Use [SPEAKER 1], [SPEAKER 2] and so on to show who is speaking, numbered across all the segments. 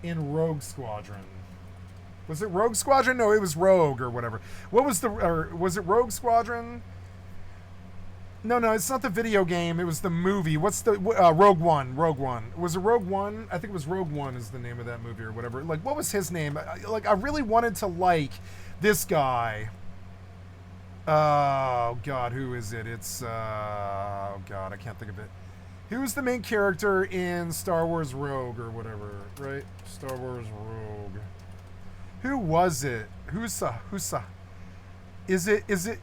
[SPEAKER 1] in Rogue Squadron. Was it Rogue Squadron? No, it was Rogue or whatever. What was the... Or was it Rogue Squadron? No, it's not the video game. It was the movie. What's the... Rogue One. Rogue One. Was it Rogue One? I think it was Rogue One is the name of that movie or whatever. Like, what was his name? I really wanted to like this guy. Oh, God, who is it? It's... oh, God, I can't think of it. Who's the main character in Star Wars Rogue or whatever, right? Star Wars Rogue. Who was it? Who's Is it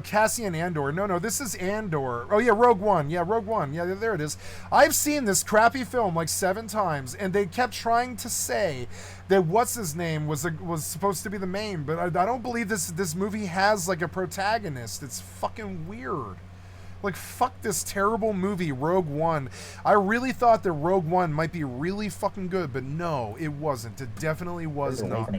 [SPEAKER 1] Cassian Andor? No, this is Andor. Oh yeah, Rogue One. Yeah, Rogue One. Yeah, there it is. I've seen this crappy film like 7 times, and they kept trying to say that what's his name was supposed to be the main, but I don't believe this movie has like a protagonist. It's fucking weird. Like, fuck this terrible movie, Rogue One. I really thought that Rogue One might be really fucking good, but no, it wasn't. It definitely was not.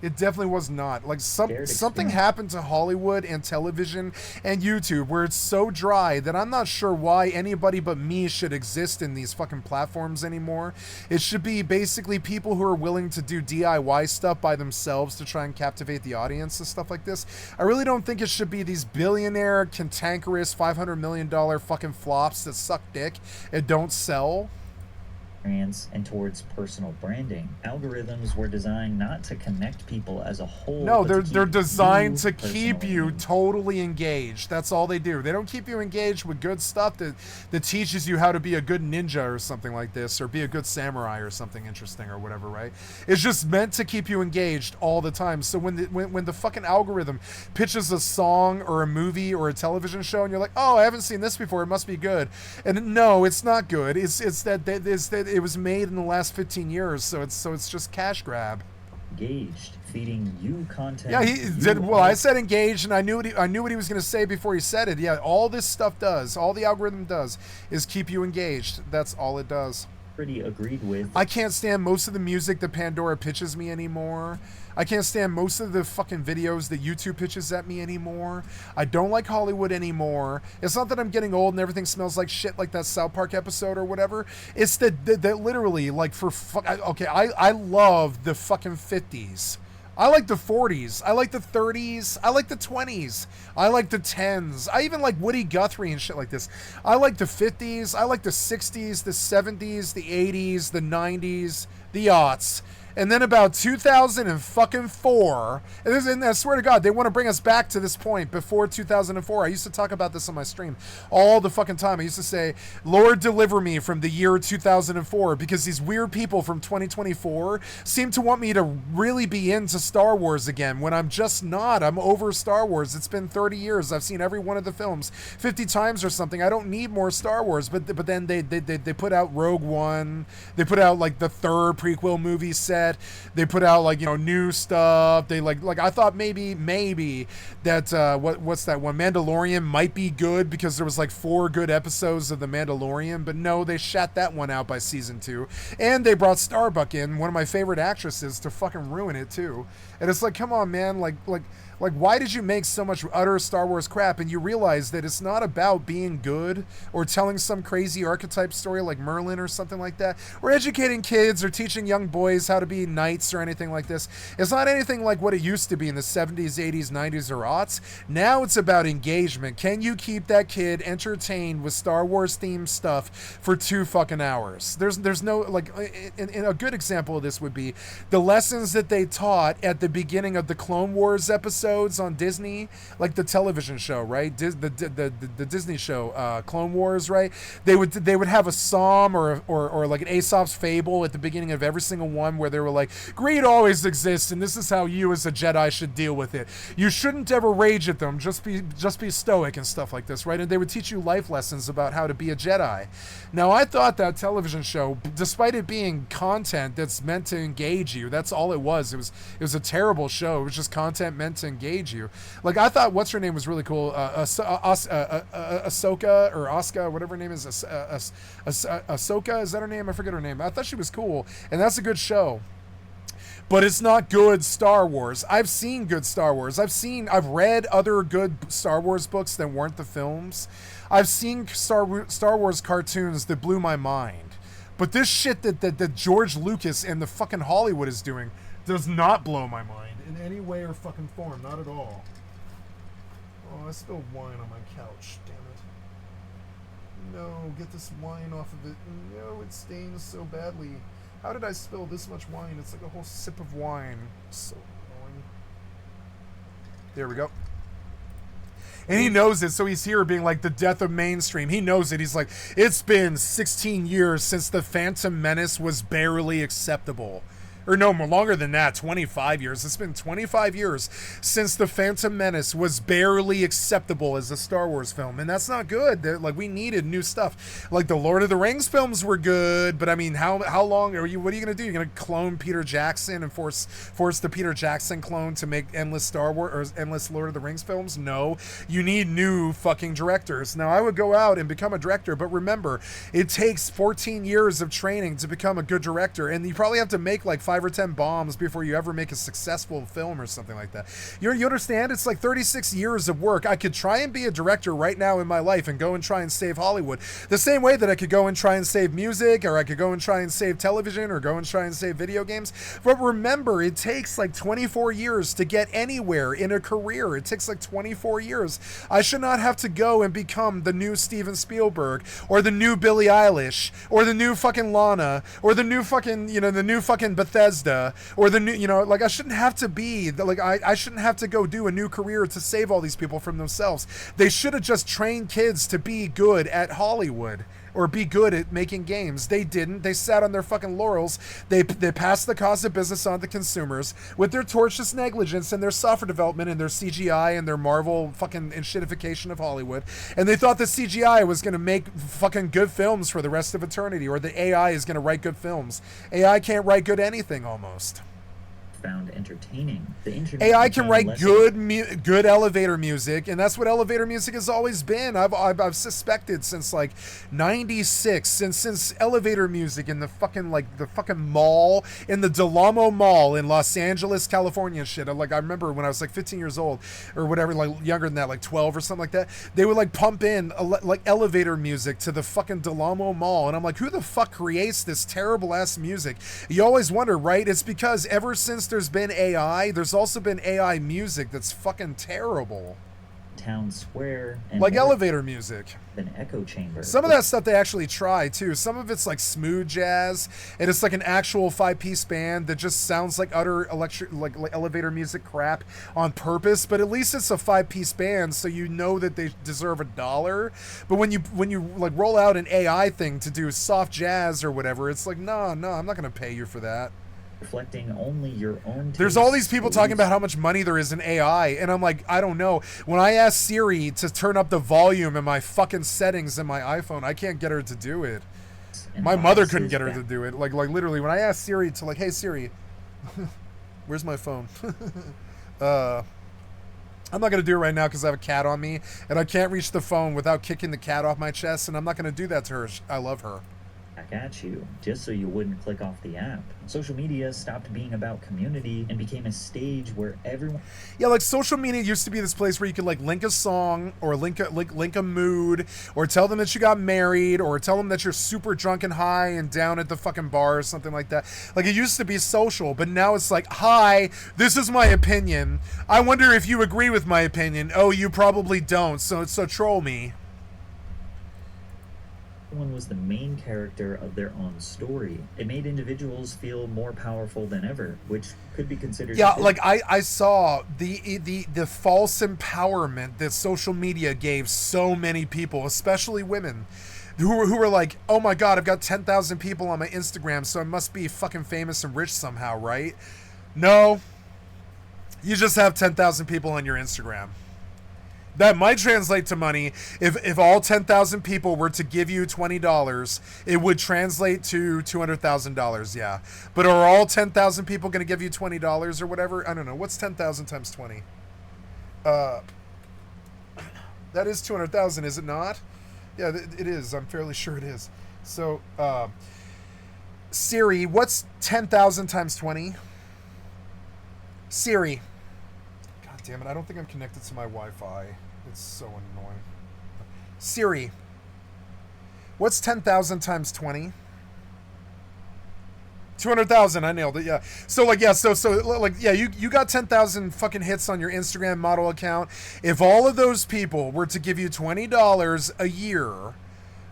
[SPEAKER 1] It definitely was not. Like, something happened to Hollywood and television and YouTube where it's so dry that I'm not sure why anybody but me should exist in these fucking platforms anymore. It should be basically people who are willing to do DIY stuff by themselves to try and captivate the audience and stuff like this. I really don't think it should be these billionaire, cantankerous, $500 million fucking flops that suck dick and don't sell.
[SPEAKER 2] And towards personal branding. Algorithms were designed not to connect people as a whole.
[SPEAKER 1] No, they're designed to keep you totally engaged. That's all they do. They don't keep you engaged with good stuff that teaches you how to be a good ninja or something like this, or be a good samurai or something interesting or whatever, right? It's just meant to keep you engaged all the time. So when the fucking algorithm pitches a song or a movie or a television show and you're like, oh, I haven't seen this before, it must be good. And no, it's not good. It's that it was made in the last 15 years, so it's just cash grab.
[SPEAKER 2] Engaged, feeding you content.
[SPEAKER 1] Yeah, he did. Well, I said engaged, and I knew what he was going to say before he said it. Yeah, all this stuff does, all the algorithm does, is keep you engaged. That's all it does.
[SPEAKER 2] Pretty agreed with.
[SPEAKER 1] I can't stand most of the music that Pandora pitches me anymore. I can't stand most of the fucking videos that YouTube pitches at me anymore. I don't like Hollywood anymore. It's not that I'm getting old and everything smells like shit like that South Park episode or whatever. It's that literally, like, I love the fucking 50s. I like the 40s. I like the 30s. I like the 20s. I like the 10s. I even like Woody Guthrie and shit like this. I like the 50s. I like the 60s, the 70s, the 80s, the 90s, the aughts. And then about 2004, and I swear to God, they want to bring us back to this point before 2004. I used to talk about this on my stream all the fucking time. I used to say, Lord, deliver me from the year 2004, because these weird people from 2024 seem to want me to really be into Star Wars again, when I'm just not. I'm over Star Wars. It's been 30 years. I've seen every one of the films 50 times or something. I don't need more Star Wars. But then they put out Rogue One. They put out like the 3rd prequel movie set. They put out like, new stuff. They like I thought maybe that what's that one, Mandalorian, might be good because there was like 4 good episodes of the Mandalorian, but no, they shot that one out by season 2. And they brought Starbuck in, one of my favorite actresses, to fucking ruin it too. And it's like, come on, man, like why did you make so much utter Star Wars crap? And you realize that it's not about being good or telling some crazy archetype story like Merlin or something like that, or educating kids or teaching young boys how to be knights or anything like this. It's not anything like what it used to be in the 70s, 80s, 90s, or aughts. Now it's about engagement. Can you keep that kid entertained with Star Wars themed stuff for 2 fucking hours? There's no, like, in a good example of this would be the lessons that they taught at the beginning of the Clone Wars episodes on Disney, like the television show, right? The Disney show, Clone Wars, right? They would have a psalm or like an Aesop's fable at the beginning of every single one where they were like, greed always exists, and this is how you as a Jedi should deal with it. You shouldn't ever rage at them. Just be stoic and stuff like this, right? And they would teach you life lessons about how to be a Jedi. Now, I thought that television show, despite it being content that's meant to engage you, that's all it was. It was a terrible show. It was just content meant to engage you. Like, I thought what's her name was really cool. Ahsoka or Asuka, whatever her name is. Ahsoka, is that her name? I forget her name. I thought she was cool, and that's a good show. But it's not good Star Wars. I've seen good Star Wars. I've read other good Star Wars books that weren't the films. I've seen Star Wars cartoons that blew my mind. But this shit that George Lucas and the fucking Hollywood is doing does not blow my mind in any way or fucking form. Not at all. Oh, I spilled wine on my couch. Damn it. No, get this wine off of it. No, it stains so badly. How did I spill this much wine? It's like a whole sip of wine. So annoying. There we go. And he knows it, so he's here being like the death of mainstream. He knows it. He's like, it's been 16 years since the Phantom Menace was barely acceptable. Or no, more longer than that, 25 years. It's been 25 years since The Phantom Menace was barely acceptable as a Star Wars film. And that's not good. Like, we needed new stuff. Like, the Lord of the Rings films were good, but I mean, how long are you, what are you going to do? You're going to clone Peter Jackson and force the Peter Jackson clone to make endless Star Wars or endless Lord of the Rings films? No. You need new fucking directors. Now, I would go out and become a director, but remember, it takes 14 years of training to become a good director, and you probably have to make like 5 or 10 bombs before you ever make a successful film or something like that. You understand? It's like 36 years of work. I could try and be a director right now in my life and go and try and save Hollywood the same way that I could go and try and save music, or I could go and try and save television, or go and try and save video games. But remember, it takes like 24 years to get anywhere in a career. It takes like 24 years. I should not have to go and become the new Steven Spielberg, or the new Billie Eilish, or the new fucking Lana, or the new fucking, the new fucking Bethesda, or the new, like, I shouldn't have to be, like, I shouldn't have to go do a new career to save all these people from themselves. They should have just trained kids to be good at Hollywood, or be good at making games. They didn't. They sat on their fucking laurels. They passed the cost of business on to consumers with their tortious negligence and their software development and their CGI and their Marvel fucking shitification of Hollywood. And they thought the CGI was going to make fucking good films for the rest of eternity, or the AI is going to write good films. AI can't write good anything almost.
[SPEAKER 2] Found entertaining. The internet
[SPEAKER 1] AI can write good elevator music, and that's what elevator music has always been. I've suspected since like '96, since elevator music in the fucking mall, in the Del Amo Mall in Los Angeles, California and shit. I remember when I was like 15 years old or whatever, like younger than that, like 12 or something like that. They would like pump in like elevator music to the fucking Del Amo Mall, and I'm like, who the fuck creates this terrible ass music? You always wonder, right? It's because ever since there's been AI, there's also been AI music that's fucking terrible.
[SPEAKER 2] Town square, and
[SPEAKER 1] like elevator music.
[SPEAKER 2] An echo chamber.
[SPEAKER 1] Some of that stuff they actually try too. Some of it's like smooth jazz, and it's like an actual 5-piece band that just sounds like utter electric, like elevator music crap on purpose. But at least it's a 5-piece band, so you know that they deserve $1. But when you like roll out an AI thing to do soft jazz or whatever, it's like no, I'm not gonna pay you for that.
[SPEAKER 2] Reflecting only your own.
[SPEAKER 1] There's all these people talking about how much money there is in AI, and I'm like, I don't know. When I ask Siri to turn up the volume in my fucking settings in my iPhone, I can't get her to do it. My mother couldn't get her to do it. Like literally, when I asked Siri to, like, hey Siri, where's my phone? I'm not gonna do it right now because I have a cat on me, and I can't reach the phone without kicking the cat off my chest, and I'm not gonna do that to her. I love her.
[SPEAKER 2] Back at you, just so you wouldn't click off the app. Social media stopped being about community and became a stage where everyone...
[SPEAKER 1] Yeah, like social media used to be this place where you could like link a song, or link a mood, or tell them that you got married, or tell them that you're super drunk and high and down at the fucking bar or something like that. Like, it used to be social, but now it's like, hi, this is my opinion. I wonder if you agree with my opinion. Oh, you probably don't, so troll me.
[SPEAKER 2] Everyone was the main character of their own story. It made individuals feel more powerful than ever, which could be considered...
[SPEAKER 1] Yeah, like I saw the false empowerment that social media gave so many people, especially women, who were like, oh my god, I've got 10,000 people on my Instagram, so I must be fucking famous and rich somehow, right? No. You just have 10,000 people on your Instagram. That might translate to money. If all 10,000 people were to give you $20, it would translate to $200,000, yeah. But are all 10,000 people going to give you $20 or whatever? I don't know. What's 10,000 times 20? That is 200,000, is it not? Yeah, it is. I'm fairly sure it is. So, Siri, what's 10,000 times 20? Siri. Damn it, I don't think I'm connected to my Wi-Fi. It's so annoying. Siri, what's 10,000 times 20? 200,000. I nailed it. Yeah. So like, yeah. So like, yeah. You got 10,000 fucking hits on your Instagram model account. If all of those people were to give you $20 a year,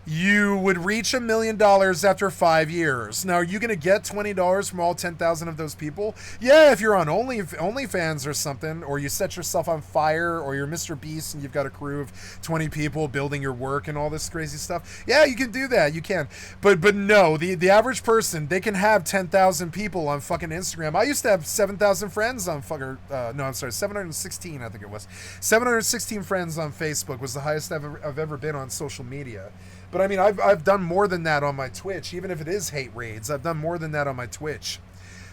[SPEAKER 1] you would reach $1 million after 5 years. Now, are you going to get $20 from all 10,000 of those people? Yeah, if you're on OnlyFans or something, or you set yourself on fire, or you're Mr. Beast and you've got a crew of 20 people building your work and all this crazy stuff. Yeah, you can do that. You can. But no, the average person, they can have 10,000 people on fucking Instagram. I used to have 7,000 friends on fucking, no, I'm sorry, 716, I think it was. 716 friends on Facebook was the highest I've ever been on social media. But I mean, I've done more than that on my Twitch, even if it is hate raids. I've done more than that on my Twitch.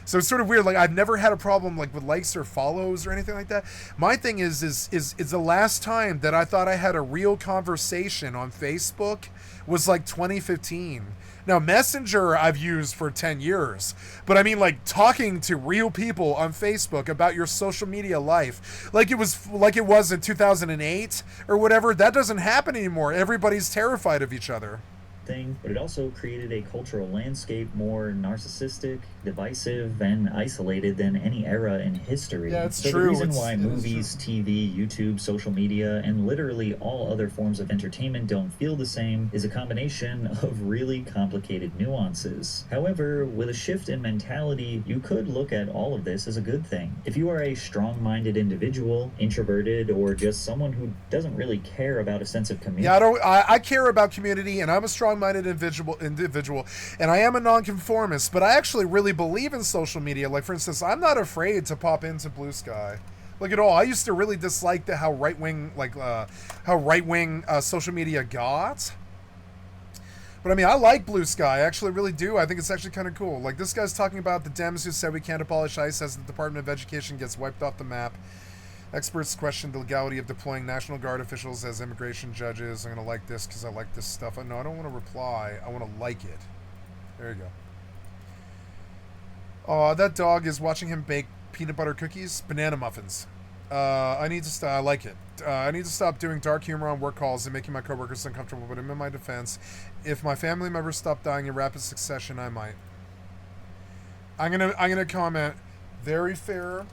[SPEAKER 1] So it's sort of weird. Like, I've never had a problem like with likes or follows or anything like that. My thing is the last time that I thought I had a real conversation on Facebook was like 2015. Now, Messenger I've used for 10 years, but I mean, like, talking to real people on Facebook about your social media life, like it was in 2008 or whatever, that doesn't happen anymore. Everybody's terrified of each other.
[SPEAKER 2] Thing, but it also created a cultural landscape more narcissistic, divisive, and isolated than any era in history.
[SPEAKER 1] Yeah, it's
[SPEAKER 2] so
[SPEAKER 1] true.
[SPEAKER 2] The reason why movies, TV, YouTube, social media, and literally all other forms of entertainment don't feel the same is a combination of really complicated nuances. However, with a shift in mentality, you could look at all of this as a good thing. If you are a strong-minded individual, introverted, or just someone who doesn't really care about a sense of community.
[SPEAKER 1] Yeah, I care about community, and I'm a strong-minded individual, and I am a nonconformist, but I actually really believe in social media. Like, for instance, I'm not afraid to pop into Blue Sky, like, at all. I used to really dislike how right-wing social media got. But I mean, I like Blue Sky. I actually really do. I think it's actually kind of cool. Like, this guy's talking about the Dems who said we can't abolish ICE as the Department of Education gets wiped off the map. Experts question the legality of deploying National Guard officials as immigration judges. I'm going to like this because I like this stuff. No, I don't want to reply. I want to like it. There you go. Oh, that dog is watching him bake peanut butter cookies. Banana muffins. I need to stop. I like it. I need to stop doing dark humor on work calls and making my coworkers uncomfortable. But in my defense, if my family members stop dying in rapid succession, I might. I'm gonna comment. Very fair.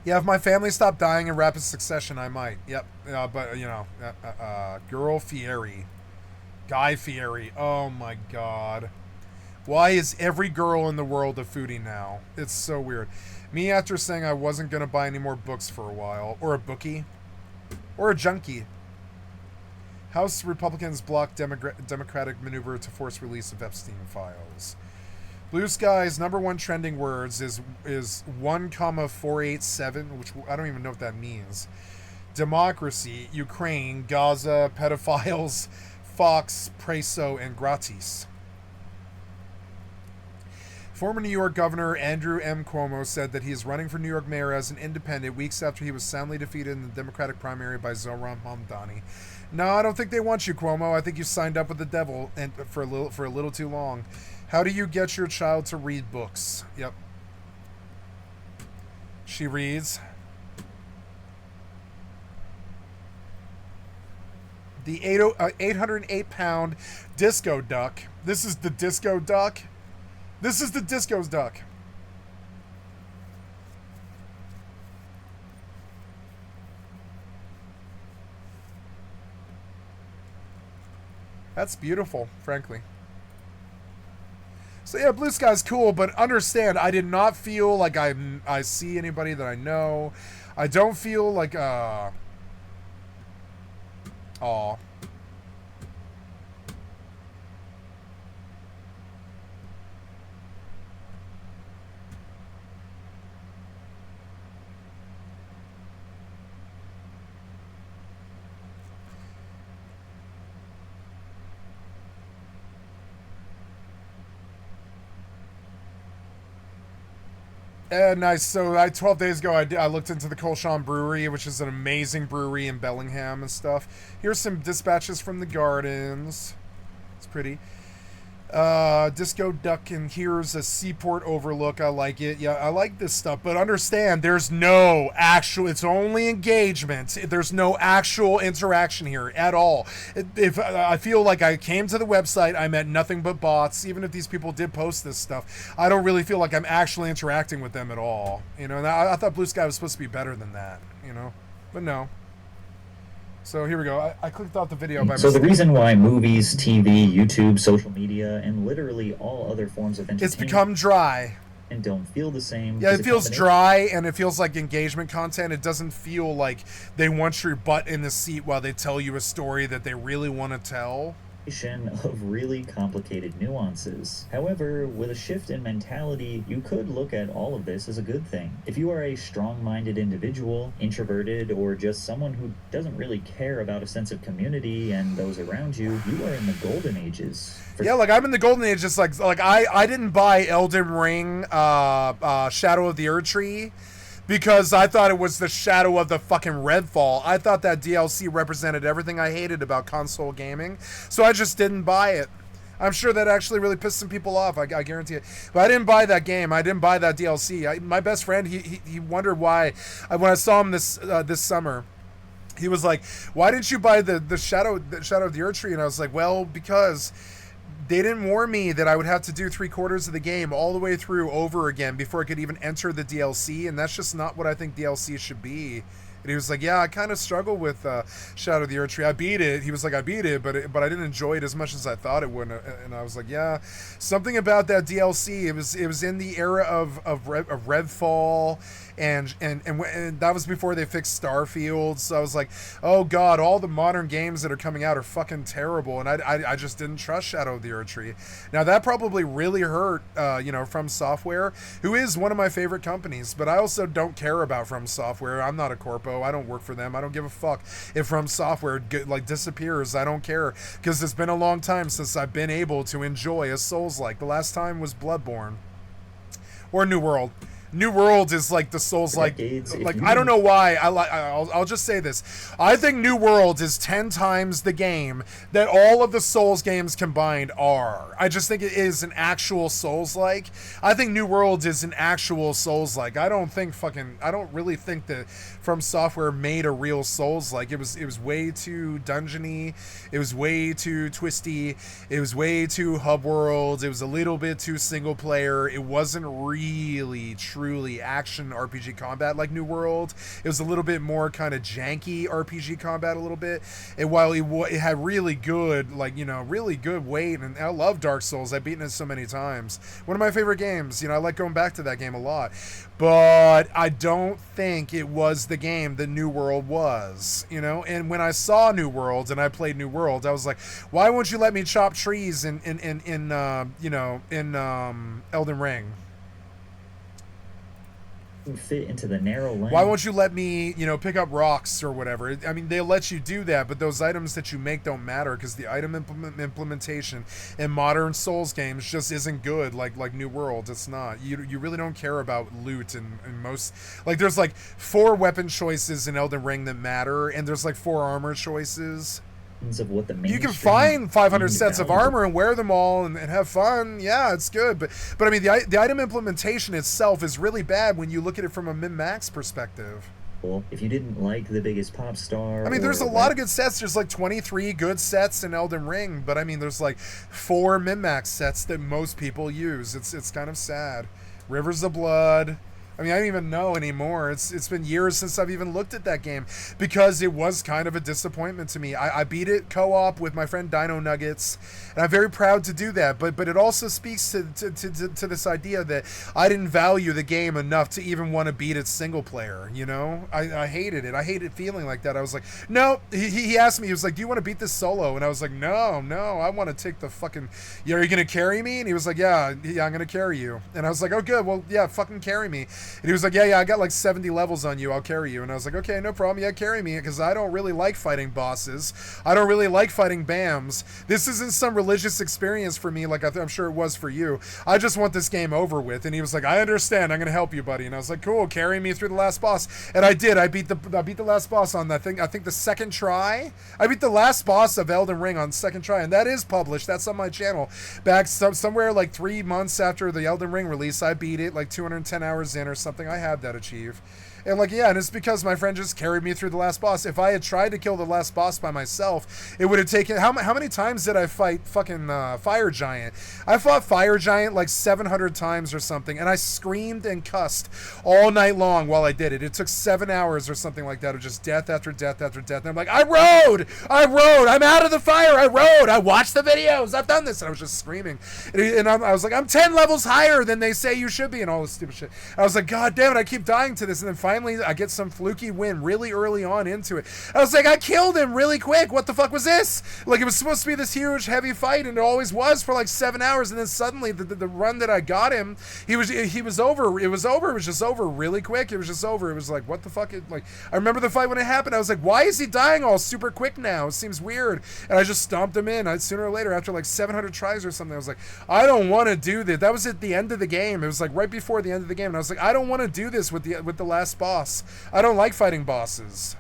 [SPEAKER 1] Yeah, if my family stopped dying in rapid succession, I might. Yep. But, you know, Girl Fieri. Guy Fieri. Oh, my God. Why is every girl in the world a foodie now? It's so weird. Me after saying I wasn't going to buy any more books for a while. Or a bookie. Or a junkie. House Republicans block Democratic maneuver to force release of Epstein files. Blue Sky's #1 trending words is 1,487, which I don't even know what that means. Democracy, Ukraine, Gaza, pedophiles, Fox, Preso, and Gratis. Former New York Governor Andrew M. Cuomo said that he is running for New York mayor as an independent weeks after he was soundly defeated in the Democratic primary by Zohran Mamdani. No, I don't think they want you, Cuomo. I think you signed up with the devil and for a little too long. How do you get your child to read books? Yep. She reads. The 808-pound disco duck. This is the disco duck. This is the disco's duck. That's beautiful, frankly. So yeah, Blue Sky's cool, but understand, I did not feel like I see anybody that I know. I don't feel like, aw. Nice. So 12 days ago, I looked into the Colchon Brewery, which is an amazing brewery in Bellingham and stuff. Here's some dispatches from the gardens. It's pretty. Disco Duck, and here's a seaport overlook. I like it. Yeah, I like this stuff. But understand, there's no actual, it's only engagement. There's no actual interaction here at all. If I feel like I came to the website, I met nothing but bots. Even if these people did post this stuff, I don't really feel like I'm actually interacting with them at all. You know, and I thought Blue Sky was supposed to be better than that, you know, but no. So here we go. I clicked off the video by
[SPEAKER 2] So
[SPEAKER 1] mistake.
[SPEAKER 2] the reason why movies, TV, YouTube, social media, and literally all other forms of entertainment
[SPEAKER 1] It's become dry.
[SPEAKER 2] and don't feel the same.
[SPEAKER 1] Yeah,
[SPEAKER 2] is
[SPEAKER 1] it
[SPEAKER 2] a
[SPEAKER 1] feels
[SPEAKER 2] combination
[SPEAKER 1] dry, and it feels like engagement content. It doesn't feel like they want your butt in the seat while they tell you a story that they really want to tell.
[SPEAKER 2] of really complicated nuances. However, with a shift in mentality, you could look at all of this as a good thing. If you are a strong-minded individual, introverted, or just someone who doesn't really care about a sense of community and those around you, you are in the golden ages.
[SPEAKER 1] Yeah, like I'm in the golden age. Just like I didn't buy Elden Ring, Shadow of the Erdtree, because I thought it was the shadow of the fucking Redfall. I thought that DLC represented everything I hated about console gaming, so I just didn't buy it. I'm sure that actually really pissed some people off. I guarantee it. But I didn't buy that game. I didn't buy that DLC. My best friend, he wondered why. When I saw him this summer, he was like, "Why didn't you buy the Shadow of the Erdtree?" And I was like, "Well, because they didn't warn me that I would have to do 3/4 of the game all the way through over again before I could even enter the DLC, and that's just not what I think DLC should be." And he was like, "Yeah, I kind of struggle with Shadow of the Erdtree. I beat it." He was like, "I beat it, but I didn't enjoy it as much as I thought it would." And I was like, "Yeah, something about that DLC. It was in the era of Redfall, and that was before they fixed Starfield. So I was like, oh god, all the modern games that are coming out are fucking terrible, and I just didn't trust Shadow of the Erdtree. Now that probably really hurt, From Software, who is one of my favorite companies, but I also don't care about From Software. I'm not a corpo. I don't work for them. I don't give a fuck if From Software disappears. I don't care, because it's been a long time since I've been able to enjoy a Souls-like. The last time was Bloodborne or New World. New World is like the Souls-like. I don't know why. I'll just say this. I think New World is 10 times the game that all of the Souls games combined are. I just think it is an actual Souls-like. I think New World is an actual Souls-like. I don't really think that From Software made a real Souls-like. It was way too dungeony. It was way too twisty. It was way too hub world. It was a little bit too single player. It wasn't really truly action RPG combat like New World. It was a little bit more kind of janky RPG combat a little bit. And while it had really good, really good weight, and I love Dark Souls. I've beaten it so many times. One of my favorite games. I like going back to that game a lot. But I don't think it was the game that New World was, And when I saw New World and I played New World, I was like, why won't you let me chop trees in Elden Ring?
[SPEAKER 2] Fit into the narrow lane.
[SPEAKER 1] Why won't you let me, pick up rocks or whatever? I mean, they let you do that, but those items that you make don't matter, because the item implementation in modern Souls games just isn't good like New World. It's not. You really don't care about loot in most. There's 4 weapon choices in Elden Ring that matter, and there's 4 armor choices.
[SPEAKER 2] Of what the
[SPEAKER 1] you can find 500 sets of armor and wear them all and have fun. Yeah, it's good, but I mean the item implementation itself is really bad when you look at it from a min-max perspective.
[SPEAKER 2] If you didn't like the biggest pop star,
[SPEAKER 1] I mean, there's a lot of good sets. There's 23 good sets in Elden Ring, but I mean, there's 4 min-max sets that most people use. It's kind of sad. Rivers of Blood. I mean, I don't even know anymore. It's been years since I've even looked at that game, because it was kind of a disappointment to me. I beat it co-op with my friend Dino Nuggets, and I'm very proud to do that. But it also speaks to this idea that I didn't value the game enough to even want to beat it single player. I hated it. I hated feeling like that. I was like, no. He asked me. He was like, "Do you want to beat this solo?" And I was like, No. I want to take the fucking. Yeah, are you gonna carry me? And he was like, Yeah, I'm gonna carry you. And I was like, Oh, good. Well, yeah, fucking carry me. And he was like, yeah, I got like 70 levels on you. I'll carry you. And I was like, okay, no problem. Yeah, carry me, because I don't really like fighting bosses. I don't really like fighting BAMs. This isn't some religious experience for me like I'm sure it was for you. I just want this game over with. And he was like, I understand. I'm going to help you, buddy. And I was like, cool, carry me through the last boss. And I did. I beat the last boss on, I think the second try. I beat the last boss of Elden Ring on second try, and that is published. That's on my channel. Back somewhere like 3 months after the Elden Ring release, I beat it like 210 hours in or something. I had that achieved. And like, yeah, and it's because my friend just carried me through the last boss. If I had tried to kill the last boss by myself, it would have taken... How many times did I fight fucking Fire Giant? I fought Fire Giant like 700 times or something, and I screamed and cussed all night long while I did it. It took 7 hours or something like that of just death after death after death. And I'm like, I rode! I'm out of the fire! I rode! I watched the videos! I've done this! And I was just screaming. And I was like, I'm 10 levels higher than they say you should be, and all this stupid shit. I was like, God damn it, I keep dying to this. And then finally, I get some fluky win really early on into it. I was like, I killed him really quick. What the fuck was this? Like, it was supposed to be this huge, heavy fight, and it always was for like 7 hours. And then suddenly, the run that I got him, he was over. It was over. It was just over really quick. It was just over. It was like, what the fuck? Like, I remember the fight when it happened. I was like, why is he dying all super quick now? It seems weird. And I just stomped him in. Sooner or later, after like 700 tries or something, I was like, I don't want to do this. That was at the end of the game. It was like right before the end of the game. And I was like, I don't want to do this with the last boss. I don't like fighting bosses.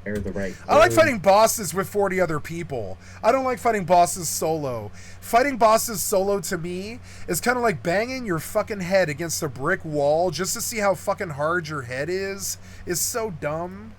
[SPEAKER 1] I like fighting bosses with 40 other people. I don't like fighting bosses solo. Fighting bosses solo to me is kind of like banging your fucking head against a brick wall just to see how fucking hard your head is so dumb.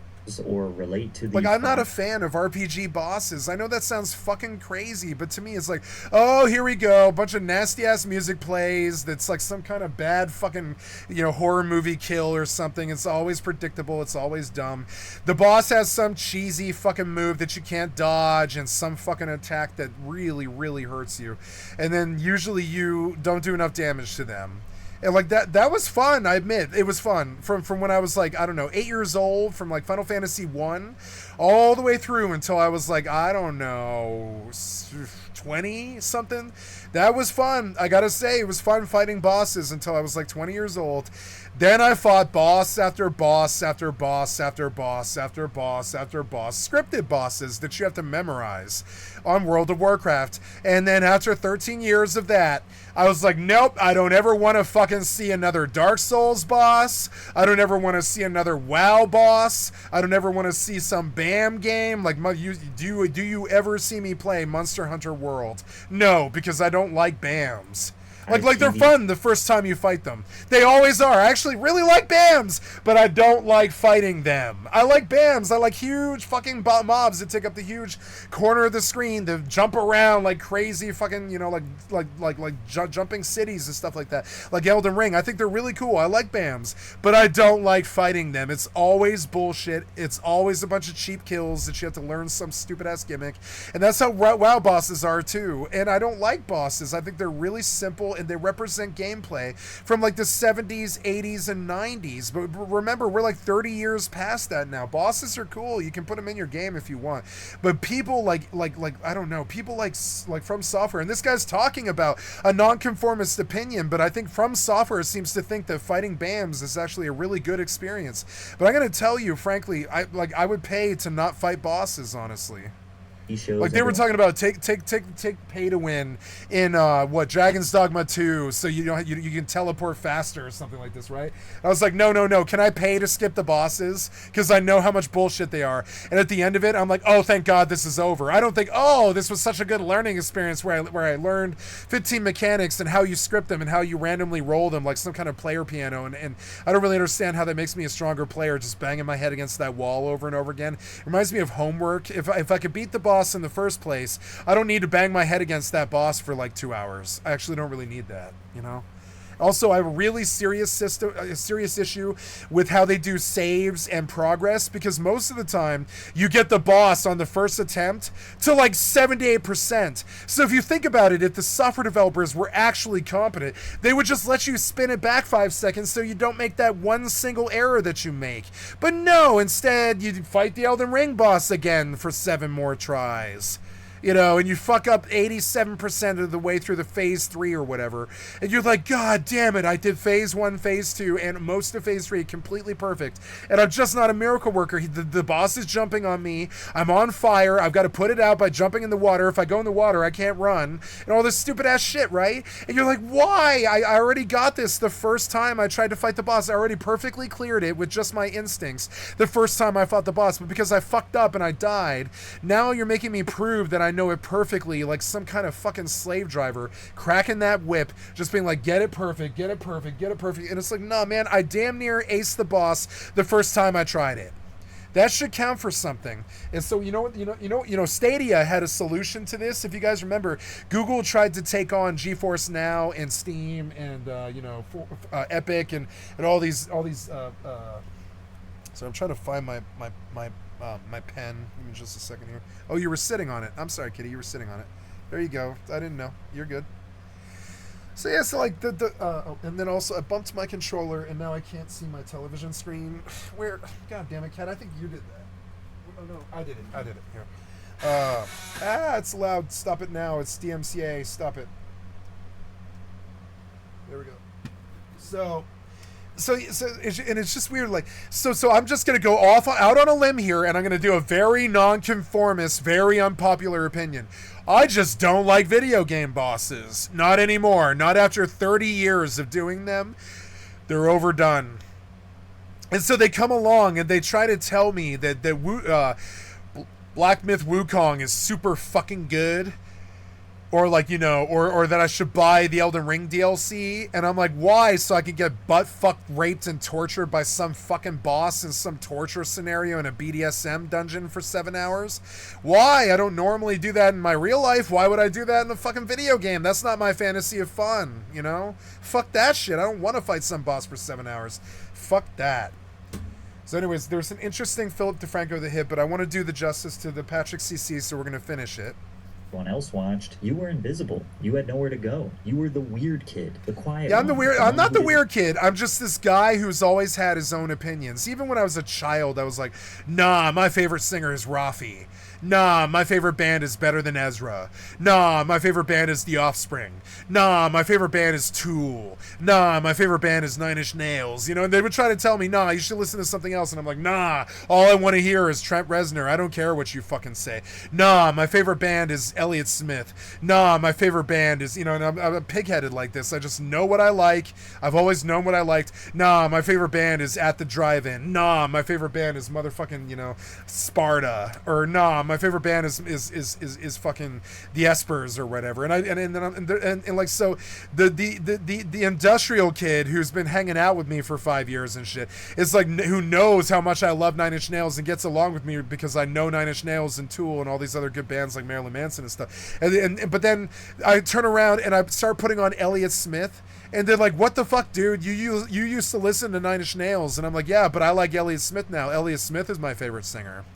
[SPEAKER 2] Or relate to the...
[SPEAKER 1] Like, I'm not a fan of RPG bosses. I know that sounds fucking crazy, but to me it's like, oh, here we go. A bunch of nasty-ass music plays that's like some kind of bad fucking, horror movie kill or something. It's always predictable. It's always dumb. The boss has some cheesy fucking move that you can't dodge and some fucking attack that really, really hurts you. And then usually you don't do enough damage to them. And like that was fun, I admit. It was fun. From when I was like, I don't know, 8 years old, from like Final Fantasy 1 all the way through until I was like, I don't know, 20 something. That was fun. I gotta say, it was fun fighting bosses until I was like 20 years old. Then I fought boss after boss after boss after boss after boss after boss, scripted bosses that you have to memorize on World of Warcraft. And then after 13 years of that, I was like, nope, I don't ever want to fucking see another Dark Souls boss. I don't ever want to see another WoW boss. I don't ever want to see some BAM game. Like, do you ever see me play Monster Hunter World? No, because I don't like BAMs. Like they're fun the first time you fight them. They always are. I actually really like BAMs, but I don't like fighting them. I like BAMs. I like huge fucking mobs that take up the huge corner of the screen, that jump around like crazy fucking, jumping cities and stuff like that. Like Elden Ring. I think they're really cool. I like BAMs, but I don't like fighting them. It's always bullshit. It's always a bunch of cheap kills that you have to learn some stupid ass gimmick. And that's how WoW bosses are too. And I don't like bosses. I think they're really simple and they represent gameplay from like the 70s, 80s, and 90s. But remember, we're like 30 years past that now. Bosses are cool. You can put them in your game if you want. But people like I don't know, people like From Software, and this guy's talking about a nonconformist opinion, but I think From Software seems to think that fighting BAMs is actually a really good experience. But I'm going to tell you, frankly, I would pay to not fight bosses, honestly. Like they were talking about take pay to win in Dragon's Dogma 2, so you can teleport faster or something like this, right? I was like, no, can I pay to skip the bosses, because I know how much bullshit they are. And at the end of it, I'm like, oh, thank God this is over. I don't think, oh, this was such a good learning experience where I learned 15 mechanics and how you script them and how you randomly roll them like some kind of player piano, and I don't really understand how that makes me a stronger player, just banging my head against that wall over and over again. It reminds me of homework. If I could beat the boss in the first place, I don't need to bang my head against that boss for like 2 hours. I actually don't really need that, Also, I have a really serious issue with how they do saves and progress, because most of the time you get the boss on the first attempt to like 78%. So if you think about it, if the software developers were actually competent, they would just let you spin it back 5 seconds so you don't make that one single error that you make. But no, instead you fight the Elden Ring boss again for 7 more tries. you know, and you fuck up 87% of the way through the phase 3 or whatever, and you're like, God damn it, I did phase 1, phase 2, and most of phase 3 completely perfect, and I'm just not a miracle worker. The boss is jumping on me, I'm on fire, I've got to put it out by jumping in the water. If I go in the water, I can't run, and all this stupid ass shit, right? And you're like, why? I already got this the first time I tried to fight the boss. I already perfectly cleared it with just my instincts the first time I fought the boss, but because I fucked up and I died, now you're making me prove that I know it perfectly, like some kind of fucking slave driver cracking that whip, just being like, get it perfect, get it perfect, get it perfect. And it's like, nah, man, I damn near aced the boss the first time I tried it. That should count for something. And so Stadia had a solution to this. If you guys remember, Google tried to take on GeForce Now and Steam and Epic and all these. So I'm trying to find my pen. Give me just a second here. Oh, you were sitting on it. I'm sorry, Kitty. You were sitting on it. There you go. I didn't know. You're good. So yeah, so like and then also I bumped my controller, and now I can't see my television screen. Where? God damn it, Kat! I think you did that. Oh no, I did it. Here. It's loud. Stop it now. It's DMCA. Stop it. There we go. So and it's just weird, like, so I'm just gonna go out on a limb here, and I'm gonna do a very nonconformist, very unpopular opinion. I just don't like video game bosses. Not anymore. Not after 30 years of doing them. They're overdone. And so they come along and they try to tell me that Black Myth Wukong is super fucking good. Or like, or that I should buy the Elden Ring DLC. And I'm like, why? So I can get butt-fucked, raped, and tortured by some fucking boss in some torture scenario in a BDSM dungeon for 7 hours? Why? I don't normally do that in my real life. Why would I do that in a fucking video game? That's not my fantasy of fun, Fuck that shit. I don't want to fight some boss for 7 hours. Fuck that. So anyways, there's an interesting Philip DeFranco the Hip, but I want to do the justice to the Patrick CC, so we're going to finish it.
[SPEAKER 2] Everyone else watched, you were invisible. You had nowhere to go. You were the weird kid, the quiet
[SPEAKER 1] one. I'm not the weird kid. I'm just this guy who's always had his own opinions. Even when I was a child, I was like, nah, my favorite singer is Rafi. Nah, my favorite band is Better Than Ezra. Nah, my favorite band is The Offspring. Nah, my favorite band is Tool. Nah, my favorite band is Nine Inch Nails. And they would try to tell me, nah, you should listen to something else. And I'm like, nah, all I want to hear is Trent Reznor. I don't care what you fucking say. Nah, my favorite band is Elliott Smith. Nah, my favorite band is, and I'm pig-headed like this. I just know what I like. I've always known what I liked. Nah, my favorite band is At the Drive-In. Nah, my favorite band is motherfucking, Sparta. Or nah, my favorite band is fucking the Espers or whatever, and like, so the industrial kid who's been hanging out with me for 5 years and shit is like, who knows how much I love Nine Inch Nails and gets along with me because I know Nine Inch Nails and Tool and all these other good bands like Marilyn Manson and stuff, but then I turn around and I start putting on Elliott Smith. And they're like, what the fuck, dude? You used to listen to Nine Inch Nails. And I'm like, yeah, but I like Elliott Smith now. Elliott Smith is my favorite singer.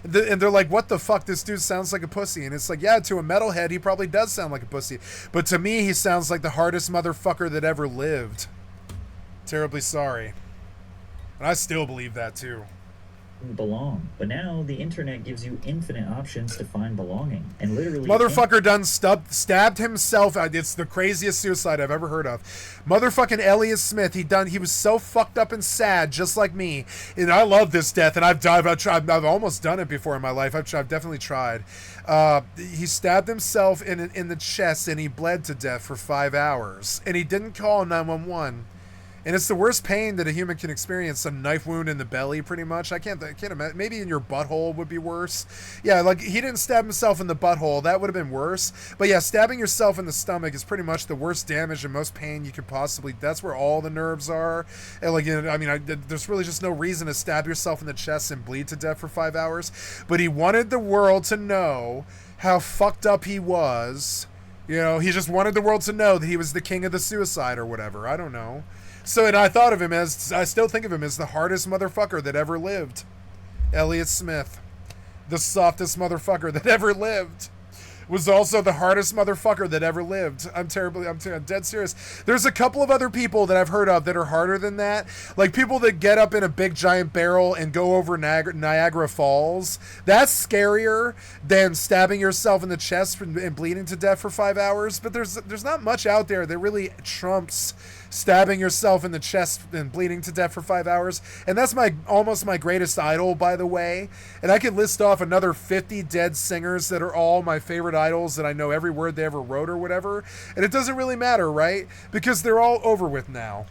[SPEAKER 1] And they're like, what the fuck? This dude sounds like a pussy. And it's like, yeah, to a metalhead, he probably does sound like a pussy. But to me, he sounds like the hardest motherfucker that ever lived. Terribly sorry. And I still believe that, too.
[SPEAKER 2] Belong. But now the internet gives you infinite options to find belonging. And literally,
[SPEAKER 1] motherfucker done stabbed himself. It's the craziest suicide I've ever heard of. Motherfucking Elliott Smith, he was so fucked up and sad, just like me. And I love this death, and I've almost done it before in my life. I've definitely tried. He stabbed himself in the chest, and he bled to death for 5 hours. And he didn't call 911. And it's the worst pain that a human can experience, a knife wound in the belly, pretty much. I can't imagine. Maybe in your butthole would be worse. Yeah, like, he didn't stab himself in the butthole. That would have been worse. But yeah, stabbing yourself in the stomach is pretty much the worst damage and most pain you could possibly. That's where all the nerves are. And like, there's really just no reason to stab yourself in the chest and bleed to death for 5 hours. But he wanted the world to know how fucked up he was. He just wanted the world to know that he was the king of the suicide or whatever. I don't know. So, and I still think of him as the hardest motherfucker that ever lived. Elliott Smith. The softest motherfucker that ever lived. was also the hardest motherfucker that ever lived. I'm dead serious. There's a couple of other people that I've heard of that are harder than that. Like people that get up in a big giant barrel and go over Niagara Falls. That's scarier than stabbing yourself in the chest and bleeding to death for 5 hours. But there's not much out there that really trumps stabbing yourself in the chest and bleeding to death for 5 hours. And that's almost my greatest idol, by the way. And I could list off another 50 dead singers that are all my favorite idols that I know every word they ever wrote or whatever. And it doesn't really matter, right? Because they're all over with now.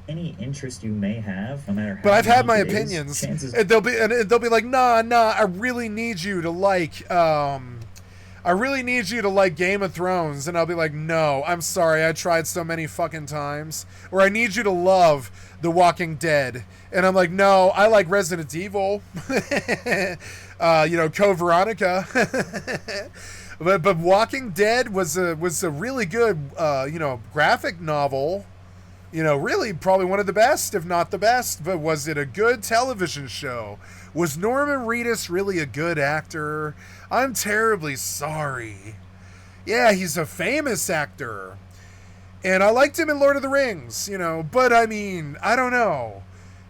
[SPEAKER 2] Any interest you may have, no matter how.
[SPEAKER 1] But I've had my opinions. And they'll be like, nah, I really need you to like Game of Thrones. And I'll be like, no, I'm sorry. I tried so many fucking times. Or I need you to love The Walking Dead. And I'm like, no, I like Resident Evil. Code Veronica. but Walking Dead was a really good, graphic novel. Really probably one of the best, if not the best. But was it a good television show? Was Norman Reedus really a good actor? I'm terribly sorry. Yeah, he's a famous actor. And I liked him in Lord of the Rings, But, I mean, I don't know.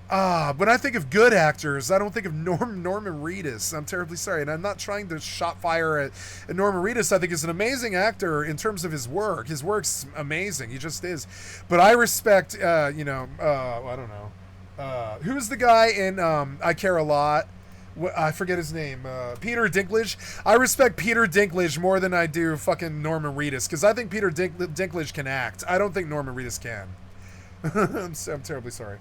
[SPEAKER 1] When I think of good actors, I don't think of Norman Reedus. I'm terribly sorry. And I'm not trying to shot fire at Norman Reedus. I think he's an amazing actor in terms of his work. His work's amazing. He just is. But I respect, I don't know. Who's the guy in I Care a Lot? I forget his name. Peter Dinklage. I respect Peter Dinklage more than I do fucking Norman Reedus, because I think Peter Dinklage can act. I don't think Norman Reedus can. I'm terribly sorry.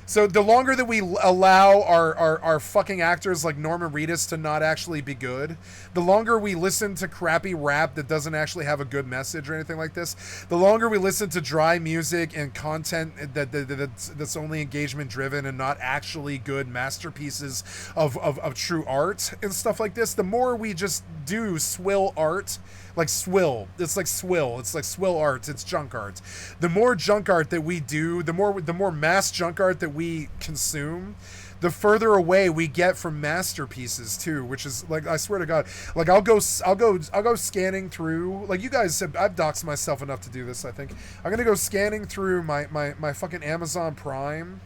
[SPEAKER 1] So the longer that we allow our fucking actors like Norman Reedus to not actually be good, the longer we listen to crappy rap that doesn't actually have a good message or anything like this, the longer we listen to dry music and content that's only engagement driven and not actually good masterpieces of true art and stuff like this, the more we just do swill art. Like swill. It's like swill. It's like swill art. It's junk art. The more junk art that we do, the more mass junk art that we consume, the further away we get from masterpieces too, which is like, I swear to God, like I'll go scanning through, like you guys have, I've doxed myself enough to do this, I think. I'm going to go scanning through my fucking Amazon Prime.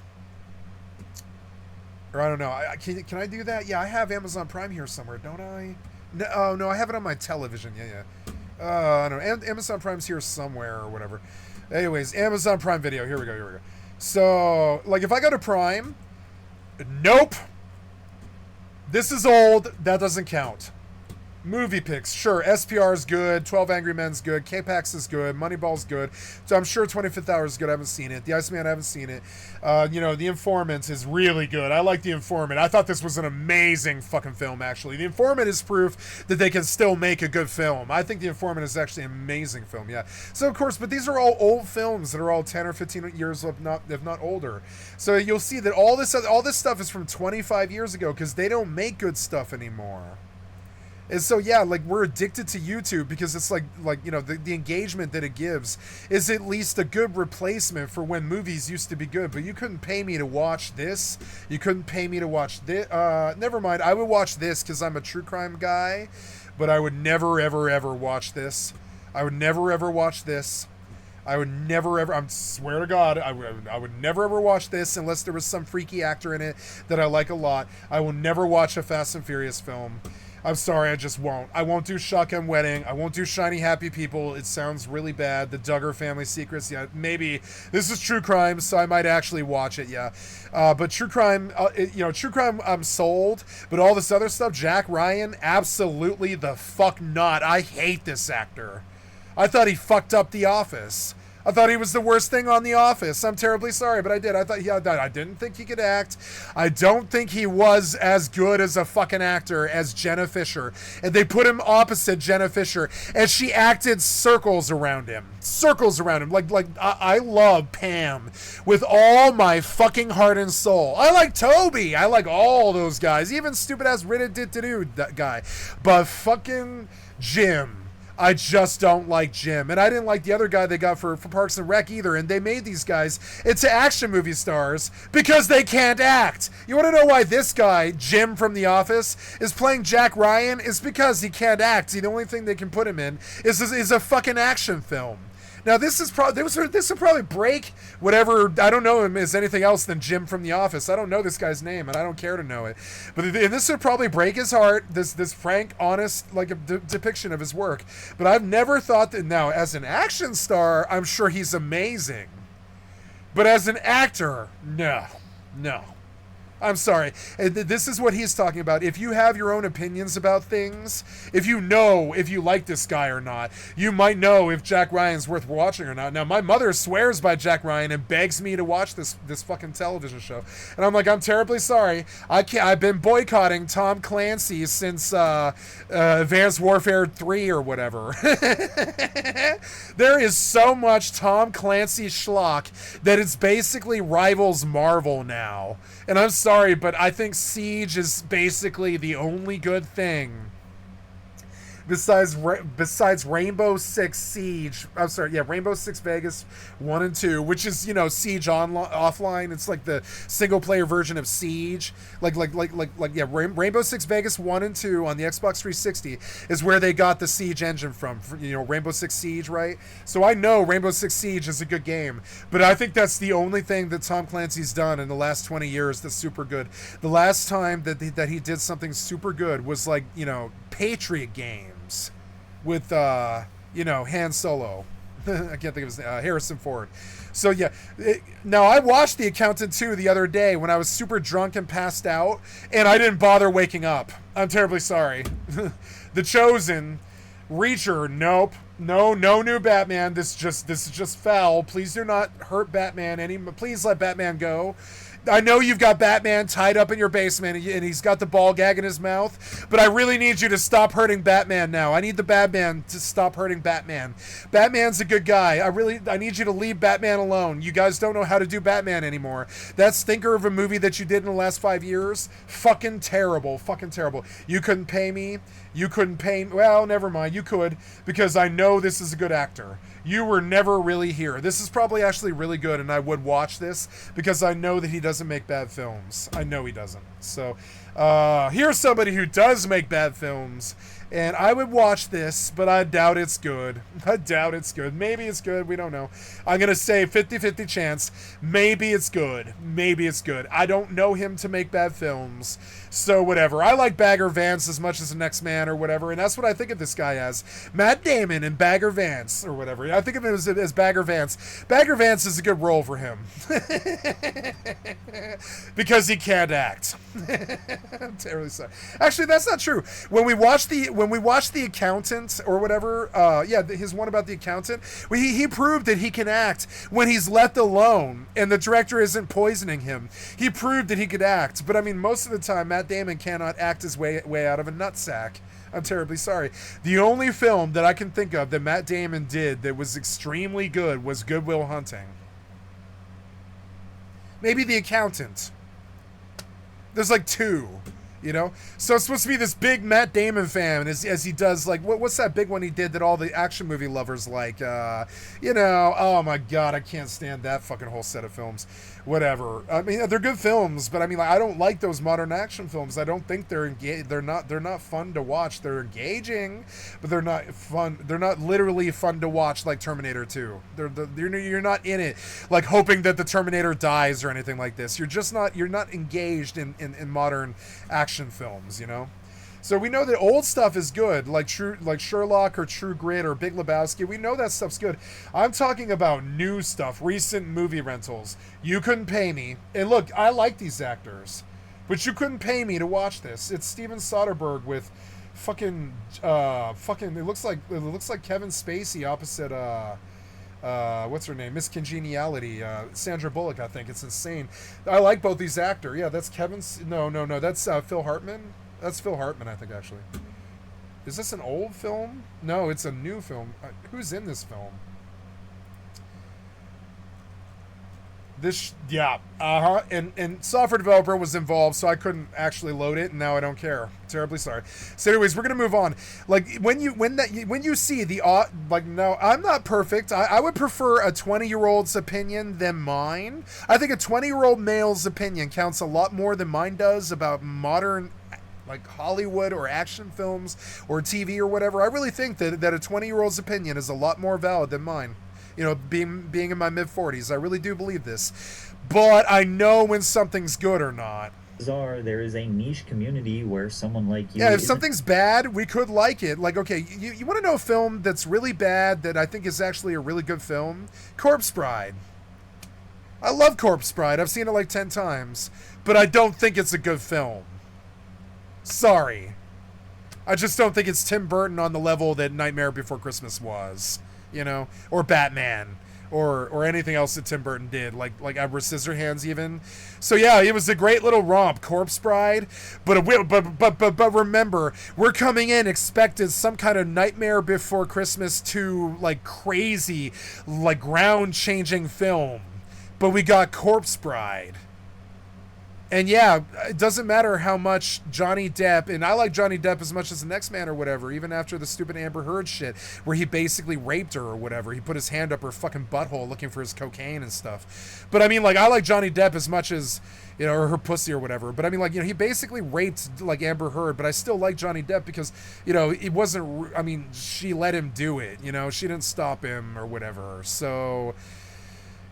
[SPEAKER 1] Or I don't know. Can I do that? Yeah, I have Amazon Prime here somewhere, don't I? No, I have it on my television. Yeah. I don't know. Amazon Prime's here somewhere or whatever. Anyways, Amazon Prime Video. Here we go. So, like, if I go to Prime, nope. This is old. That doesn't count. Movie picks, sure. SPR is good. 12 Angry Men's good. K-Pax is good. Moneyball's good. So I'm sure 25th Hour is good. I haven't seen it. The Iceman, I haven't seen it. The Informant is really good. I like The Informant. I thought this was an amazing fucking film, actually. The Informant is proof that they can still make a good film. I think The Informant is actually an amazing film, yeah. So, of course, but these are all old films that are all 10 or 15 years, if not older. So you'll see that all this stuff is from 25 years ago because they don't make good stuff anymore. And so, yeah, like, we're addicted to YouTube because it's like the engagement that it gives is at least a good replacement for when movies used to be good. But you couldn't pay me to watch this. You couldn't pay me to watch this. Never mind. I would watch this because I'm a true crime guy. But I would never, ever, ever watch this. I would never, ever watch this. I would never, ever, I swear to God, I would never, ever watch this unless there was some freaky actor in it that I like a lot. I will never watch a Fast and Furious film. I'm sorry, I just won't. I won't do Shotgun Wedding. I won't do Shiny Happy People. It sounds really bad. The Duggar Family Secrets, yeah, maybe. This is true crime, so I might actually watch it, yeah. But true crime, true crime, I'm sold. But all this other stuff, Jack Ryan, absolutely the fuck not. I hate this actor. I thought he fucked up The Office. I thought he was the worst thing on The Office. I'm terribly sorry, but I did. I didn't think he could act. I don't think he was as good as a fucking actor as Jenna Fisher. And they put him opposite Jenna Fisher, and she acted circles around him. Like I love Pam with all my fucking heart and soul. I like Toby. I like all those guys. Even stupid ass Riddick that guy. But fucking Jim. I just don't like Jim. And I didn't like the other guy they got for Parks and Rec either. And they made these guys into action movie stars because they can't act. You want to know why this guy, Jim from The Office, is playing Jack Ryan? It's because he can't act. See, the only thing they can put him in is a fucking action film. Now this will probably break whatever, I don't know him as anything else than Jim from The Office. I don't know this guy's name and I don't care to know it. But this would probably break his heart, this frank, honest, like a depiction of his work. But I've never thought that, now as an action star, I'm sure he's amazing. But as an actor, no. I'm sorry. This is what he's talking about. If you have your own opinions about things, if you like this guy or not, you might know if Jack Ryan's worth watching or not. Now, my mother swears by Jack Ryan and begs me to watch this fucking television show. And I'm like, I'm terribly sorry. I can't. I've been boycotting Tom Clancy since Advanced Warfare 3 or whatever. There is so much Tom Clancy schlock that it's basically rivals Marvel now. And I'm sorry, but I think Siege is basically the only good thing besides Rainbow Six Siege. I'm sorry, yeah, Rainbow Six Vegas 1 and 2, which is, Siege offline. It's like the single player version of Siege. Rainbow Six Vegas 1 and 2 on the Xbox 360 is where they got the Siege engine from. Rainbow Six Siege, right? So I know Rainbow Six Siege is a good game, but I think that's the only thing that Tom Clancy's done in the last 20 years that's super good. The last time that he did something super good was Patriot Games with Han Solo. I can't think of his name. Harrison Ford. So yeah, now I watched The Accountant 2 the other day when I was super drunk and passed out, and I didn't bother waking up. I'm terribly sorry. The Chosen, Reacher, nope. No new Batman. This is just foul. Please do not hurt Batman. Please let Batman go. I know you've got Batman tied up in your basement and he's got the ball gag in his mouth, but I really need you to stop hurting Batman now. I need the Batman to stop hurting Batman. Batman's a good guy. I need you to leave Batman alone. You guys don't know how to do Batman anymore. That stinker of a movie that you did in the last 5 years, fucking terrible. Fucking terrible. You couldn't pay me. Well, never mind. You could, because I know this is a good actor. You were never really here. This is probably actually really good, and I would watch this because I know that he doesn't make bad films. I know he doesn't. So here's somebody who does make bad films, and I would watch this, but I doubt it's good. Maybe it's good. We don't know. I'm going to say 50-50 chance. Maybe it's good. I don't know him to make bad films, so whatever. I like Bagger Vance as much as the Next Man or whatever, and that's what I think of this guy as. Matt Damon and Bagger Vance or whatever. I think of him as Bagger Vance. Bagger Vance is a good role for him. Because he can't act. I'm terribly sorry. Actually, that's not true. When we watched The Accountant or whatever, his one about the accountant, he proved that he can act when he's left alone and the director isn't poisoning him. He proved that he could act, but I mean, most of the time, Matt Damon cannot act his way out of a nutsack. I'm terribly sorry. The only film that I can think of that Matt Damon did that was extremely good was Good Will Hunting. Maybe The Accountant. There's like 2. So it's supposed to be this big Matt Damon fan as he does, what's that big one he did that all the action movie lovers like? Oh my God, I can't stand that fucking whole set of films. Whatever. I mean, they're good films, but I mean, I don't like those modern action films. I don't think they're not fun to watch. They're engaging, but they're not fun. They're not literally fun to watch like Terminator 2. You're not in it like hoping that the Terminator dies or anything like this. You're not engaged in modern action films, So we know that old stuff is good, like Sherlock or True Grit or Big Lebowski. We know that stuff's good. I'm talking about new stuff, recent movie rentals. You couldn't pay me. And look, I like these actors, but you couldn't pay me to watch this. It's Steven Soderbergh with fucking it looks like Kevin Spacey opposite what's her name? Miss Congeniality, Sandra Bullock, I think. It's insane. I like both these actors. Yeah, that's that's Phil Hartman. That's Phil Hartman, I think, actually. Is this an old film? No, it's a new film. Who's in this film? Yeah, and software developer was involved, so I couldn't actually load it, and now I don't care. Terribly sorry. So, anyways, we're gonna move on. Like when you see the like, no, I'm not perfect. I would prefer a 20-year-old's opinion than mine. I think a 20-year-old male's opinion counts a lot more than mine does about modern, like, Hollywood or action films or TV or whatever. I really think that a 20-year-old's opinion is a lot more valid than mine. You know, being in my mid-40s, I really do believe this. But I know when something's good or not.
[SPEAKER 2] There is a niche community where someone like you...
[SPEAKER 1] Yeah, if something's bad, we could like it. Like, okay, you want to know a film that's really bad that I think is actually a really good film? Corpse Bride. I love Corpse Bride. I've seen it like 10 times. But I don't think it's a good film. Sorry. I just don't think it's Tim Burton on the level that Nightmare Before Christmas was. You know, or Batman, or anything else that Tim Burton did, like Edward Scissorhands even. So yeah, it was a great little romp, Corpse Bride. But remember, we're coming in expected some kind of Nightmare Before Christmas 2, like, crazy, like, ground-changing film. But we got Corpse Bride. And yeah, it doesn't matter how much Johnny Depp, and I like Johnny Depp as much as the next man or whatever, even after the stupid Amber Heard shit, where he basically raped her or whatever. He put his hand up her fucking butthole looking for his cocaine and stuff. But I mean, like, I like Johnny Depp as much as, you know, or her pussy or whatever. But I mean, like, you know, he basically raped, like, Amber Heard, but I still like Johnny Depp because, you know, it wasn't, I mean, she let him do it, you know, she didn't stop him or whatever. So...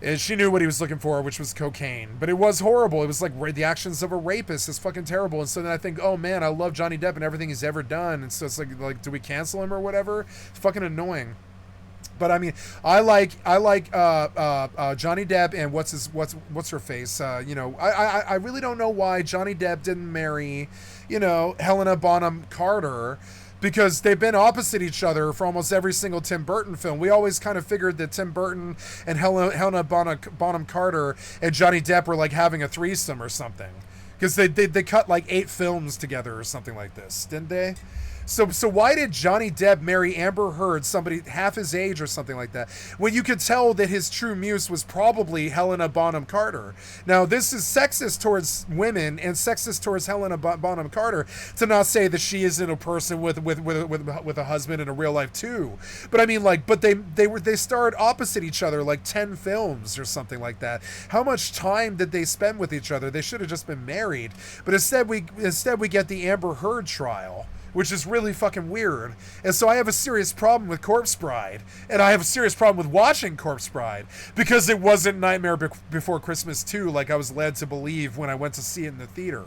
[SPEAKER 1] and she knew what he was looking for, which was cocaine. But it was horrible. It was like the actions of a rapist. It's fucking terrible. And so then I think, oh man, I love Johnny Depp and everything he's ever done. And so it's like, do we cancel him or whatever? It's fucking annoying. But I mean, I like Johnny Depp and what's her face? You know, I really don't know why Johnny Depp didn't marry, you know, Helena Bonham Carter. Because they've been opposite each other for almost every single Tim Burton film. We always kind of figured that Tim Burton and Helena Bonham Carter and Johnny Depp were like having a threesome or something. Because they cut like 8 films together or something like this, didn't they? So why did Johnny Depp marry Amber Heard, somebody half his age or something like that, when you could tell that his true muse was probably Helena Bonham Carter? Now, this is sexist towards women and sexist towards Helena Bonham Carter to not say that she isn't a person with a husband in a real life too. But I mean, like, but they starred opposite each other like 10 films or something like that. How much time did they spend with each other? They should have just been married. But instead we get the Amber Heard trial, which is really fucking weird. And so I have a serious problem with Corpse Bride, and I have a serious problem with watching Corpse Bride, because it wasn't Nightmare Before Christmas 2 like I was led to believe when I went to see it in the theater.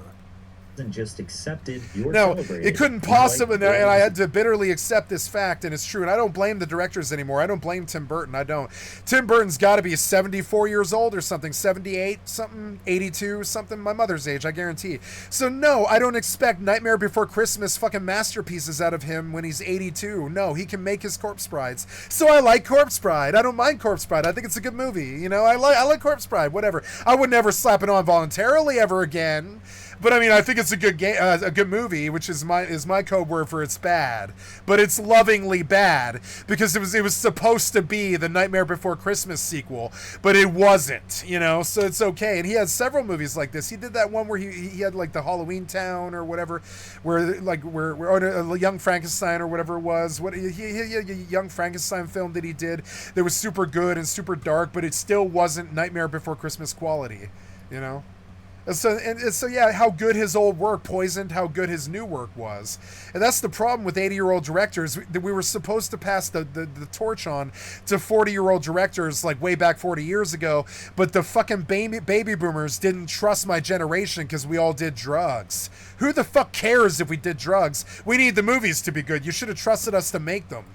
[SPEAKER 2] Isn't just accepted, you're
[SPEAKER 1] no,
[SPEAKER 2] celebrated.
[SPEAKER 1] It couldn't possibly, and I had to bitterly accept this fact, and it's true. And I don't blame the directors anymore. I don't blame Tim Burton. I don't. Tim Burton's got to be 74 years old or something, 78 something, 82 something, my mother's age, I guarantee. So no, I don't expect Nightmare Before Christmas fucking masterpieces out of him when he's 82. No, he can make his Corpse Brides. So I like Corpse Bride. I don't mind Corpse Bride. I think it's a good movie. You know, I like Corpse Bride. Whatever. I would never slap it on voluntarily ever again. But I mean, I think it's a good game, a good movie, which is my code word for it's bad. But it's lovingly bad because it was supposed to be the Nightmare Before Christmas sequel, but it wasn't, you know. So it's okay. And he has several movies like this. He did that one where he had like the Halloween Town or whatever, where or Young Frankenstein or whatever it was. He had a Young Frankenstein film that he did that was super good and super dark, but it still wasn't Nightmare Before Christmas quality, you know. So yeah, how good his old work poisoned how good his new work was. And that's the problem with 80-year-old directors, that we were supposed to pass the torch on to 40-year-old directors like way back 40 years ago, but the fucking baby boomers didn't trust my generation because we all did drugs. Who the fuck cares if we did drugs? We need the movies to be good. You should have trusted us to make them.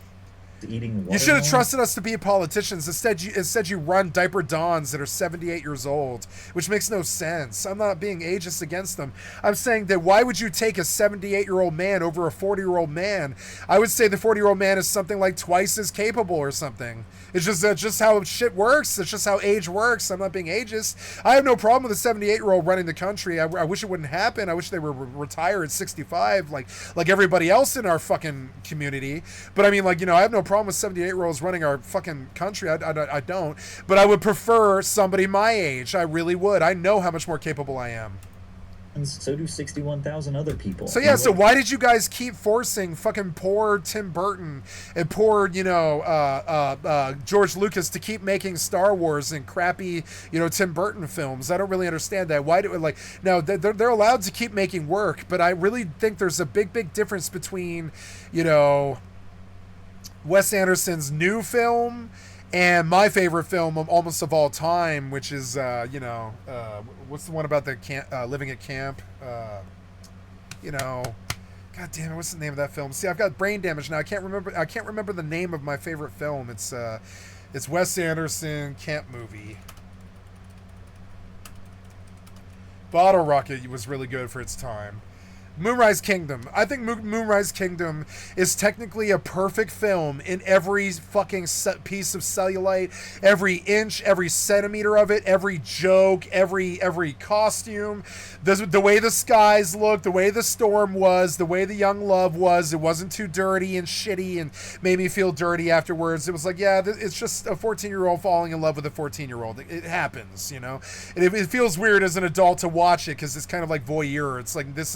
[SPEAKER 2] Eating
[SPEAKER 1] you should have trusted us to be politicians. Instead you run diaper dons that are 78 years old, which makes no sense. I'm not being ageist against them. I'm saying that why would you take a 78-year-old man over a 40-year-old man? I would say the 40-year-old man is something like twice as capable or something. It's just how shit works. It's just how age works. I'm not being ageist. I have no problem with a 78-year-old running the country. I wish it wouldn't happen. I wish they were retired at 65 like everybody else in our fucking community. But I mean, like, you know, I have no problem problem with 78-year-olds running our fucking country. I don't. But I would prefer somebody my age. I really would. I know how much more capable I am.
[SPEAKER 2] So do 61,000 other people.
[SPEAKER 1] So yeah, so why did you guys keep forcing fucking poor Tim Burton and poor, George Lucas to keep making Star Wars and crappy, Tim Burton films? I don't really understand that. Why do now they're allowed to keep making work, but I really think there's a big difference between, Wes Anderson's new film and my favorite film almost of all time, which is, what's the one about the living at camp? God damn it, what's the name of that film? See, I've got brain damage now. I can't remember the name of my favorite film. It's Wes Anderson camp movie. Bottle Rocket was really good for its time. Moonrise Kingdom. I think Moonrise Kingdom is technically a perfect film in every fucking piece of cellulite, every inch, every centimeter of it, every joke, every costume, the way the skies looked, the way the storm was, the way the young love was. It wasn't too dirty and shitty and made me feel dirty afterwards. It was like, yeah, it's just a 14-year-old falling in love with a 14-year-old. It happens, And it feels weird as an adult to watch it because it's kind of like voyeur. It's like, this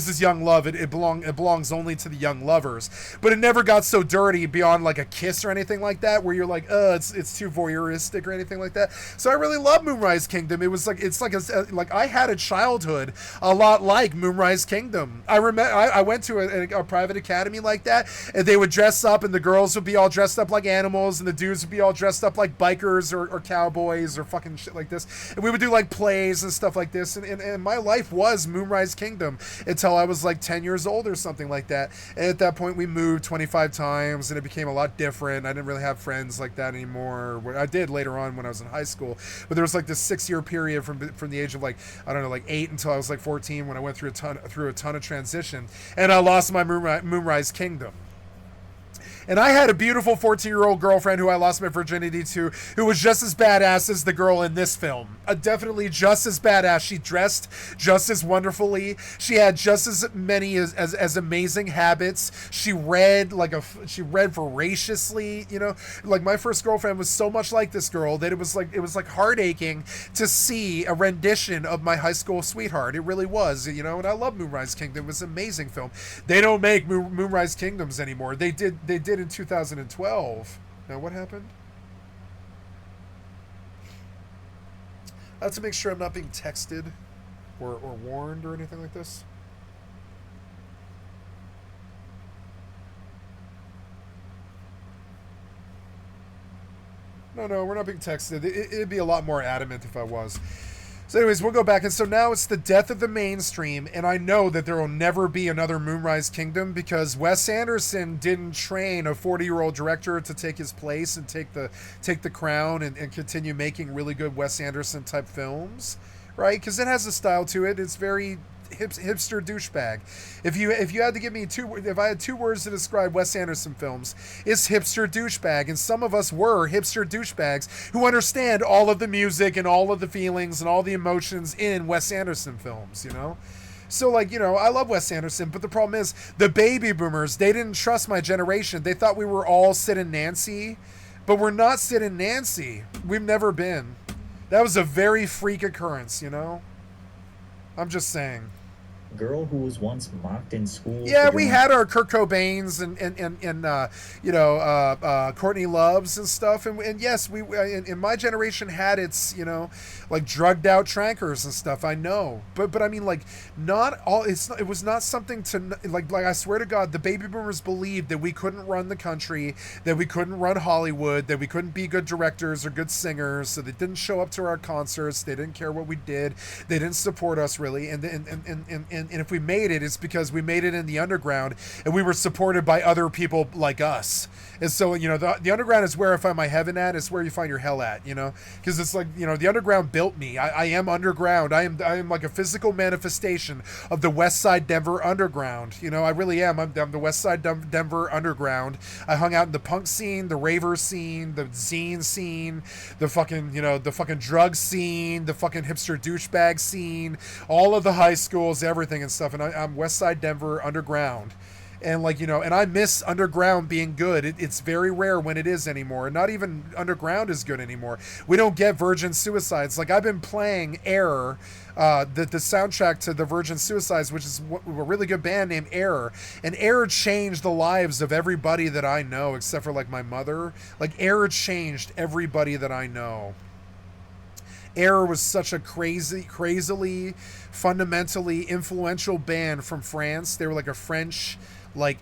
[SPEAKER 1] is young love. It belongs only to the young lovers. But it never got so dirty beyond like a kiss or anything like that, where you're like, it's too voyeuristic or anything like that. So I really love Moonrise Kingdom. It was like, it's like I had a childhood a lot like Moonrise Kingdom. I remember I went to a private academy like that, and they would dress up, and the girls would be all dressed up like animals, and the dudes would be all dressed up like bikers or cowboys or fucking shit like this. And we would do like plays and stuff like this. And my life was Moonrise Kingdom until I was like 10 years old or something like that. And at that point we moved 25 times and it became a lot different. I didn't really have friends like that anymore. I did later on when I was in high school, but there was like this 6-year period from the age of like, I don't know, like 8 until I was like 14 when I went through a ton of transition, and I lost my Moonrise Kingdom. And I had a beautiful 14-year-old girlfriend who I lost my virginity to, who was just as badass as the girl in this film. Definitely just as badass. She dressed just as wonderfully. She had just as many as amazing habits. She read voraciously. Like my first girlfriend was so much like this girl that it was like heart aching to see a rendition of my high school sweetheart. It really was. And I love Moonrise Kingdom. It was an amazing film. They don't make Moonrise Kingdoms anymore. They did in 2012. Now what happened? I have to make sure I'm not being texted or warned or anything like this. No, we're not being texted. It'd be a lot more adamant if I was. So anyways, we'll go back. And so now it's the death of the mainstream, and I know that there will never be another Moonrise Kingdom because Wes Anderson didn't train a 40-year-old director to take his place and take the crown and continue making really good Wes Anderson type films, right? Because it has a style to it. It's very hipster douchebag. If you had to give me if I had 2 words to describe Wes Anderson films, it's hipster douchebag. And some of us were hipster douchebags who understand all of the music and all of the feelings and all the emotions in Wes Anderson films, So, I love Wes Anderson, but the problem is the baby boomers, they didn't trust my generation. They thought we were all Sid and Nancy, but we're not Sid and Nancy. We've never been. That was a very freak occurrence, I'm just saying.
[SPEAKER 2] Girl who was once mocked in school.
[SPEAKER 1] Yeah, we had our Kurt Cobains and Courtney Loves and stuff, and yes, we in my generation had its like drugged out trankers and stuff. I know, but I mean, like, not all. It was not something to like I swear to God, the baby boomers believed that we couldn't run the country, that we couldn't run Hollywood, that we couldn't be good directors or good singers, so they didn't show up to our concerts. They didn't care what we did. They didn't support us really, and if we made it, it's because we made it in the underground and we were supported by other people like us. And so, the underground is where I find my heaven at. It's where you find your hell at, because it's like, the underground built me. I am underground. I am like a physical manifestation of the West Side Denver underground. I really am. I'm the West Side Denver underground. I hung out in the punk scene, the raver scene, the zine scene, the fucking drug scene, the fucking hipster douchebag scene, all of the high schools, everything and stuff. And I'm West Side Denver underground. And like, you know, and I miss underground being good. It's very rare when it is anymore. Not even underground is good anymore. We don't get Virgin Suicides. Like, I've been playing Error, the soundtrack to the Virgin Suicides, which is a really good band named Error. And Error changed the lives of everybody that I know, except for like my mother. Like, Error changed everybody that I know. Error was such a crazily, fundamentally influential band from France. They were like a French, like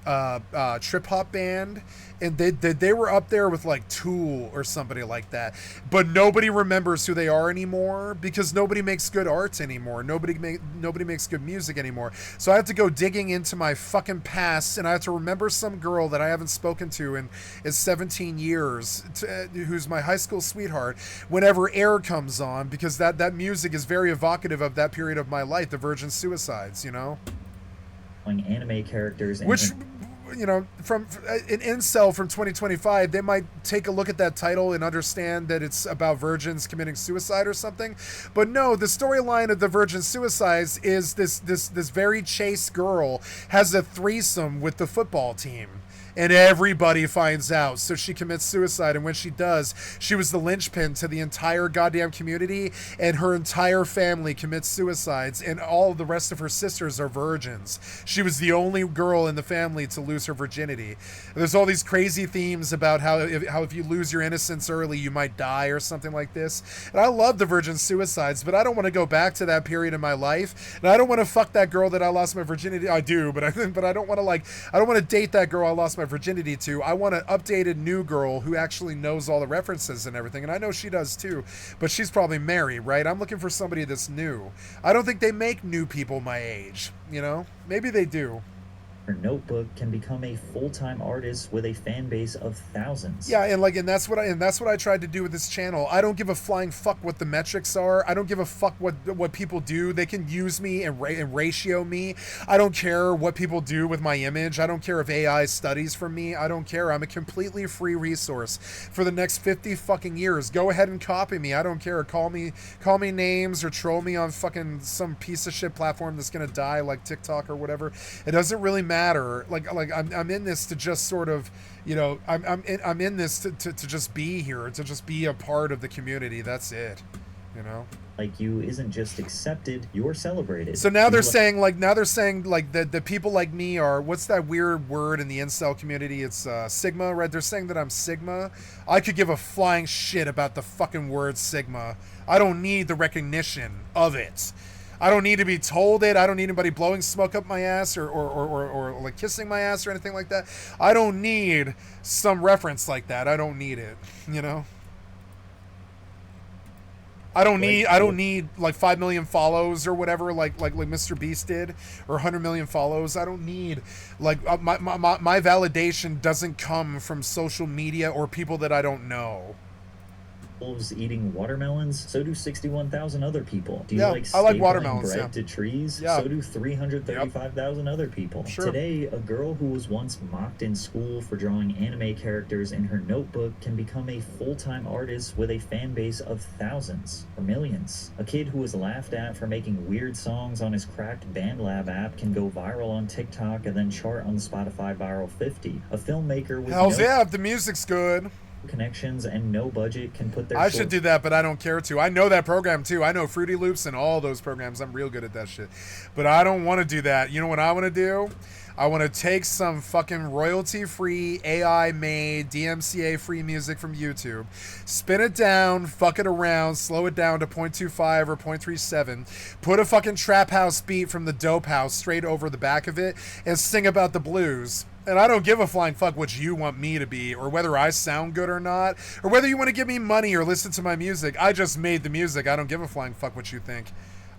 [SPEAKER 1] trip hop band, and they were up there with like Tool or somebody like that. But nobody remembers who they are anymore because nobody makes good art anymore. Nobody makes good music anymore. So I have to go digging into my fucking past, and I have to remember some girl that I haven't spoken to in 17 years, who's my high school sweetheart, whenever Air comes on, because that music is very evocative of that period of my life, the Virgin Suicides, you know?
[SPEAKER 2] Anime characters.
[SPEAKER 1] Which, you know, from an incel from 2025, they might take a look at that title and understand that it's about virgins committing suicide or something. But no, the storyline of the Virgin Suicides is this very chaste girl has a threesome with the football team. And everybody finds out, so she commits suicide. And when she does, she was the linchpin to the entire goddamn community, and her entire family commits suicides, and all the rest of her sisters are virgins. She was the only girl in the family to lose her virginity. There's all these crazy themes about how if you lose your innocence early, you might die or something like this. And I love the Virgin Suicides, but I don't want to go back to that period in my life. And I don't want to fuck that girl that I lost my virginity. I do, but I don't want to I don't want to date that girl I lost my virginity to. I want an updated new girl who actually knows all the references and everything, and I know she does too, but she's probably married, right? I'm looking for somebody that's new. I don't think they make new people my age, you know? Maybe they do.
[SPEAKER 2] Her notebook can become a full-time artist with a fan base of thousands.
[SPEAKER 1] Yeah, and that's what I tried to do with this channel. I don't give a flying fuck what the metrics are. I don't give a fuck what people do. They can use me and ratio me. I don't care what people do with my image. I don't care if AI studies from me. I don't care. I'm a completely free resource for the next 50 fucking years. Go ahead and copy me. I don't care. Call me names or troll me on fucking some piece of shit platform that's gonna die like TikTok or whatever. It doesn't really matter. Like I'm in this to just sort of, you know, I'm in this to just be here, to just be a part of the community. That's it, you know.
[SPEAKER 2] Like you isn't just accepted, you're celebrated.
[SPEAKER 1] So now they're saying the people like me are, what's that weird word in the incel community? It's Sigma, right? They're saying that I'm Sigma. I could give a flying shit about the fucking word Sigma. I don't need the recognition of it. I don't need to be told it. I don't need anybody blowing smoke up my ass or like kissing my ass or anything like that. I don't need some reference like that. I don't need it, you know? I don't need like 5 million follows or whatever like Mr. Beast did, or 100 million follows. I don't need like my validation doesn't come from social media or people that I don't know.
[SPEAKER 2] Wolves eating watermelons, so do 61,000 other people. Do you
[SPEAKER 1] I like watermelons,
[SPEAKER 2] bread to trees?
[SPEAKER 1] Yeah.
[SPEAKER 2] So do 335,000 other people.
[SPEAKER 1] Sure.
[SPEAKER 2] Today, a girl who was once mocked in school for drawing anime characters in her notebook can become a full-time artist with a fan base of thousands or millions. A kid who was laughed at for making weird songs on his cracked BandLab app can go viral on TikTok and then chart on the Spotify Viral 50. A filmmaker with
[SPEAKER 1] if the music's good,
[SPEAKER 2] connections and no budget can put their
[SPEAKER 1] I should do that, but I don't care to. I know that program too. I know Fruity Loops and all those programs. I'm real good at that shit, but I don't want to do that. You know what I want to do? I want to take some fucking royalty-free, AI-made, DMCA-free music from YouTube, spin it down, fuck it around, slow it down to 0.25 or 0.37, put a fucking trap house beat from the Dope House straight over the back of it, and sing about the blues. And I don't give a flying fuck what you want me to be, or whether I sound good or not, or whether you want to give me money or listen to my music. I just made the music. I don't give a flying fuck what you think.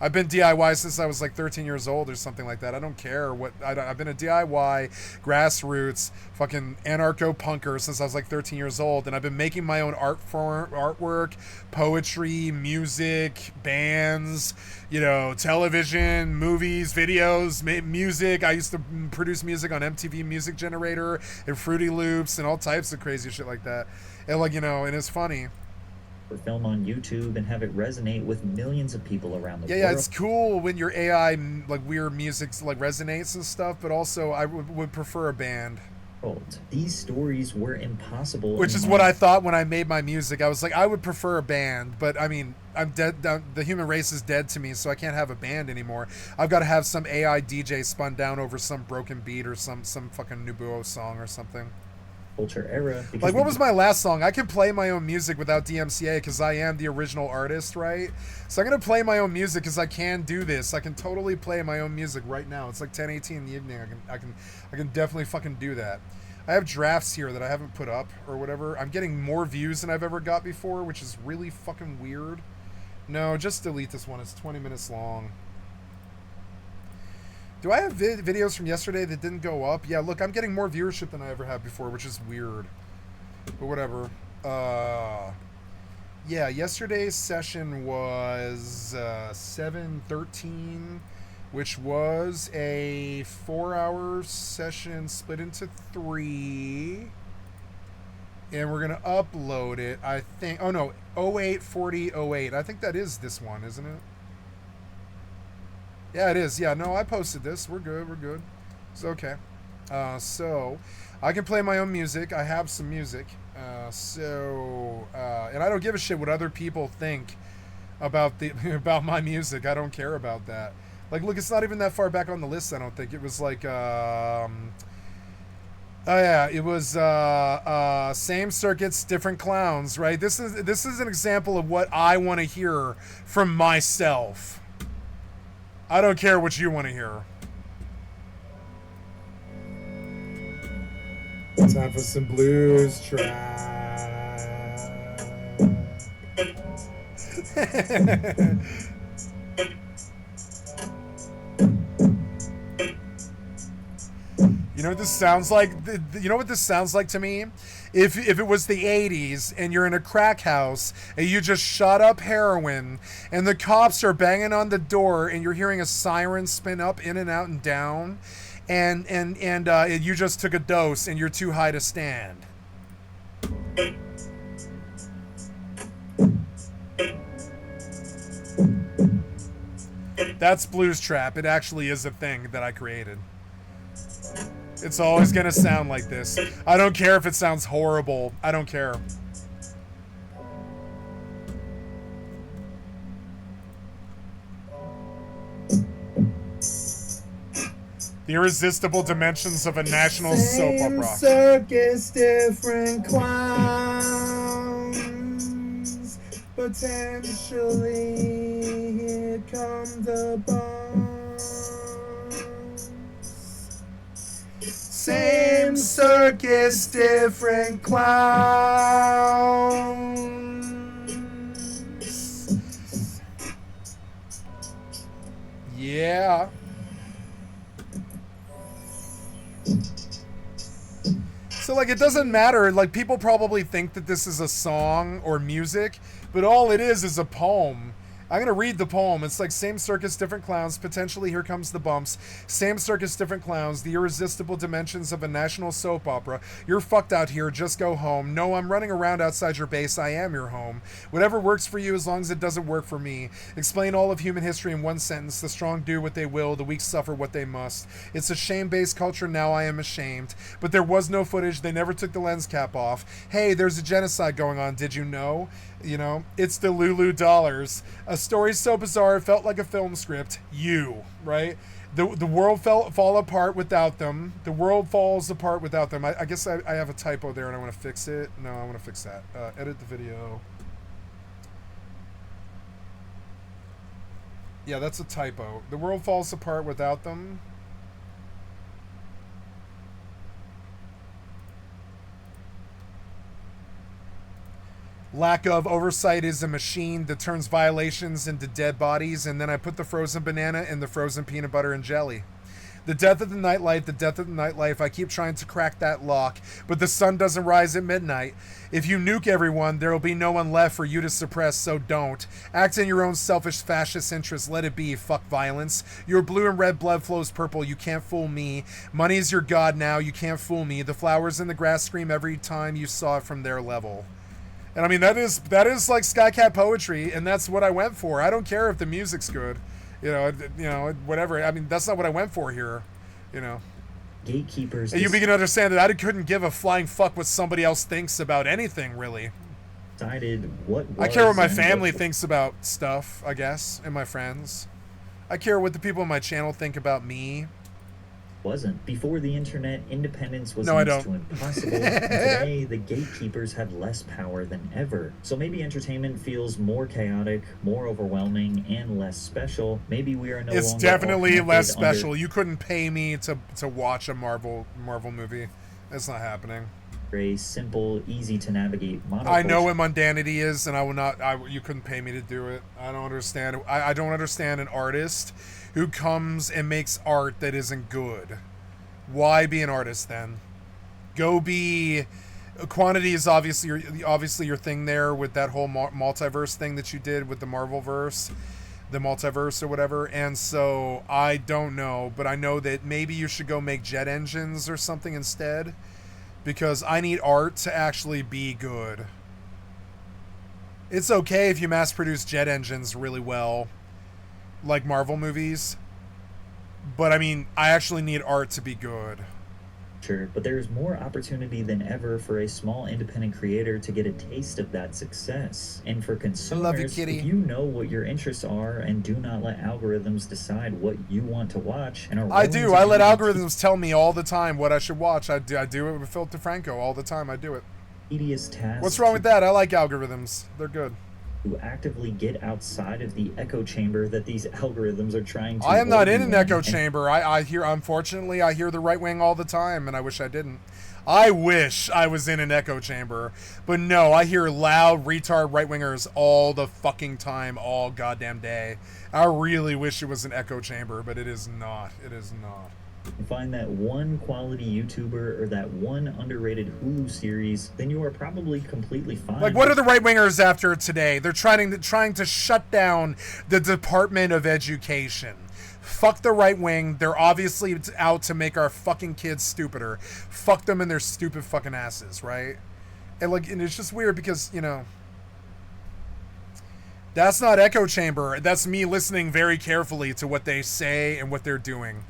[SPEAKER 1] I've been DIY since I was like 13 years old or something like that. I don't care what. I've been a DIY, grassroots, fucking anarcho-punker since I was like 13 years old, and I've been making my own artwork, poetry, music, bands, you know, television, movies, videos, music. I used to produce music on MTV Music Generator and Fruity Loops and all types of crazy shit like that. And like, you know, and it's funny.
[SPEAKER 2] or film on YouTube and have it resonate with millions of people around the world.
[SPEAKER 1] Yeah, it's cool when your AI, like, weird music, like, resonates and stuff, but also I would prefer a band.
[SPEAKER 2] These stories were impossible.
[SPEAKER 1] Which is what I thought when I made my music. I was like, I would prefer a band, but I mean, I'm dead. The human race is dead to me, so I can't have a band anymore. I've got to have some AI DJ spun down over some broken beat or some fucking Nubuo song or something.
[SPEAKER 2] Culture era.
[SPEAKER 1] Like, what was my last song? I can play my own music without DMCA because I am the original artist, right? So I'm going to play my own music because I can do this. I can totally play my own music right now. It's like 10:18 in the evening. I can definitely fucking do that. I have drafts here that I haven't put up or whatever. I'm getting more views than I've ever got before, which is really fucking weird. No, just delete this one. It's 20 minutes long. Do I have videos from yesterday that didn't go up? Yeah, look, I'm getting more viewership than I ever had before, which is weird. But whatever. Yeah, yesterday's session was 7:13, which was a 4-hour session split into 3. And we're going to upload it, I think. Oh, no, 084008. I think that is this one, isn't it? Yeah, it is. Yeah, no, I posted this. We're good. We're good. It's okay. So, I can play my own music. I have some music. And I don't give a shit what other people think about about my music. I don't care about that. Like, look, it's not even that far back on the list, I don't think. It was like, oh yeah, it was same circuits, different clowns, right? This is an example of what I want to hear from myself. I don't care what you want to hear. Time for some blues track. You know what this sounds like? You know what this sounds like to me? If it was the 80s and you're in a crack house and you just shot up heroin and the cops are banging on the door and you're hearing a siren spin up, in and out and down, and you just took a dose and you're too high to stand. That's Blues Trap. It actually is a thing that I created. It's always going to sound like this. I don't care if it sounds horrible. I don't care. The irresistible dimensions of a national soap opera.
[SPEAKER 3] Same circus, different clowns. Potentially, here come the bombs. Same circus, different clowns.
[SPEAKER 1] Yeah. So, like, it doesn't matter. Like, people probably think that this is a song or music, but all it is a poem. I'm going to read the poem. It's like, same circus, different clowns. Potentially, here comes the bumps. Same circus, different clowns. The irresistible dimensions of a national soap opera. You're fucked out here. Just go home. No, I'm running around outside your base. I am your home. Whatever works for you as long as it doesn't work for me. Explain all of human history in one sentence. The strong do what they will. The weak suffer what they must. It's a shame-based culture. Now I am ashamed. But there was no footage. They never took the lens cap off. Hey, there's a genocide going on. Did you know? You know, it's the Lulu Dollars. A story so bizarre it felt like a film script. You, right? The world fall apart without them. The world falls apart without them. I guess I have a typo there and I want to fix it. No, I want to fix that. Edit the video. Yeah, that's a typo. The world falls apart without them. Lack of oversight is a machine that turns violations into dead bodies, and then I put the frozen banana in the frozen peanut butter and jelly. The death of the nightlife, the death of the nightlife. I keep trying to crack that lock, but the sun doesn't rise at midnight. If you nuke everyone, there will be no one left for you to suppress, so don't. Act in your own selfish fascist interests. Let it be. Fuck violence. Your blue and red blood flows purple. You can't fool me. Money is your god now. You can't fool me. The flowers in the grass scream every time you saw it from their level. And I mean, that is like Skycat poetry, and that's what I went for. I don't care if the music's good, whatever. I mean, that's not what I went for here,
[SPEAKER 2] Gatekeepers.
[SPEAKER 1] And you begin to understand that I couldn't give a flying fuck what somebody else thinks about anything, really.
[SPEAKER 2] Decided what
[SPEAKER 1] I care what my family thinks about stuff, I guess, and my friends. I care what the people on my channel think about me.
[SPEAKER 2] Wasn't. Before the internet, independence was
[SPEAKER 1] No,
[SPEAKER 2] next to impossible. And today, the gatekeepers have less power than ever. So maybe entertainment feels more chaotic, more overwhelming, and less special. Maybe we are no longer.
[SPEAKER 1] It's definitely less special. You couldn't pay me to watch a Marvel movie. That's not happening.
[SPEAKER 2] A simple, easy to navigate monoculture.
[SPEAKER 1] I know what mundanity is, and I will not. You couldn't pay me to do it. I don't understand. I don't understand an artist who comes and makes art that isn't good. Why be an artist then? Go be. Quantity is obviously your thing there with that whole multiverse thing that you did with the Marvelverse, the multiverse or whatever. And so I don't know, but I know that maybe you should go make jet engines or something instead, because I need art to actually be good. It's okay if you mass produce jet engines really well, like Marvel movies, but I mean, I actually need art to be good.
[SPEAKER 2] Sure, but there is more opportunity than ever for a small independent creator to get a taste of that success. And for consumers,
[SPEAKER 1] love you, kitty.
[SPEAKER 2] If you know what your interests are and do not let algorithms decide what you want to watch, and are
[SPEAKER 1] I do. I let algorithms tell me all the time what I should watch. I do it with Phil DeFranco all the time. I do it.
[SPEAKER 2] Tedious tasks.
[SPEAKER 1] What's wrong with that? I like algorithms. They're good.
[SPEAKER 2] To actively get outside of the echo chamber that these algorithms are trying to.
[SPEAKER 1] I am not in an echo chamber. I hear, unfortunately, I hear the right wing all the time, and I wish I didn't. I wish I was in an echo chamber, but no, I hear loud, retard right wingers all the fucking time, all goddamn day. I really wish it was an echo chamber, but it is not. It is not.
[SPEAKER 2] And find that one quality YouTuber or that one underrated Hulu series, then you are probably completely fine.
[SPEAKER 1] Like, what are the right wingers after today? They're trying to shut down the Department of Education. Fuck the right wing. They're obviously out to make our fucking kids stupider. Fuck them and their stupid fucking asses, right? And it's just weird because, that's not echo chamber. That's me listening very carefully to what they say and what they're doing.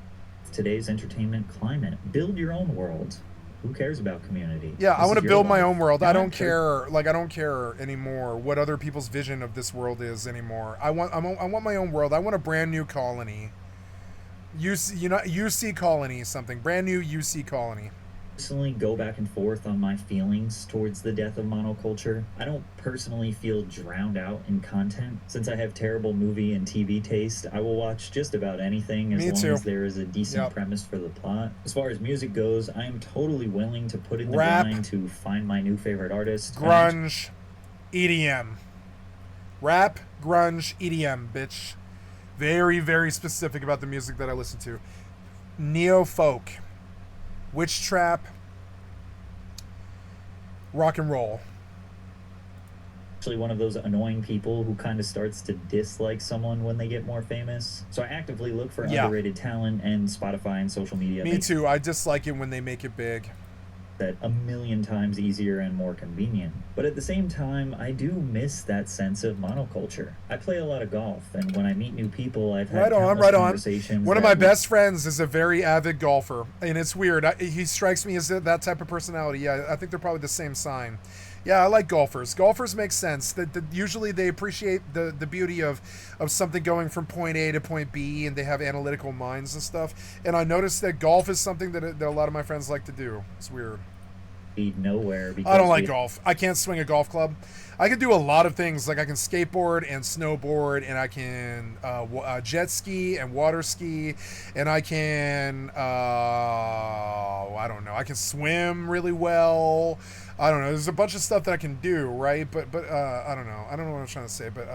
[SPEAKER 2] Today's entertainment climate. Build your own world. Who cares about community?
[SPEAKER 1] Yeah, I want to build my own world. I don't care. I don't care anymore what other people's vision of this world is anymore. I want my own world. I want a brand new colony. UC colony, something brand new. UC colony.
[SPEAKER 2] Personally go back and forth on my feelings towards the death of monoculture. I don't personally feel drowned out in content. Since I have terrible movie and TV taste, I will watch just about anything as long as there is a decent premise for the plot. As far as music goes, I am totally willing to put in the grind to find my new favorite artist.
[SPEAKER 1] Grunge, EDM. Rap, grunge, EDM, bitch. Very, very specific about the music that I listen to. Neo-folk. Witch trap, rock and roll.
[SPEAKER 2] Actually one of those annoying people who kind of starts to dislike someone when they get more famous. So I actively look for underrated talent and Spotify and social media.
[SPEAKER 1] Me too. I dislike it when they make it big.
[SPEAKER 2] That a million times easier and more convenient. But at the same time, I do miss that sense of monoculture. I play a lot of golf, and when I meet new people, I've had conversations.
[SPEAKER 1] One of my best friends is a very avid golfer, and it's weird. He strikes me as that type of personality. Yeah, I think they're probably the same sign. Yeah, I like golfers. Golfers make sense. Usually they appreciate the beauty of something going from point A to point B, and they have analytical minds and stuff. And I noticed that golf is something that a lot of my friends like to do. It's weird.
[SPEAKER 2] Nowhere because
[SPEAKER 1] I don't like golf. I can't swing a golf club. I can do a lot of things. Like I can skateboard and snowboard, and I can jet ski and water ski, and I can I don't know. I can swim really well. I don't know. There's a bunch of stuff that I can do, right? But I don't know. I don't know what I'm trying to say, but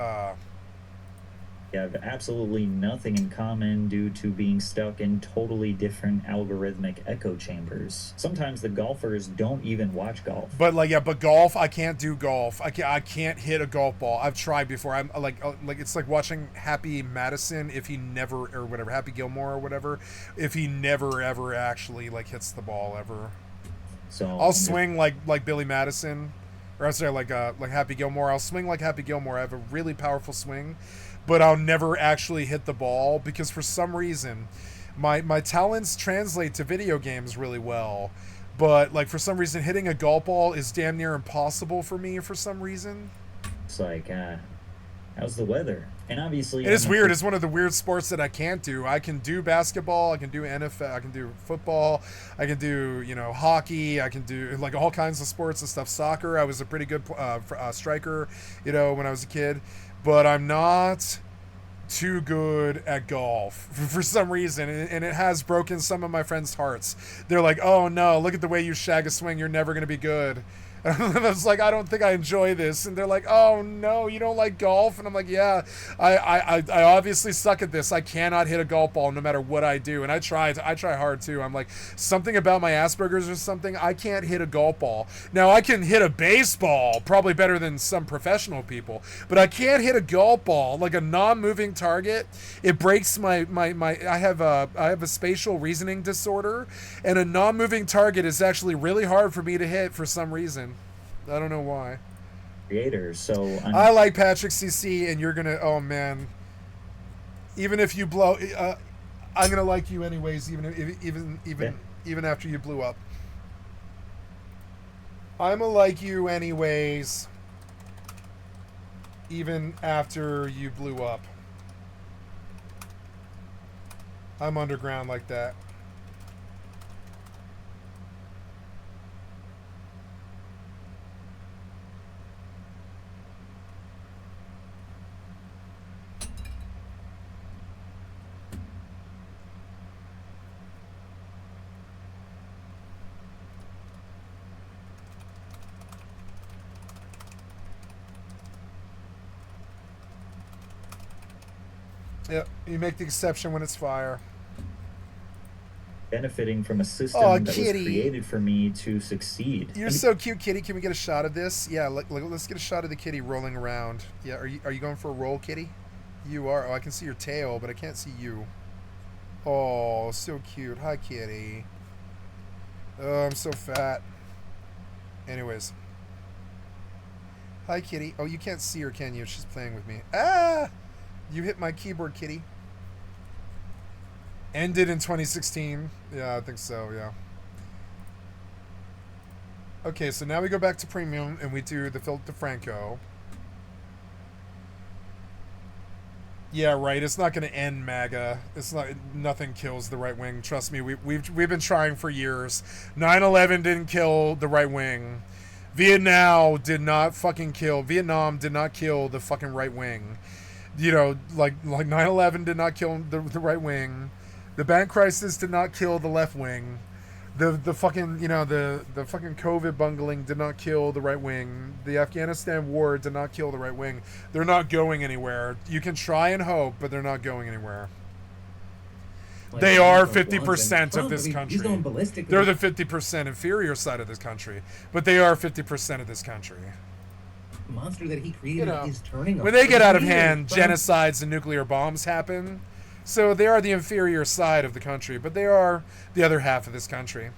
[SPEAKER 2] have absolutely nothing in common due to being stuck in totally different algorithmic echo chambers. Sometimes the golfers don't even watch golf.
[SPEAKER 1] But but golf, I can't do golf. I can't hit a golf ball. I've tried before. I'm like it's like watching Happy Madison Happy Gilmore or whatever, if he never ever actually hits the ball ever.
[SPEAKER 2] So
[SPEAKER 1] I'll swing like Billy Madison, or I say like Happy Gilmore. I'll swing like Happy Gilmore. I have a really powerful swing, but I'll never actually hit the ball because for some reason, my talents translate to video games really well. But like for some reason, hitting a golf ball is damn near impossible for me for some reason.
[SPEAKER 2] It's like, how's the weather? And obviously,
[SPEAKER 1] It is weird. It's one of the weird sports that I can't do. I can do basketball. I can do NFL. I can do football. I can do, hockey. I can do like all kinds of sports and stuff. Soccer. I was a pretty good striker, when I was a kid. But I'm not too good at golf for some reason. And it has broken some of my friends' hearts. They're like, oh no, look at the way you shag a swing. You're never going to be good. And I was like, I don't think I enjoy this. And they're like, oh no, you don't like golf? And I'm like, yeah, I obviously suck at this. I cannot hit a golf ball no matter what I do. And I try hard too. I'm like, something about my Asperger's or something. I can't hit a golf ball. Now I can hit a baseball probably better than some professional people, but I can't hit a golf ball like a non-moving target. It breaks my I have a spatial reasoning disorder, and a non-moving target is actually really hard for me to hit for some reason. I don't know why.
[SPEAKER 2] Creator, so
[SPEAKER 1] I like Patrick CC, and you're gonna. Oh man. Even if you blow, I'm gonna like you anyways. Even after you blew up, I'm gonna like you anyways. Even after you blew up, I'm underground like that. Yep, you make the exception when it's fire.
[SPEAKER 2] Benefiting from a system that was created for me to succeed.
[SPEAKER 1] You're so cute, kitty. Can we get a shot of this? Yeah, let's get a shot of the kitty rolling around. Yeah, are you going for a roll, kitty? You are. Oh, I can see your tail, but I can't see you. Oh, so cute. Hi, kitty. Oh, I'm so fat. Anyways. Hi, kitty. Oh, you can't see her, can you? She's playing with me. Ah! You hit my keyboard, kitty. Ended in 2016. Yeah, I think so, yeah. Okay, so now we go back to premium and we do the Philip DeFranco. Yeah, right. It's not going to end MAGA. It's not. Nothing kills the right wing. Trust me. We've been trying for years. 9/11 didn't kill the right wing. Vietnam did not kill the fucking right wing. Like 9/11 did not kill the right wing. The bank crisis did not kill the left wing. The fucking the fucking COVID bungling did not kill the right wing. The Afghanistan war did not kill the right wing. They're not going anywhere. You can try and hope, but they're not going anywhere. Like, they are 50% of this country. He's going ballistic. They're the 50% inferior side of this country, but they are 50% of this country.
[SPEAKER 4] The monster that he created is turning.
[SPEAKER 1] When they get out of hand, genocides and nuclear bombs happen. So they are the inferior side of the country, but they are the other half of this country.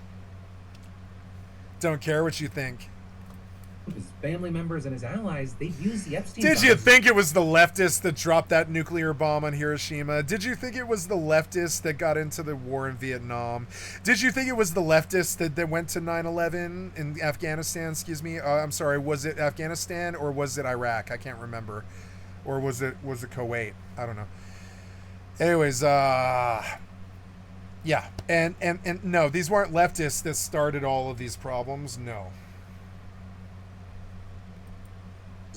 [SPEAKER 1] Don't care what you think.
[SPEAKER 4] His family members and his allies, they use the Epstein
[SPEAKER 1] Did you think it was the leftists that dropped that nuclear bomb on Hiroshima? Did you think it was the leftists that got into the war in Vietnam? Did you think it was the leftists that went to 9/11 in Afghanistan? Excuse me. I'm sorry. Was it Afghanistan or was it Iraq? I can't remember. Or was it Kuwait? I don't know. Anyways, yeah, and no, these weren't leftists that started all of these problems. No.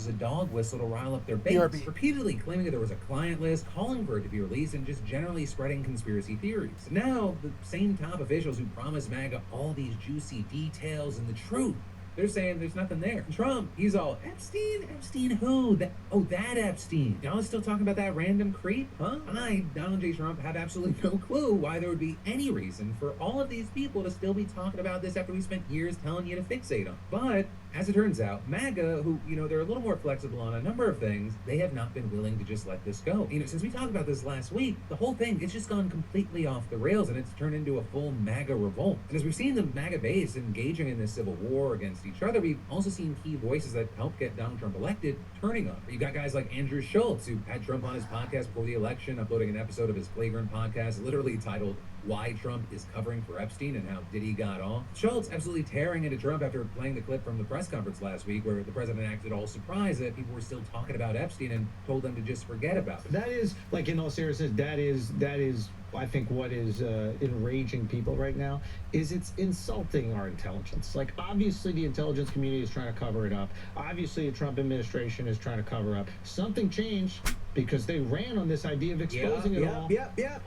[SPEAKER 4] A dog whistle to rile up their base, repeatedly claiming that there was a client list, calling for it to be released, and just generally spreading conspiracy theories. Now, the same top officials who promised MAGA all these juicy details and the truth, they're saying there's nothing there. Trump, he's all, Epstein who? That Epstein. Y'all are still talking about that random creep, huh? I, Donald J. Trump, have absolutely no clue why there would be any reason for all of these people to still be talking about this after we spent years telling you to fixate on. But as it turns out, MAGA, who, they're a little more flexible on a number of things, they have not been willing to just let this go. Since we talked about this last week, the whole thing, it's just gone completely off the rails, and it's turned into a full MAGA revolt. And as we've seen the MAGA base engaging in this civil war against against each other, we've also seen key voices that helped get Donald Trump elected turning on him. You've got guys like Andrew Schultz, who had Trump on his podcast before the election, uploading an episode of his Flagrant podcast, literally titled Why Trump is Covering for Epstein and How Diddy Got Off. Schultz absolutely tearing into Trump after playing the clip from the press conference last week where the president acted all surprised that people were still talking about Epstein and told them to just forget about it.
[SPEAKER 5] That is, like, in all seriousness, that is I think what is enraging people right now is it's insulting our intelligence. Like, obviously the intelligence community is trying to cover it up. Obviously the Trump administration is trying to cover up. Something changed because they ran on this idea of exposing it all.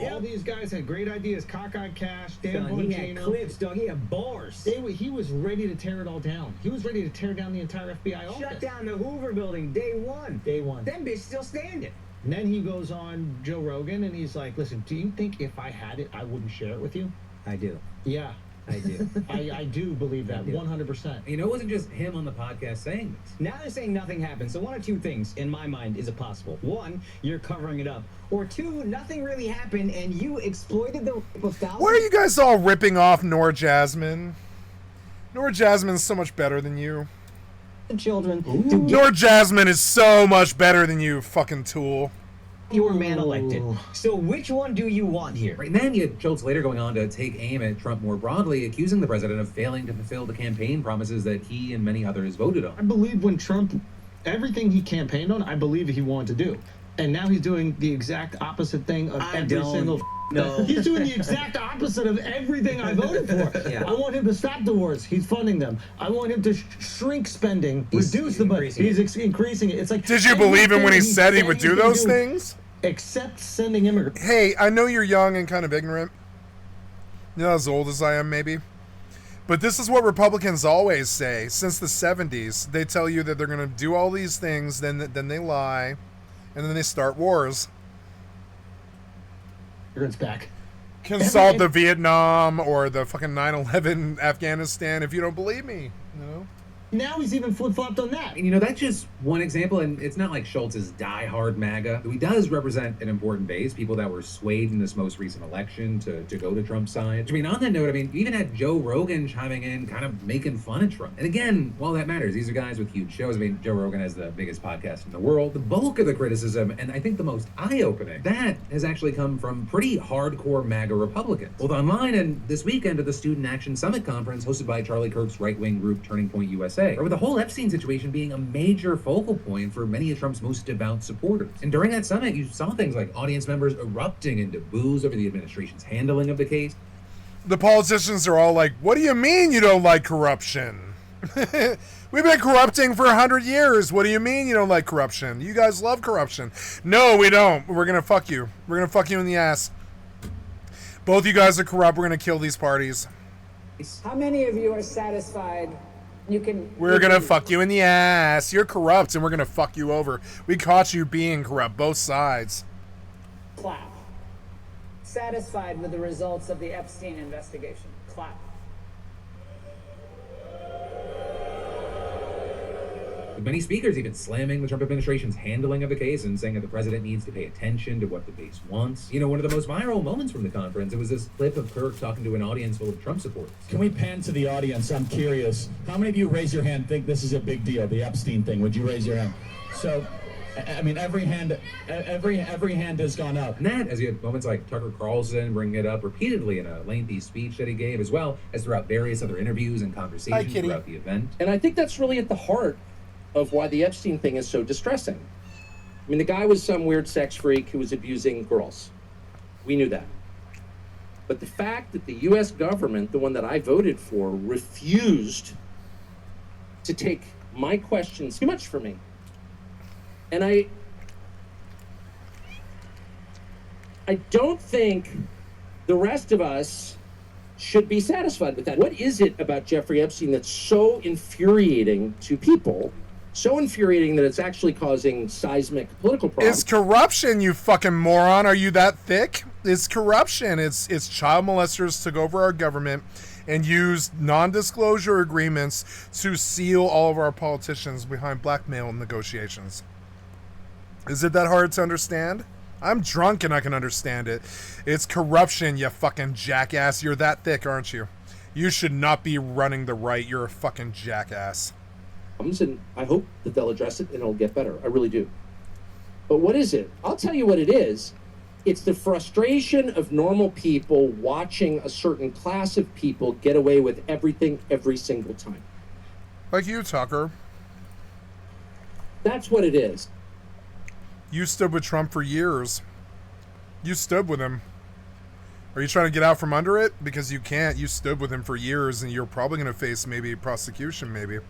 [SPEAKER 5] All these guys had great ideas. Cockeyed Cash, Dan Bongino.
[SPEAKER 6] He had clips, dog. He had bars.
[SPEAKER 5] He was ready to tear it all down. He was ready to tear down the entire FBI office.
[SPEAKER 6] Shut down the Hoover building day one.
[SPEAKER 5] Day one.
[SPEAKER 6] Them bitch still standing.
[SPEAKER 5] And then he goes on Joe Rogan and he's like, listen, do you think if I had it, I wouldn't share it with you?
[SPEAKER 6] I do.
[SPEAKER 5] Yeah.
[SPEAKER 6] I do.
[SPEAKER 5] I do believe that, 100%.
[SPEAKER 4] You know, it wasn't just him on the podcast saying this.
[SPEAKER 6] Now they're saying nothing happened. So one of two things, in my mind, is it possible. One, you're covering it up. Or two, nothing really happened and you exploited the rape of thousands.
[SPEAKER 1] Why are you guys all ripping off Nora Jasmine? Nora Jasmine's so much better than you.
[SPEAKER 6] Children
[SPEAKER 1] Nora Jasmine is so much better than you, fucking tool.
[SPEAKER 6] Your man elected. So which one do you want here?
[SPEAKER 4] Right, and then you had Schultz later going on to take aim at Trump more broadly, accusing the president of failing to fulfill the campaign promises that he and many others voted on.
[SPEAKER 5] I believe when Trump, everything he campaigned on, I believe he wanted to do. And now he's doing the exact opposite thing of single.
[SPEAKER 6] No.
[SPEAKER 5] He's doing the exact opposite of everything I voted for.
[SPEAKER 6] Yeah.
[SPEAKER 5] I want him to stop the wars. He's funding them. I want him to shrink spending, reduce the budget. He's increasing it. It's like.
[SPEAKER 1] Did you believe him when he said he would do those things?
[SPEAKER 5] Except sending immigrants.
[SPEAKER 1] Hey, I know you're young and kind of ignorant. You're not as old as I am, maybe. But this is what Republicans always say since the 70s. They tell you that they're going to do all these things, then they lie, and then they start wars.
[SPEAKER 5] Immigrants back.
[SPEAKER 1] Consult the Vietnam or the fucking 9/11 Afghanistan if you don't believe me. You know?
[SPEAKER 5] Now he's even flip-flopped on that.
[SPEAKER 4] And, you know, that's just one example, and it's not like Schultz is die-hard MAGA. He does represent an important base, people that were swayed in this most recent election to go to Trump's side. I mean, on that note, I mean, you even had Joe Rogan chiming in, kind of making fun of Trump. And again, while that matters, these are guys with huge shows. I mean, Joe Rogan has the biggest podcast in the world. The bulk of the criticism, and I think the most eye-opening, that has actually come from pretty hardcore MAGA Republicans, both online and this weekend at the Student Action Summit conference hosted by Charlie Kirk's right-wing group Turning Point USA. With the whole Epstein situation being a major focal point for many of Trump's most devout supporters. And during that summit, you saw things like audience members erupting into boos over the administration's handling of the case.
[SPEAKER 1] The politicians are all like, what do you mean you don't like corruption? We've been corrupting for 100 years. What do you mean you don't like corruption? You guys love corruption. No, we don't. We're going to fuck you. We're going to fuck you in the ass. Both you guys are corrupt. We're going to kill these parties.
[SPEAKER 7] How many of you are satisfied?
[SPEAKER 1] We're gonna fuck you in the ass. You're corrupt and we're gonna fuck you over. We caught you being corrupt, both sides.
[SPEAKER 7] Clap. Satisfied with the results of the Epstein investigation. Clap.
[SPEAKER 4] With many speakers even slamming the Trump administration's handling of the case and saying that the president needs to pay attention to what the base wants. You know, one of the most viral moments from the conference, it was this clip of Kirk talking to an audience full of Trump supporters.
[SPEAKER 8] Can we pan to the audience? I'm curious. How many of you raise your hand think this is a big deal, the Epstein thing? Would you raise your hand? So, I mean, every hand has gone up.
[SPEAKER 4] And that, as you had moments like Tucker Carlson bringing it up repeatedly in a lengthy speech that he gave, as well as throughout various other interviews and conversations throughout the event.
[SPEAKER 9] And I think that's really at the heart of why the Epstein thing is so distressing. I mean, the guy was some weird sex freak who was abusing girls. We knew that. But the fact that the U.S. government, the one that I voted for, refused to take my questions, too much for me. And I don't think the rest of us should be satisfied with that. What is it about Jeffrey Epstein that's so infuriating to people? So infuriating that it's actually causing seismic political problems.
[SPEAKER 1] It's corruption, you fucking moron. Are you that thick? It's corruption. It's child molesters took over our government and used non-disclosure agreements to seal all of our politicians behind blackmail negotiations. Is it that hard to understand? I'm drunk and I can understand it. It's corruption, you fucking jackass. You're that thick, aren't you? You should not be running the right. You're a fucking jackass.
[SPEAKER 9] And I hope that they'll address it and it'll get better. I really do. But what is it? I'll tell you what it is. It's the frustration of normal people watching a certain class of people get away with everything every single time.
[SPEAKER 1] Like you, Tucker.
[SPEAKER 9] That's what it is.
[SPEAKER 1] You stood with Trump for years. You stood with him. Are you trying to get out from under it? Because you can't. You stood with him for years, and you're probably going to face maybe prosecution, maybe.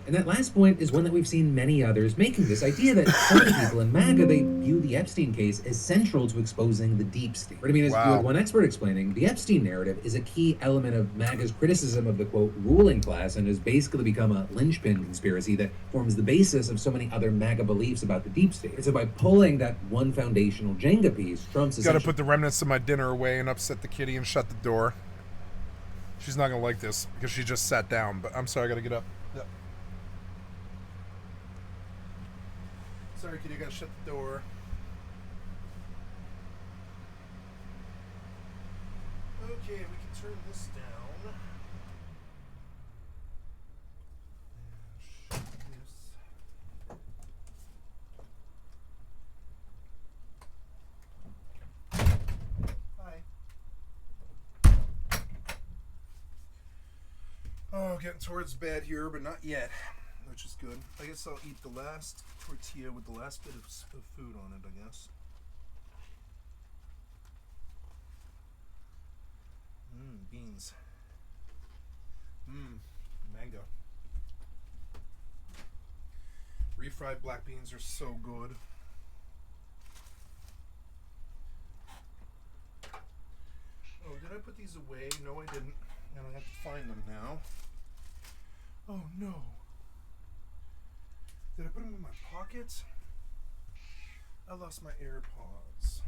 [SPEAKER 4] And that last point is one that we've seen many others making, this idea that some people in MAGA, they view the Epstein case as central to exposing the deep state. What I mean is, you had one expert explaining, the Epstein narrative is a key element of MAGA's criticism of the, quote, ruling class, and has basically become a linchpin conspiracy that forms the basis of so many other MAGA beliefs about the deep state. And so by pulling that one foundational Jenga piece, Trump's
[SPEAKER 1] Got to put the remnants of my dinner away and upset the kitty and shut the door. She's not going to like this because she just sat down, but I'm sorry, I got to get up. Yep. Sorry, kitty, I gotta shut the door. Okay, we can turn this down. And shut this. Hi. Oh, getting towards bed here, but not yet, which is good. I guess I'll eat the last tortilla with the last bit of food on it, I guess. Beans. Mango. Refried black beans are so good. Oh, did I put these away? No, I didn't. And I have to find them now. Oh, no. Did I put them in my pocket? I lost my AirPods.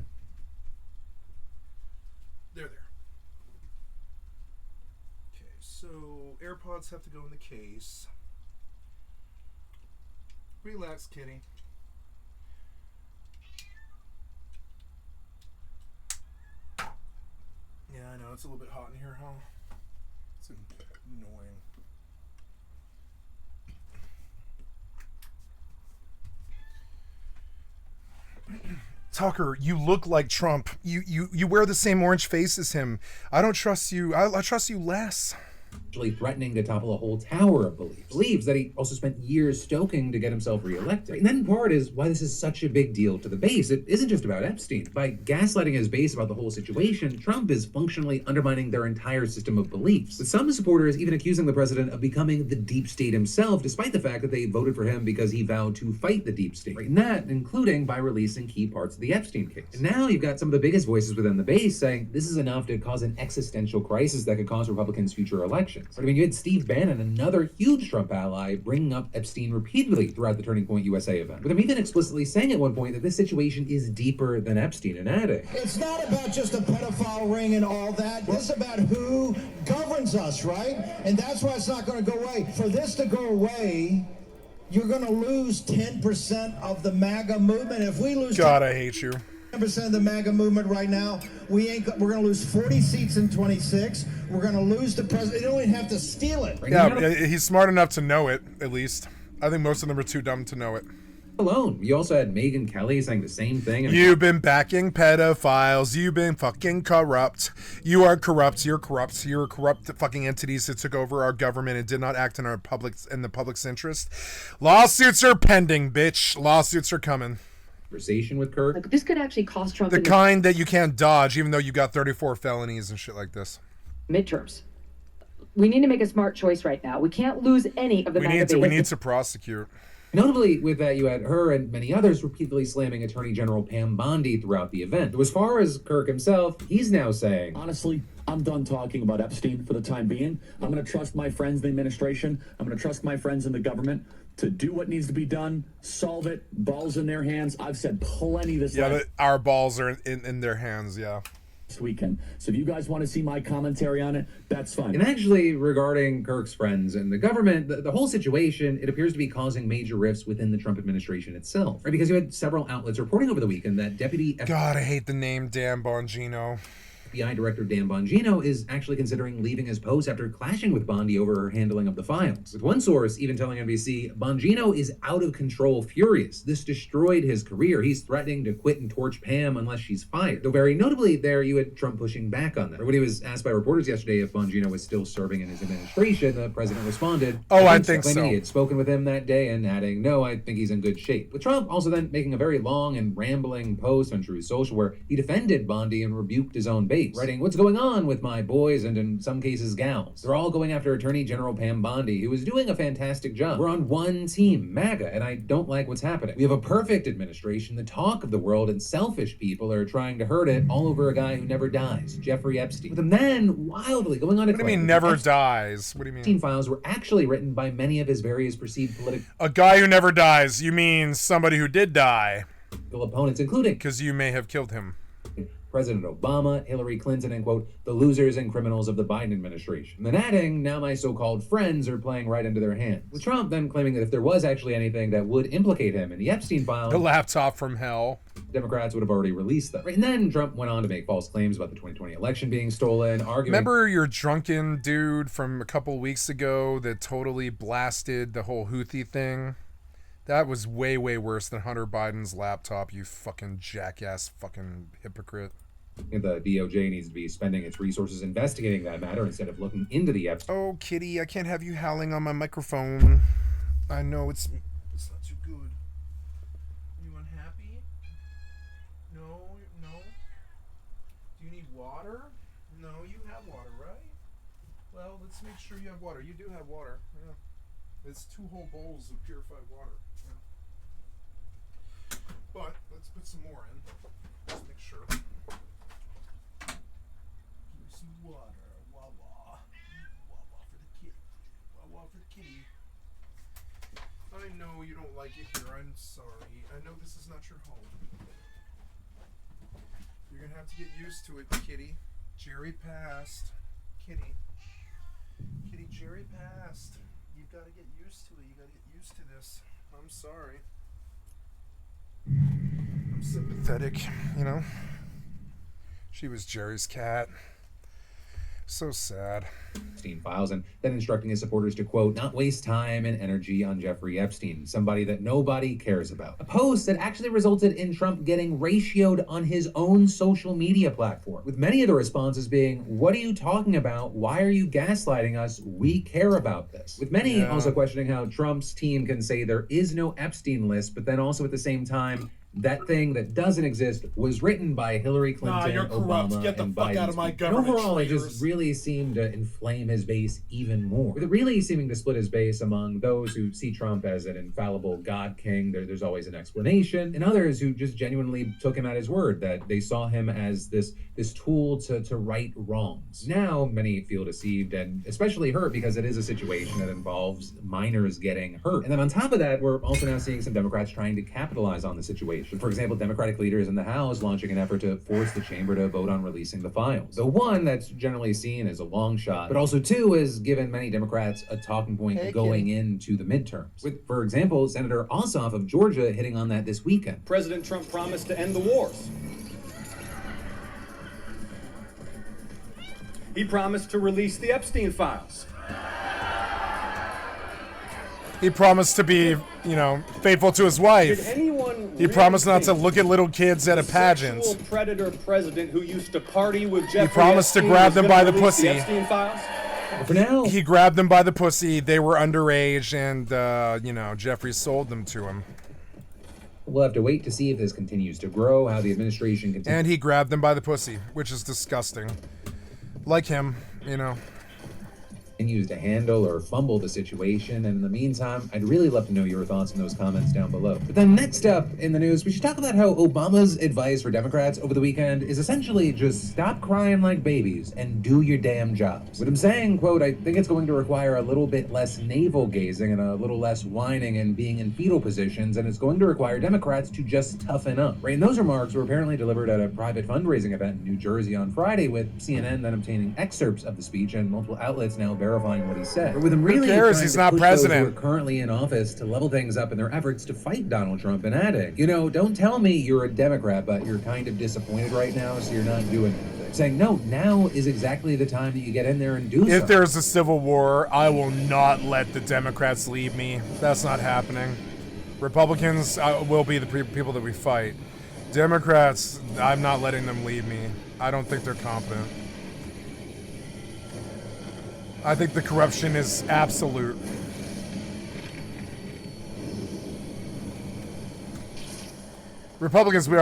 [SPEAKER 1] There. Okay, so AirPods have to go in the case. Relax, kitty. Yeah, I know, it's a little bit hot in here, huh? It's annoying. Tucker, you look like Trump. You wear the same orange face as him. I don't trust you. I trust you less.
[SPEAKER 4] Actually threatening to topple a whole tower of beliefs. Beliefs that he also spent years stoking to get himself reelected. And that in part is why this is such a big deal to the base. It isn't just about Epstein. By gaslighting his base about the whole situation, Trump is functionally undermining their entire system of beliefs. With some supporters even accusing the president of becoming the deep state himself, despite the fact that they voted for him because he vowed to fight the deep state. And that, including by releasing key parts of the Epstein case. And now you've got some of the biggest voices within the base saying this is enough to cause an existential crisis that could cost Republicans future elections. But I mean, you had Steve Bannon, another huge Trump ally, bringing up Epstein repeatedly throughout the Turning Point USA event, with him even explicitly saying at one point that this situation is deeper than Epstein, and adding,
[SPEAKER 10] it's not about just a pedophile ring and all that. This is about who governs us, right? And that's why it's not going to go away. For this to go away, you're going to lose 10% of the MAGA movement. If we lose
[SPEAKER 1] God, I hate you.
[SPEAKER 10] 10% of the MAGA movement right now, we're going to lose 40 seats in 26. We're going to lose the president. They don't even have to steal it.
[SPEAKER 1] Yeah, he's smart enough to know it, at least. I think most of them are too dumb to know it.
[SPEAKER 4] Alone. You also had Megyn Kelly saying the same thing.
[SPEAKER 1] You've been backing pedophiles. You've been fucking corrupt. You are corrupt. You're corrupt. You're corrupt fucking entities that took over our government and did not act in the public's interest. Lawsuits are pending, bitch. Lawsuits are coming.
[SPEAKER 4] Conversation with Kirk.
[SPEAKER 11] Like, this could actually cost Trump
[SPEAKER 1] the kind that you can't dodge, even though you got 34 felonies and shit like this.
[SPEAKER 11] Midterms. We need to make a smart choice right now. We can't lose any of the
[SPEAKER 1] we need to prosecute.
[SPEAKER 4] Notably, with that, you had her and many others repeatedly slamming Attorney General Pam Bondi throughout the event. As far as Kirk himself, he's now saying,
[SPEAKER 8] honestly, I'm done talking about Epstein for the time being. I'm going to trust my friends in the administration. I'm going to trust my friends in the government to do what needs to be done, solve it, balls in their hands. I've said plenty this
[SPEAKER 1] but our balls are in their hands, yeah.
[SPEAKER 8] This weekend. So if you guys want to see my commentary on it, that's fine.
[SPEAKER 4] And actually, regarding Kirk's friends and the government, the whole situation, it appears to be causing major rifts within the Trump administration itself. Right? Because you had several outlets reporting over the weekend that Deputy...
[SPEAKER 1] God, I hate the name Dan Bongino.
[SPEAKER 4] FBI Director Dan Bongino is actually considering leaving his post after clashing with Bondi over her handling of the files. With one source even telling NBC, Bongino is out of control furious. This destroyed his career. He's threatening to quit and torch Pam unless she's fired. Though very notably there, you had Trump pushing back on that. When he was asked by reporters yesterday if Bongino was still serving in his administration, the president responded,
[SPEAKER 1] I think so.
[SPEAKER 4] Claiming he had spoken with him that day and adding, no, I think he's in good shape. With Trump also then making a very long and rambling post on Truth Social where he defended Bondi and rebuked his own base, writing, what's going on with my boys and in some cases gals? They're all going after Attorney General Pam Bondi, who is doing a fantastic job. We're on one team, MAGA, and I don't like what's happening. We have a perfect administration, the talk of the world, and selfish people are trying to hurt it all over a guy who never dies, Jeffrey Epstein. With him then wildly going on to
[SPEAKER 1] What do you mean never dies? What do you mean?
[SPEAKER 4] Epstein files were actually written by many of his various perceived political...
[SPEAKER 1] A guy who never dies. You mean somebody who did die.
[SPEAKER 4] ...opponents, including...
[SPEAKER 1] Because you may have killed him.
[SPEAKER 4] President Obama, Hillary Clinton, and, quote, the losers and criminals of the Biden administration. And then adding, now my so-called friends are playing right into their hands. With Trump then claiming that if there was actually anything that would implicate him in the Epstein files...
[SPEAKER 1] The laptop from hell.
[SPEAKER 4] Democrats would have already released them. And then Trump went on to make false claims about the 2020 election being stolen, arguing...
[SPEAKER 1] Remember your drunken dude from a couple weeks ago that totally blasted the whole Houthi thing? That was way, way worse than Hunter Biden's laptop, you fucking jackass fucking hypocrite.
[SPEAKER 4] The DOJ needs to be spending its resources investigating that matter instead of looking into the Epstein.
[SPEAKER 1] Oh, kitty, I can't have you howling on my microphone. I know it's not too good. You unhappy? No. Do you need water? No, you have water, right? Well, let's make sure you have water. You do have water. Yeah. It's 2 whole bowls of purified water. Yeah. But let's put some more in. Let's make sure. Water, Wawa for the kitty, Wawa for the kitty. I know you don't like it here. I'm sorry. I know this is not your home. You're gonna have to get used to it, kitty. Jerry passed. Kitty, Jerry passed. You've got to get used to it. You got to get used to this. I'm sorry. I'm sympathetic, you know. She was Jerry's cat. So sad.
[SPEAKER 4] Epstein files, and then instructing his supporters to, quote, not waste time and energy on Jeffrey Epstein, somebody that nobody cares about. A post that actually resulted in Trump getting ratioed on his own social media platform, with many of the responses being, what are you talking about? Why are you gaslighting us? We care about this. With many also questioning how Trump's team can say there is no Epstein list, but then also at the same time, that thing that doesn't exist was written by Hillary Clinton,
[SPEAKER 1] you're corrupt.
[SPEAKER 4] Obama,
[SPEAKER 1] Get the
[SPEAKER 4] and
[SPEAKER 1] fuck
[SPEAKER 4] Biden.
[SPEAKER 1] out of my government.
[SPEAKER 4] And overall,
[SPEAKER 1] traitors.
[SPEAKER 4] it just really seemed to inflame his base even more. With it really seeming to split his base among those who see Trump as an infallible God king, there's always an explanation, and others who just genuinely took him at his word, that they saw him as this tool to right wrongs. Now, many feel deceived and especially hurt because it is a situation that involves minors getting hurt. And then on top of that, we're also now seeing some Democrats trying to capitalize on the situation. For example, Democratic leaders in the House launching an effort to force the chamber to vote on releasing the files. So one, that's generally seen as a long shot, but also two, has given many Democrats a talking point going into the midterms. With, for example, Senator Ossoff of Georgia hitting on that this weekend.
[SPEAKER 12] President Trump promised to end the wars. He promised to release the Epstein files.
[SPEAKER 1] He promised to be, faithful to his wife.
[SPEAKER 12] Did anyone
[SPEAKER 1] He promised not to look at little kids at a pageant.
[SPEAKER 12] Sexual predator president who used to party with Jeffrey
[SPEAKER 1] He promised
[SPEAKER 12] Epstein
[SPEAKER 1] to grab them by the
[SPEAKER 12] release
[SPEAKER 1] pussy.
[SPEAKER 12] Epstein files?
[SPEAKER 4] For now,
[SPEAKER 1] He grabbed them by the pussy. They were underage, and Jeffrey sold them to him.
[SPEAKER 4] we'll have to wait to see if this continues to grow, how the administration continues.
[SPEAKER 1] And he grabbed them by the pussy, which is disgusting. Like him,
[SPEAKER 4] Continues to handle or fumble the situation. And in the meantime, I'd really love to know your thoughts in those comments down below. But then next up in the news, we should talk about how Obama's advice for Democrats over the weekend is essentially just stop crying like babies and do your damn jobs. With him saying, quote, I think it's going to require a little bit less navel gazing and a little less whining and being in fetal positions, and it's going to require Democrats to just toughen up. Right, and those remarks were apparently delivered at a private fundraising event in New Jersey on Friday, with CNN then obtaining excerpts of the speech and multiple outlets now verifying what he said. But with him really
[SPEAKER 1] cares?
[SPEAKER 4] trying
[SPEAKER 1] He's
[SPEAKER 4] to
[SPEAKER 1] not
[SPEAKER 4] push
[SPEAKER 1] president.
[SPEAKER 4] those who are currently in office to level things up in their efforts to fight Donald Trump, and adding, don't tell me you're a Democrat, but you're kind of disappointed right now, so you're not doing anything. saying, no, now is exactly the time that you get in there and do
[SPEAKER 1] If
[SPEAKER 4] so.
[SPEAKER 1] there's a civil war, I will not let the Democrats lead me. That's not happening. Republicans will be the people that we fight. Democrats, I'm not letting them lead me. I don't think they're competent. I think the corruption is absolute. Republicans, we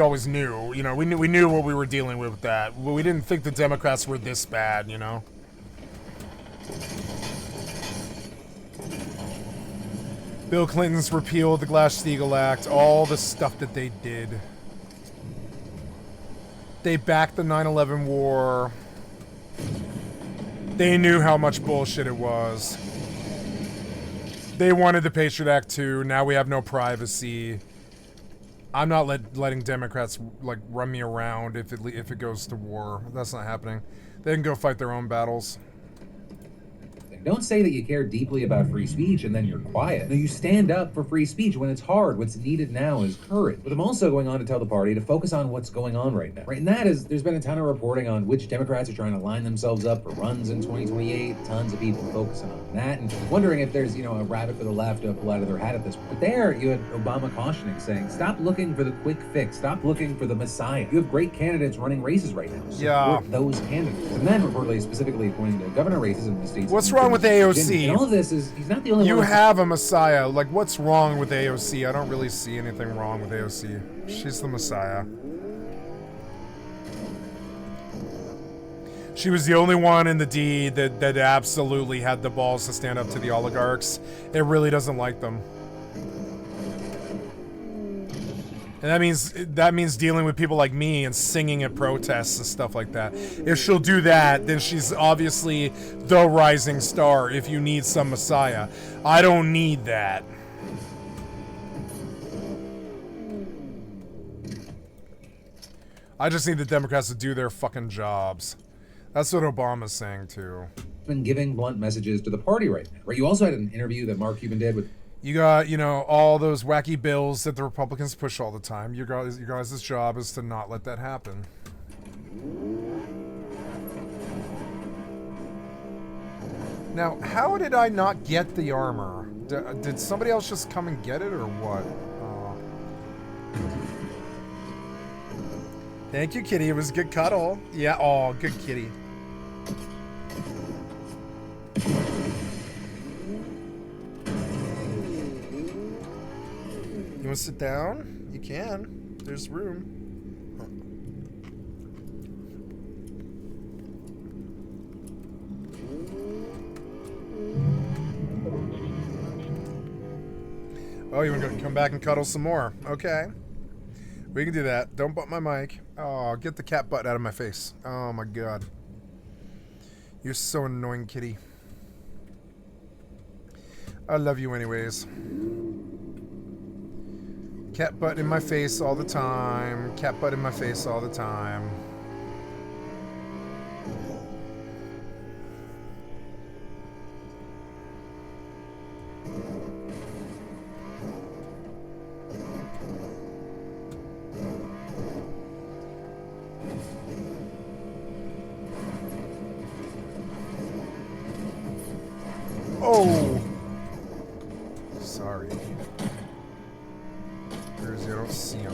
[SPEAKER 1] always knew. You know, we knew what we were dealing with that. We didn't think the Democrats were this bad, you know. Bill Clinton's repealed the Glass-Steagall Act, all the stuff that they did. They backed the 9/11 war. They knew how much bullshit it was. They wanted the Patriot Act too. Now we have no privacy. I'm not letting Democrats like run me around if it goes to war. That's not happening. They can go fight their own battles.
[SPEAKER 4] Don't say that you care deeply about free speech and then you're quiet. No, you stand up for free speech when it's hard. What's needed now is courage. But I'm also going on to tell the party to focus on what's going on right now. Right, and that is, there's been a ton of reporting on which Democrats are trying to line themselves up for runs in 2028. Tons of people focusing on that and wondering if there's, a rabbit for the left to pull out of their hat at this point. But there, you had Obama cautioning, saying, stop looking for the quick fix. Stop looking for the messiah. You have great candidates running races right now. Support those candidates. And then reportedly, specifically pointing to governor races in the states.
[SPEAKER 1] What's wrong with AOC?
[SPEAKER 4] And all of this is, he's not the only
[SPEAKER 1] You
[SPEAKER 4] one.
[SPEAKER 1] have a messiah. Like, what's wrong with AOC? I don't really see anything wrong with AOC. She's the messiah. She was the only one in the D that absolutely had the balls to stand up to the oligarchs. It really doesn't like them. And that means dealing with people like me and singing at protests and stuff like that. If she'll do that, then she's obviously the rising star if you need some messiah. I don't need that. I just need the Democrats to do their fucking jobs. That's what Obama's saying too.
[SPEAKER 4] Been giving blunt messages to the party right now. Right? You also had an interview that Mark Cuban did with.
[SPEAKER 1] You got, all those wacky bills that the Republicans push all the time. Your guys' job is to not let that happen. Now, how did I not get the armor? Did somebody else just come and get it, or what? Thank you, kitty. It was a good cuddle. Yeah, good kitty. You want to sit down? You can. There's room. Oh, you want to come back and cuddle some more? Okay. We can do that. Don't bump my mic. Oh, get the cat butt out of my face. Oh my god. You're so annoying, kitty. I love you anyways. Cat butt in my face all the time. Cat butt in my face all the time. Oh! Sorry. There's, I don't see him.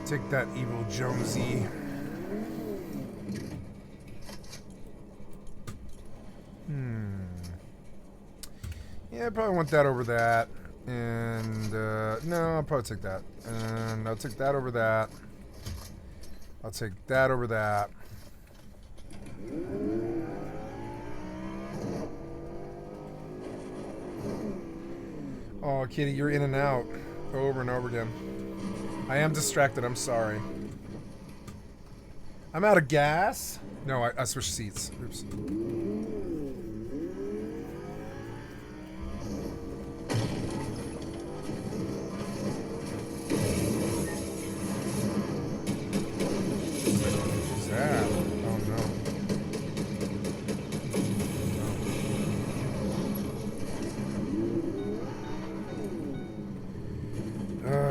[SPEAKER 1] Take that, evil Jonesy. Yeah, I probably want that over that. And, no, I'll probably take that. And I'll take that over that. I'll take that over that. Oh, kitty, you're in and out. Over and over again. I am distracted, I'm sorry. I'm out of gas. No, I switched seats. Oops. Who's that? Oh no.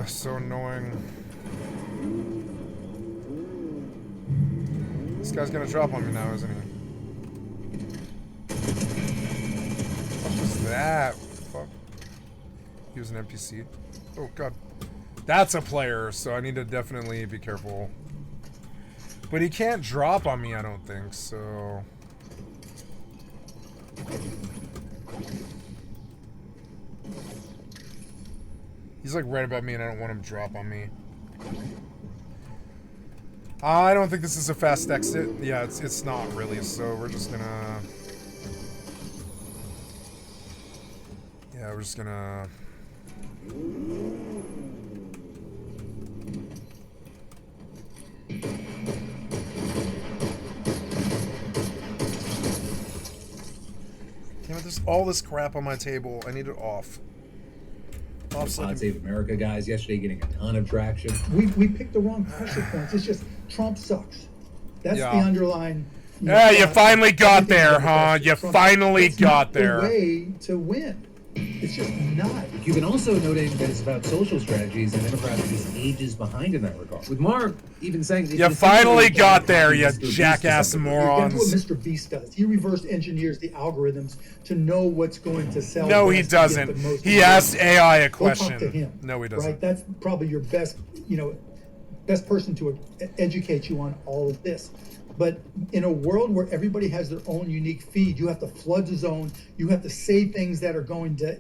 [SPEAKER 1] So annoying. This guy's gonna drop on me now, isn't he? What was that? What the fuck? He was an NPC. Oh god. That's a player, so I need to definitely be careful. But he can't drop on me, I don't think, so... He's like right above me and I don't want him to drop on me. I don't think this is a fast exit. Yeah, it's not really, so we're just gonna... Yeah, we're just gonna... Damn it, there's all this crap on my table. I need it off.
[SPEAKER 4] Pod Save America guys yesterday getting a ton of traction.
[SPEAKER 13] We picked the wrong pressure points. It's just Trump sucks. That's the underlying.
[SPEAKER 1] Yeah, you finally got there, huh? You finally got there.
[SPEAKER 13] The way to win. It's just not.
[SPEAKER 4] You can also notice that it's about social strategies, and Democrats are just ages behind in that regard. With Mark even saying...
[SPEAKER 1] You finally got there, you jackass morons.
[SPEAKER 13] That's what Mr. Beast does. He reverse engineers the algorithms to know what's going to sell.
[SPEAKER 1] No, he doesn't. He asked AI a question.
[SPEAKER 13] Go talk to him.
[SPEAKER 1] No, he doesn't.
[SPEAKER 13] Right? That's probably your best, best person to educate you on all of this. But in a world where everybody has their own unique feed, you have to flood the zone. You have to say things that are going to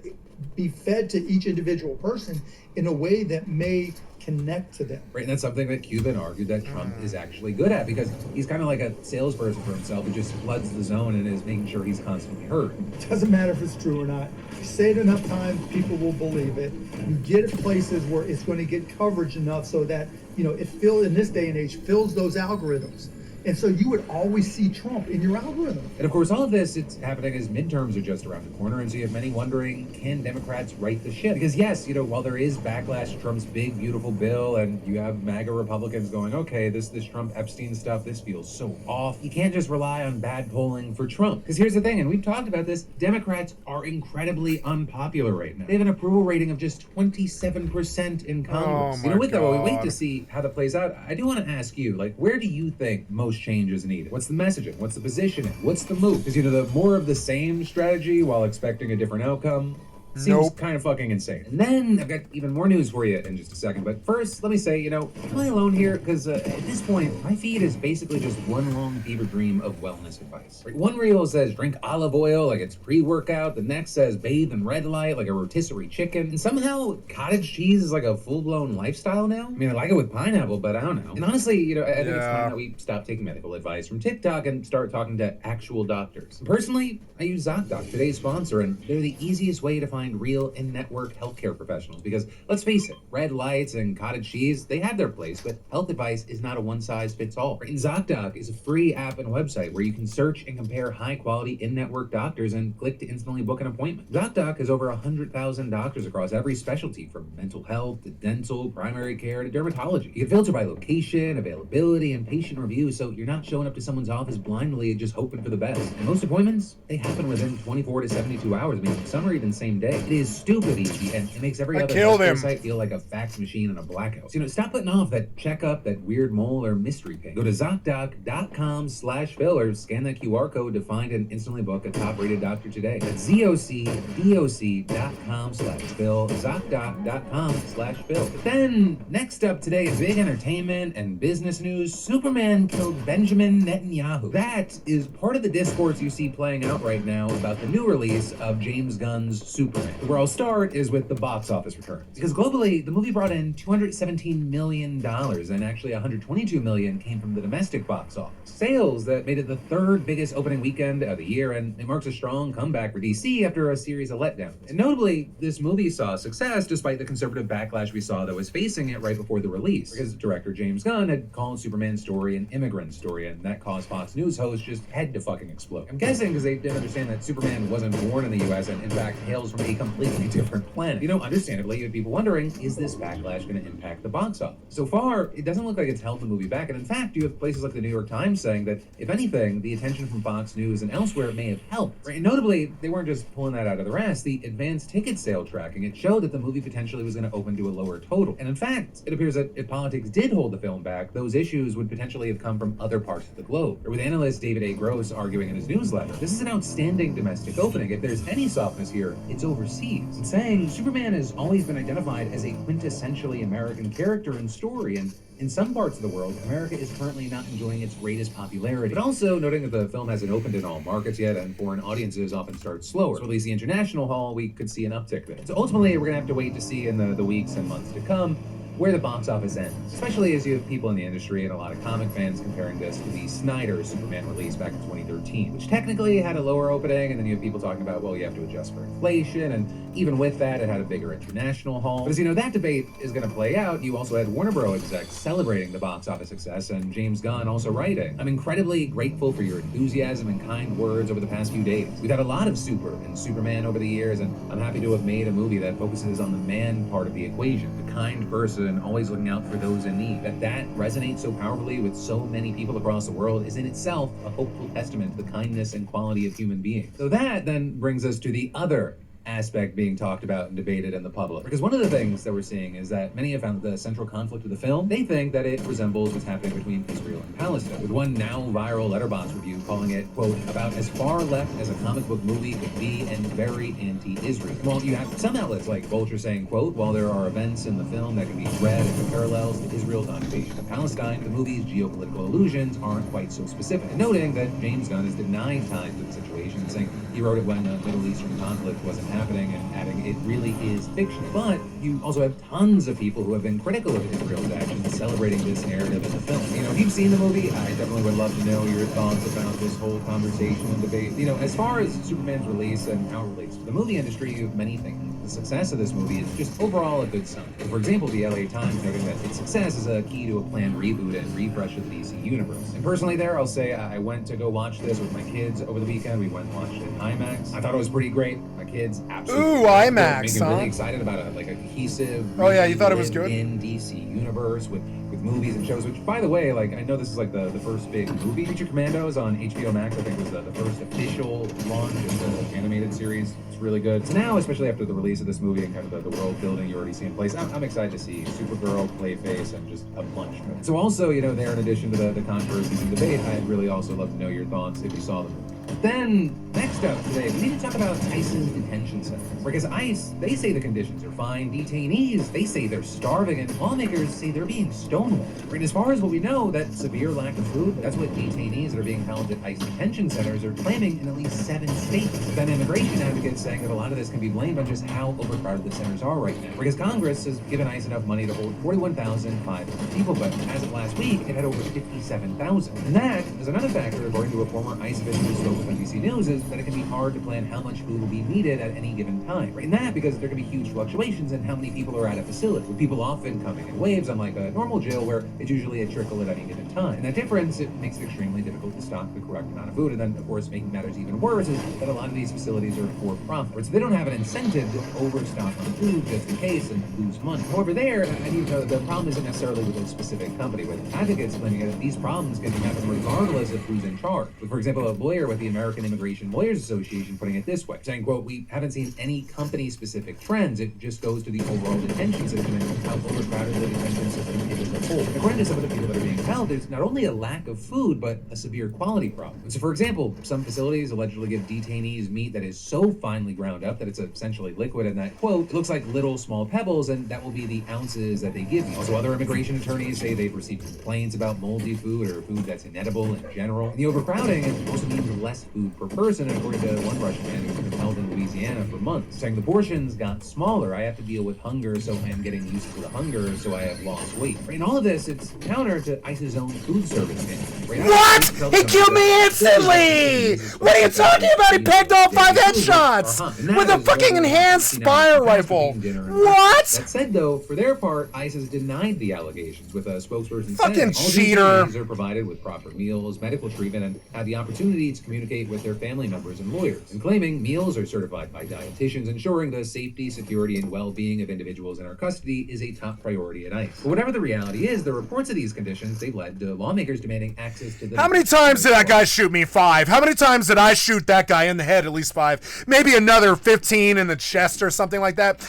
[SPEAKER 13] be fed to each individual person in a way that may connect to them.
[SPEAKER 4] Right, and that's something that Cuban argued that Trump is actually good at, because he's kind of like a salesperson for himself who just floods the zone and is making sure he's constantly heard.
[SPEAKER 13] It doesn't matter if it's true or not. If you say it enough times, people will believe it. You get it places where it's going to get coverage enough so that, it fills, in this day and age, fills those algorithms. And so you would always see Trump in your algorithm.
[SPEAKER 4] And of course, all of this, it's happening as midterms are just around the corner. And so you have many wondering, can Democrats right the ship? Because yes, while there is backlash to Trump's big, beautiful bill, and you have MAGA Republicans going, okay, this Trump Epstein stuff, this feels so off. You can't just rely on bad polling for Trump. Because here's the thing, and we've talked about this, Democrats are incredibly unpopular right now. They have an approval rating of just 27% in Congress.
[SPEAKER 1] Oh my
[SPEAKER 4] with that, while we wait
[SPEAKER 1] God.
[SPEAKER 4] to see how that plays out, I do want to ask you, where do you think most change is needed? What's the messaging? What's the positioning? What's the move? Because the more of the same strategy while expecting a different outcome seems kind of fucking insane. And then I've got even more news for you in just a second. But first, let me say, am I alone here? Because at this point, my feed is basically just one long fever dream of wellness advice. Right? One reel says drink olive oil like it's pre-workout. The next says bathe in red light like a rotisserie chicken. And somehow cottage cheese is like a full-blown lifestyle now. I mean, I like it with pineapple, but I don't know. And honestly, I think it's time that we stop taking medical advice from TikTok and start talking to actual doctors. And personally, I use ZocDoc, today's sponsor, and they're the easiest way to find real in-network healthcare professionals, because let's face it, red lights and cottage cheese, they have their place, but health advice is not a one-size-fits-all. And ZocDoc is a free app and website where you can search and compare high-quality in-network doctors and click to instantly book an appointment. ZocDoc has over 100,000 doctors across every specialty, from mental health to dental, primary care to dermatology. You can filter by location, availability, and patient review, so you're not showing up to someone's office blindly just hoping for the best. And most appointments, they happen within 24 to 72 hours. I mean, some are even same day. It is stupid easy, and it makes every other healthcare site feel like a fax machine in a black house. Stop putting off that checkup, that weird mole or mystery ping. Go to ZocDoc.com/Phil or scan that QR code to find and instantly book a top-rated doctor today. That's ZocDoc.com/Phil, ZocDoc.com/Phil. But then, next up today, in big entertainment and business news, Superman killed Benjamin Netanyahu. That is part of the discourse you see playing out right now about the new release of James Gunn's Superman. Where I'll start is with the box office returns. Because globally, the movie brought in $217 million, and actually $122 million came from the domestic box office. Sales that made it the third biggest opening weekend of the year, and it marks a strong comeback for DC after a series of letdowns. And notably, this movie saw success despite the conservative backlash we saw that was facing it right before the release. Because director James Gunn had called Superman's story an immigrant story, and that caused Fox News hosts just head to fucking explode. I'm guessing because they didn't understand that Superman wasn't born in the US and in fact hails from a completely different planet. You know, understandably, you have people wondering, is this backlash going to impact the box office? So far, it doesn't look like it's held the movie back, and in fact, you have places like the New York Times saying that, if anything, the attention from Fox News and elsewhere may have helped. Right? And notably, they weren't just pulling that out of their ass. The advanced ticket sale tracking, it showed that the movie potentially was going to open to a lower total. And in fact, it appears that if politics did hold the film back, those issues would potentially have come from other parts of the globe. Or with analyst David A. Gross arguing in his newsletter, this is an outstanding domestic opening. If there's any softness here, it's overseas. And saying Superman has always been identified as a quintessentially American character and story, and in some parts of the world, America is currently not enjoying its greatest popularity. But also noting that the film hasn't opened in all markets yet, and foreign audiences often start slower. So at least the international haul, we could see an uptick there. So ultimately, we're gonna have to wait to see in the weeks and months to come where the box office ends, especially as you have people in the industry and a lot of comic fans comparing this to the Snyder Superman release back in 2013, which technically had a lower opening, and then you have people talking about, well, you have to adjust for inflation, and even with that, it had a bigger international haul. But as you know, that debate is going to play out. You also had Warner Bros. Execs celebrating the box office success, and James Gunn also writing, "I'm incredibly grateful for your enthusiasm and kind words over the past few days. We've had a lot of Super and Superman over the years, and I'm happy to have made a movie that focuses on the man part of the equation, the kind person always looking out for those in need. That resonates so powerfully with so many people across the world is in itself a hopeful testament to the kindness and quality of human beings." So that then brings us to the other aspect being talked about and debated in the public. Because one of the things that we're seeing is that many have found the central conflict of the film, they think that it resembles what's happening between Israel and Palestine, with one now viral Letterboxd review calling it, quote, about as far left as a comic book movie could be and very anti-Israel. While you have some outlets like Vulture saying, quote, while there are events in the film that can be read as parallels to Israel's occupation of Palestine, the movie's geopolitical allusions aren't quite so specific. And noting that James Gunn has denied ties to the situation, saying he wrote it when the Middle Eastern conflict wasn't happening, and adding it really is fiction. But you also have tons of people who have been critical of Israel's actions celebrating this narrative in the film. You know, if you've seen the movie, I definitely would love to know your thoughts about this whole conversation and debate. You know, as far as Superman's release and how it relates to the movie industry, you have many things. The success of this movie is just overall a good sign. For example, the LA Times noting that its success is a key to a planned reboot and refresh of the DC universe. And personally there, I'll say I went to go watch this with my kids over the weekend. We went and watched it in IMAX. I thought it was pretty great. My kids absolutely
[SPEAKER 1] Ooh, IMAX,
[SPEAKER 4] made me really excited about a cohesive
[SPEAKER 1] oh yeah, you thought it was good?
[SPEAKER 4] In DC universe with movies and shows, which by the way, like, I know this is like the first big movie. Creature Commandos on HBO Max, I think, was the first official launch of the animated series. It's really good. So now, especially after the release of this movie and kind of the world building you already see in place, I'm excited to see Supergirl, Clayface, and just a bunch of it. So also, you know, there, in addition to the controversies and debate, I'd really also love to know your thoughts if you saw the movie. Then, next up today, we need to talk about ICE's detention centers. Because ICE, they say the conditions are fine. Detainees, they say they're starving. And lawmakers say they're being stonewalled. Right, as far as what we know, that severe lack of food, that's what detainees that are being held at ICE detention centers are claiming in at least 7 states. But then immigration advocates saying that a lot of this can be blamed on just how overcrowded the centers are right now. Because Congress has given ICE enough money to hold 41,500 people, but as of last week, it had over 57,000. And that is another factor, according to a former ICE official who spoke with NBC News, is that it can be hard to plan how much food will be needed at any given time. Right? And that because there can be huge fluctuations in how many people are at a facility, with people often coming in waves, unlike a normal jail where it's usually a trickle at any given time. And that difference, it makes it extremely difficult to stock the correct amount of food. And then, of course, making matters even worse is that a lot of these facilities are for profit, so they don't have an incentive to overstock on food just in case and lose money. However, there, I need to know that the problem isn't necessarily with a specific company, with advocates claiming that these problems can happen regardless of who's in charge. With, for example, a lawyer with the American Immigration Lawyers Association putting it this way, saying, quote, we haven't seen any company-specific trends. It just goes to the overall detention system and how overcrowded the detention system is as a whole. According to some of the people that are being held, there's not only a lack of food, but a severe quality problem. So, for example, some facilities allegedly give detainees meat that is so finely ground up that it's essentially liquid, and that, quote, it looks like little small pebbles, and that will be the ounces that they give you. Also, other immigration attorneys say they've received complaints about moldy food or food that's inedible in general. And the overcrowding also means less food per person, according to one Russian man who's been held in Louisiana for months, saying the portions got smaller. I have to deal with hunger, so I am getting used to the hunger, so I have lost weight. Right? And all of this, it's counter to ICE's own food service standards. Right?
[SPEAKER 1] What? He killed me instantly! What are you talking about? He pegged all 5 headshots with a fucking enhanced fire rifle. What?
[SPEAKER 4] That said, though, for their part, ICE has denied the allegations, with a spokesperson
[SPEAKER 1] fucking
[SPEAKER 4] saying
[SPEAKER 1] cheater.
[SPEAKER 4] all detainees are provided with proper meals, medical treatment, and have the opportunity to communicate with their family members and lawyers, and claiming meals are certified certified by dietitians, ensuring the safety, security, and well-being of individuals in our custody is a top priority at ICE. But whatever the reality is, the reports of these conditions, they led to lawmakers demanding access to the...
[SPEAKER 1] How many times did that guy shoot me? 5. How many times did I shoot that guy in the head? At least 5. Maybe another 15 in the chest or something like that.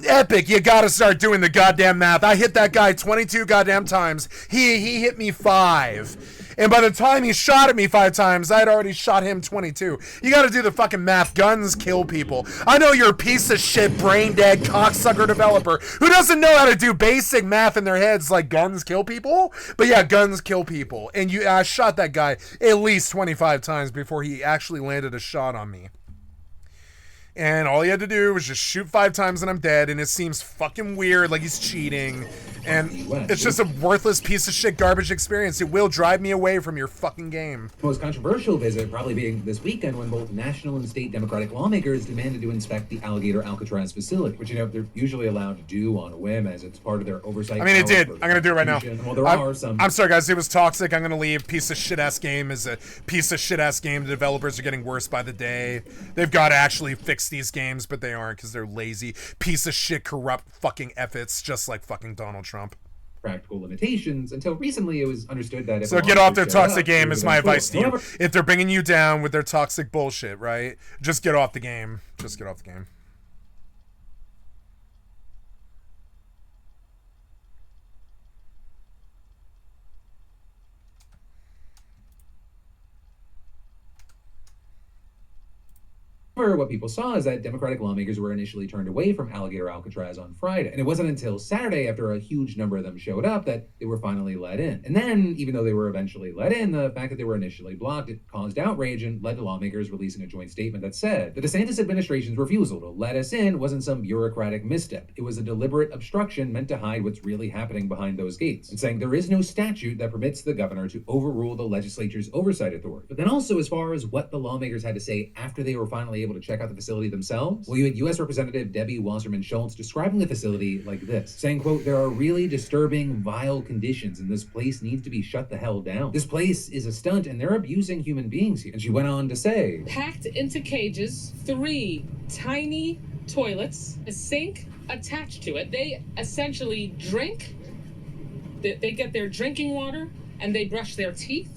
[SPEAKER 1] Epic, you gotta start doing the goddamn math. I hit that guy 22 goddamn times. He hit me 5. And by the time he shot at me 5 times, I'd already shot him 22. You gotta do the fucking math. Guns kill people. I know you're a piece of shit, brain dead, cocksucker developer who doesn't know how to do basic math in their heads like guns kill people. But yeah, guns kill people. And I shot that guy at least 25 times before he actually landed a shot on me. And all he had to do was just shoot 5 times and I'm dead. And it seems fucking weird, like he's cheating. And it's just a worthless piece of shit garbage experience. It will drive me away from your fucking game.
[SPEAKER 4] Most controversial visit probably being this weekend when both national and state Democratic lawmakers demanded to inspect the Alligator Alcatraz facility, which, they're usually allowed to do on a whim as it's part of their oversight.
[SPEAKER 1] I mean, it did. I'm going to do it right now.
[SPEAKER 4] Well, there are some...
[SPEAKER 1] I'm sorry, guys. It was toxic. I'm going to leave. Piece of shit-ass game is a piece of shit-ass game. The developers are getting worse by the day. They've got to actually fix these games, but they aren't because they're lazy. Piece of shit, corrupt fucking efforts, just like fucking Donald Trump.
[SPEAKER 4] Practical limitations. Until recently, it was understood that...
[SPEAKER 1] So get off their toxic game is my advice to you. If they're bringing you down with their toxic bullshit, right? Just get off the game. Just get off the game.
[SPEAKER 4] What people saw is that Democratic lawmakers were initially turned away from Alligator Alcatraz on Friday. And it wasn't until Saturday, after a huge number of them showed up, that they were finally let in. And then, even though they were eventually let in, the fact that they were initially blocked, it caused outrage and led to lawmakers releasing a joint statement that said the DeSantis administration's refusal to let us in wasn't some bureaucratic misstep. It was a deliberate obstruction meant to hide what's really happening behind those gates. And saying there is no statute that permits the governor to overrule the legislature's oversight authority. But then also, as far as what the lawmakers had to say after they were finally able to check out the facility themselves, well, you had U.S. Representative Debbie Wasserman Schultz describing the facility like this, saying, quote, "There are really disturbing, vile conditions, and this place needs to be shut the hell down. This place is a stunt, and they're abusing human beings here." And she went on to say,
[SPEAKER 14] packed into cages, 3 tiny toilets, a sink attached to it. They essentially drink, they get their drinking water, and they brush their teeth.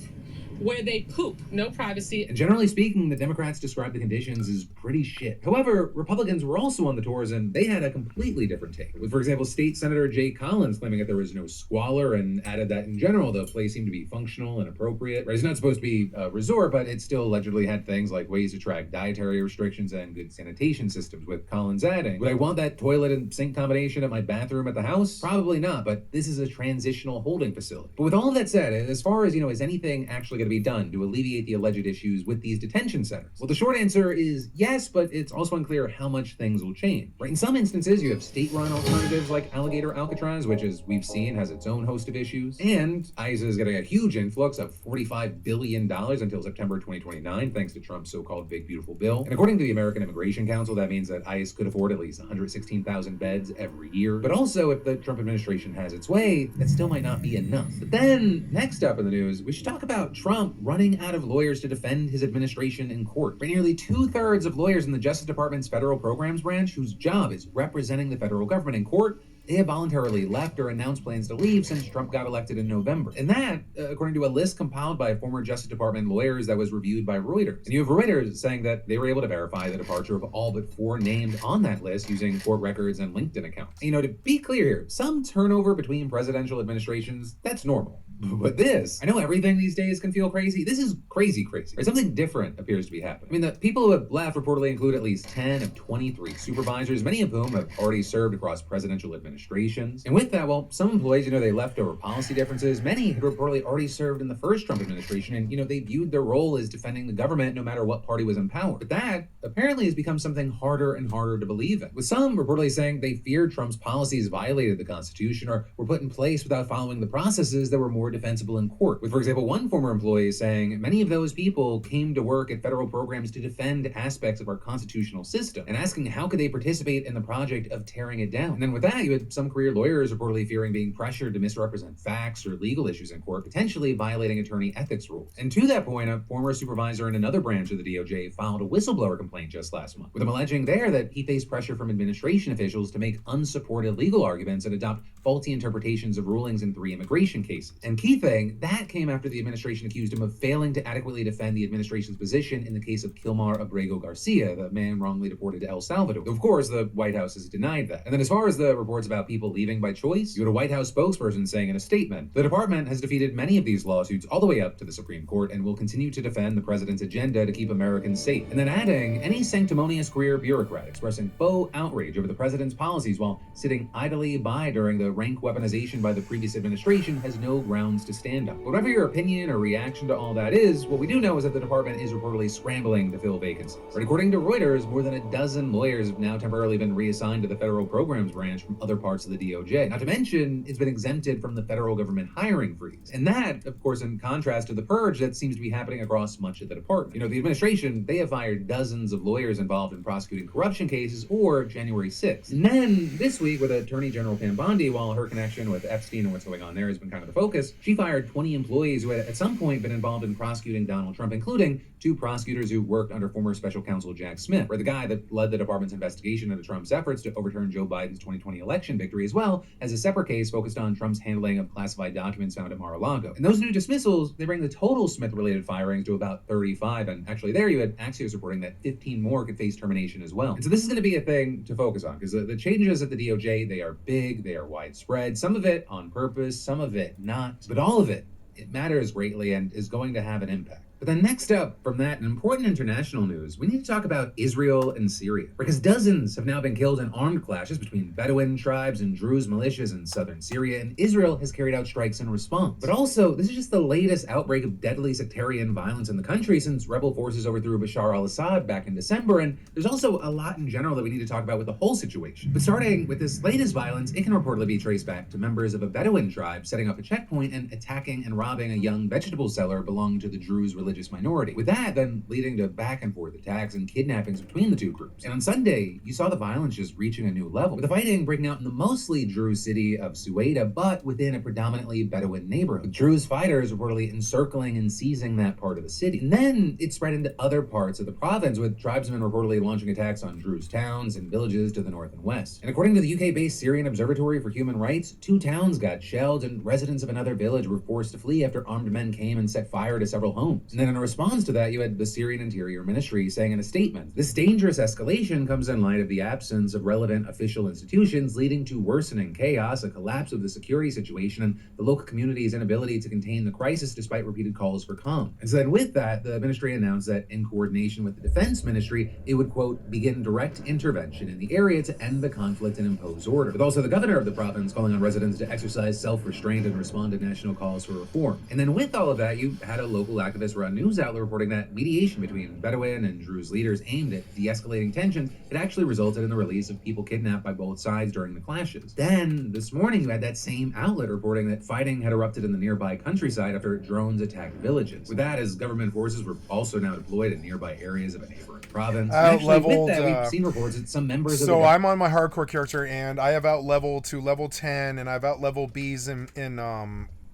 [SPEAKER 14] Where they poop, no privacy.
[SPEAKER 4] And generally speaking, the Democrats described the conditions as pretty shit. However, Republicans were also on the tours and they had a completely different take. With, for example, State Senator Jay Collins claiming that there was no squalor and added that in general, the place seemed to be functional and appropriate. Right? It's not supposed to be a resort, but it still allegedly had things like ways to track dietary restrictions and good sanitation systems, with Collins adding, would I want that toilet and sink combination at my bathroom at the house? Probably not, but this is a transitional holding facility. But with all of that said, as far as, is anything actually going to be done to alleviate the alleged issues with these detention centers? Well, the short answer is yes, but it's also unclear how much things will change. Right? In some instances, you have state-run alternatives like Alligator Alcatraz, which, as we've seen, has its own host of issues. And ICE is getting a huge influx of $45 billion until September 2029, thanks to Trump's so-called Big Beautiful Bill. And according to the American Immigration Council, that means that ICE could afford at least 116,000 beds every year. But also, if the Trump administration has its way, that still might not be enough. But then, next up in the news, we should talk about Trump running out of lawyers to defend his administration in court. For nearly 2/3 of lawyers in the Justice Department's federal programs branch, whose job is representing the federal government in court, they have voluntarily left or announced plans to leave since Trump got elected in November. And that, according to a list compiled by former Justice Department lawyers that was reviewed by Reuters. And you have Reuters saying that they were able to verify the departure of all but 4 named on that list using court records and LinkedIn accounts. To be clear here, some turnover between presidential administrations, that's normal. But this, I know everything these days can feel crazy. This is crazy. Or something different appears to be happening. The people who have left reportedly include at least 10 of 23 supervisors, many of whom have already served across presidential administrations. And with that, well, some employees, they left over policy differences. Many had reportedly already served in the first Trump administration, and, they viewed their role as defending the government no matter what party was in power. But that apparently has become something harder and harder to believe in, with some reportedly saying they feared Trump's policies violated the Constitution or were put in place without following the processes that were more defensible in court. With, for example, one former employee saying many of those people came to work at federal programs to defend aspects of our constitutional system, and asking how could they participate in the project of tearing it down. And then with that, you had with some career lawyers reportedly fearing being pressured to misrepresent facts or legal issues in court, potentially violating attorney ethics rules. And to that point, a former supervisor in another branch of the DOJ filed a whistleblower complaint just last month, with him alleging there that he faced pressure from administration officials to make unsupported legal arguments and adopt faulty interpretations of rulings in 3 immigration cases. And key thing, that came after the administration accused him of failing to adequately defend the administration's position in the case of Kilmar Abrego Garcia, the man wrongly deported to El Salvador. Of course, the White House has denied that. And then as far as the reports about people leaving by choice, you had a White House spokesperson saying in a statement, the department has defeated many of these lawsuits all the way up to the Supreme Court and will continue to defend the president's agenda to keep Americans safe. And then adding, any sanctimonious career bureaucrat expressing faux outrage over the president's policies while sitting idly by during the rank weaponization by the previous administration has no grounds to stand up. Whatever your opinion or reaction to all that is, what we do know is that the department is reportedly scrambling to fill vacancies. But according to Reuters, more than a dozen lawyers have now temporarily been reassigned to the federal programs branch from other parts of the DOJ. Not to mention, it's been exempted from the federal government hiring freeze. And that, of course, in contrast to the purge that seems to be happening across much of the department. You know, the administration, they have fired dozens of lawyers involved in prosecuting corruption cases or January 6th. And then this week, with Attorney General Pam Bondi, while her connection with Epstein and what's going on there has been kind of the focus, she fired 20 employees who had at some point been involved in prosecuting Donald Trump, including 2 prosecutors who worked under former special counsel Jack Smith, or the guy that led the department's investigation into Trump's efforts to overturn Joe Biden's 2020 election victory, as well as a separate case focused on Trump's handling of classified documents found at Mar-a-Lago. And those new dismissals, they bring the total Smith-related firings to about 35, and actually there you had Axios reporting that 15 more could face termination as well. And so this is going to be a thing to focus on, because the changes at the DOJ, they are big, they are widespread, some of it on purpose, some of it not, but all of it, it matters greatly and is going to have an impact. But then next up from that, in important international news, we need to talk about Israel and Syria, because dozens have now been killed in armed clashes between Bedouin tribes and Druze militias in southern Syria, and Israel has carried out strikes in response. But also, this is just the latest outbreak of deadly sectarian violence in the country since rebel forces overthrew Bashar al-Assad back in December, and there's also a lot in general that we need to talk about with the whole situation. But starting with this latest violence, it can reportedly be traced back to members of a Bedouin tribe setting up a checkpoint and attacking and robbing a young vegetable seller belonging to the Druze religious minority. With that then leading to back and forth attacks and kidnappings between the two groups. And on Sunday, you saw the violence just reaching a new level, with the fighting breaking out in the mostly Druze city of Suwaida, but within a predominantly Bedouin neighborhood, with Druze fighters reportedly encircling and seizing that part of the city. And then it spread into other parts of the province, with tribesmen reportedly launching attacks on Druze towns and villages to the north and west. And according to the UK-based Syrian Observatory for Human Rights, 2 towns got shelled and residents of another village were forced to flee after armed men came and set fire to several homes. And then in a response to that, you had the Syrian Interior Ministry saying in a statement, this dangerous escalation comes in light of the absence of relevant official institutions, leading to worsening chaos, a collapse of the security situation, and the local community's inability to contain the crisis despite repeated calls for calm. And so then with that, the ministry announced that in coordination with the Defense Ministry, it would, quote, begin direct intervention in the area to end the conflict and impose order. With also the governor of the province calling on residents to exercise self-restraint and respond to national calls for reform. And then with all of that, you had a local activist-run news outlet reporting that mediation between Bedouin and Druze leaders aimed at de-escalating tensions had actually resulted in the release of people kidnapped by both sides during the clashes. Then, this morning, you had that same outlet reporting that fighting had erupted in the nearby countryside after drones attacked villages. With that, as government forces were also now deployed in nearby areas of a neighboring province.
[SPEAKER 1] Out-leveled,
[SPEAKER 4] with that, we've seen reports that some members of
[SPEAKER 1] so I'm on my hardcore character, and I have out-leveled to level 10, and I've out-leveled bees in